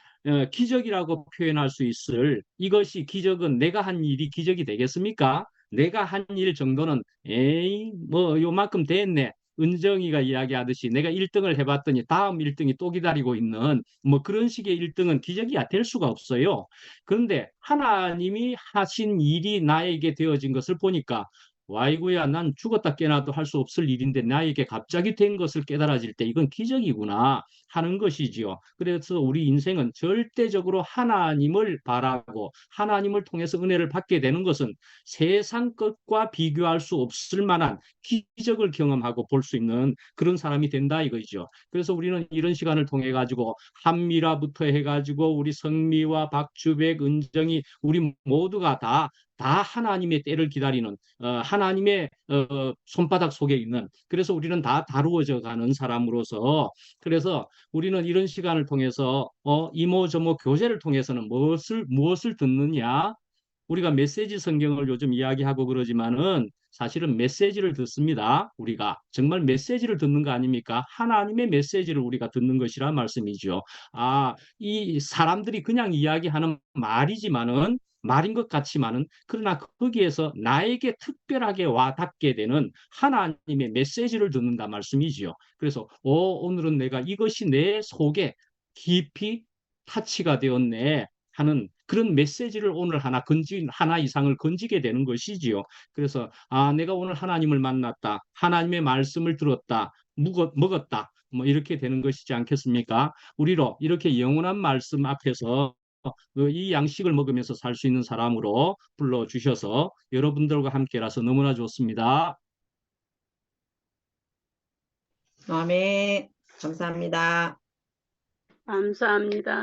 [SPEAKER 1] 기적이라고 표현할 수 있을 이것이 기적은 내가 한 일이 기적이 되겠습니까? 내가 한 일 정도는 에이 뭐 요만큼 됐네. 은정이가 이야기하듯이 내가 1등을 해봤더니 다음 1등이 또 기다리고 있는 뭐 그런 식의 1등은 기적이 될 수가 없어요. 그런데 하나님이 하신 일이 나에게 되어진 것을 보니까 와이구야 난 죽었다 깨나도 할 수 없을 일인데 나에게 갑자기 된 것을 깨달아질 때 이건 기적이구나 하는 것이지요. 그래서 우리 인생은 절대적으로 하나님을 바라고 하나님을 통해서 은혜를 받게 되는 것은 세상 것과 비교할 수 없을 만한 기적을 경험하고 볼 수 있는 그런 사람이 된다 이거죠. 그래서 우리는 이런 시간을 통해 가지고 한미라부터 해가지고 우리 성미와 박주백, 은정이 우리 모두가 다 하나님의 때를 기다리는 하나님의 손바닥 속에 있는 그래서 우리는 다 다루어져 가는 사람으로서 그래서 우리는 이런 시간을 통해서 이모저모 교제를 통해서는 무엇을 듣느냐 우리가 메시지 성경을 요즘 이야기하고 그러지만은 사실은 메시지를 듣습니다. 우리가 정말 메시지를 듣는 거 아닙니까? 하나님의 메시지를 우리가 듣는 것이란 말씀이죠. 이 사람들이 그냥 이야기하는 말이지만은 말인 것 같지만은 그러나 거기에서 나에게 특별하게 와 닿게 되는 하나님의 메시지를 듣는다 말씀이지요. 그래서 오늘은 내가 이것이 내 속에 깊이 타치가 되었네 하는 그런 메시지를 오늘 하나 이상을 건지게 되는 것이지요. 그래서 내가 오늘 하나님을 만났다. 하나님의 말씀을 들었다. 먹었다. 뭐 이렇게 되는 것이지 않겠습니까? 우리로 이렇게 영원한 말씀 앞에서 이 양식을 먹으면서 살 수 있는 사람으로 불러주셔서 여러분들과 함께라서 너무나 좋습니다.
[SPEAKER 2] 아멘. 감사합니다.
[SPEAKER 5] 감사합니다.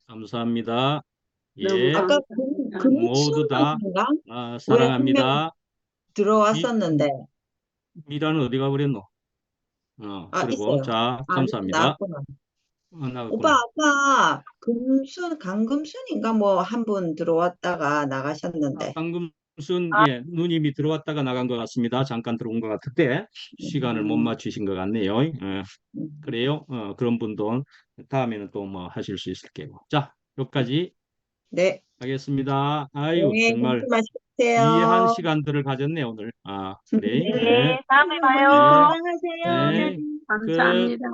[SPEAKER 1] 감사합니다.
[SPEAKER 5] 너무
[SPEAKER 1] 예,
[SPEAKER 2] 아까
[SPEAKER 5] 감사합니다.
[SPEAKER 1] 모두 다
[SPEAKER 2] 금수인가? 왜 한 명
[SPEAKER 1] 사랑합니다.
[SPEAKER 2] 들어왔었는데.
[SPEAKER 1] 미라는 어디 가버렸노? 그리고
[SPEAKER 2] 있어요.
[SPEAKER 1] 자, 감사합니다.
[SPEAKER 2] 나왔구나.
[SPEAKER 1] 나갔구나.
[SPEAKER 2] 오빠 아까 강금순인가 뭐 한 분 들어왔다가 나가셨는데.
[SPEAKER 1] 황금순, 예, 누님이 들어왔다가 나간 것 같습니다. 잠깐 들어온 것 같은데 시간을 못 맞추신 것 같네요. 그래요. 그런 분도 다음에는 또 뭐 하실 수 있을 거고. 자, 여기까지
[SPEAKER 2] 네.
[SPEAKER 1] 하겠습니다. 아유,
[SPEAKER 2] 네,
[SPEAKER 1] 정말
[SPEAKER 2] 맛있게요.
[SPEAKER 1] 귀한 시간들을 가졌네, 오늘. 그래.
[SPEAKER 7] 네, 다음에
[SPEAKER 1] 네.
[SPEAKER 7] 봐요.
[SPEAKER 2] 건강하세요.
[SPEAKER 1] 네. 끝.
[SPEAKER 5] 감사합니다.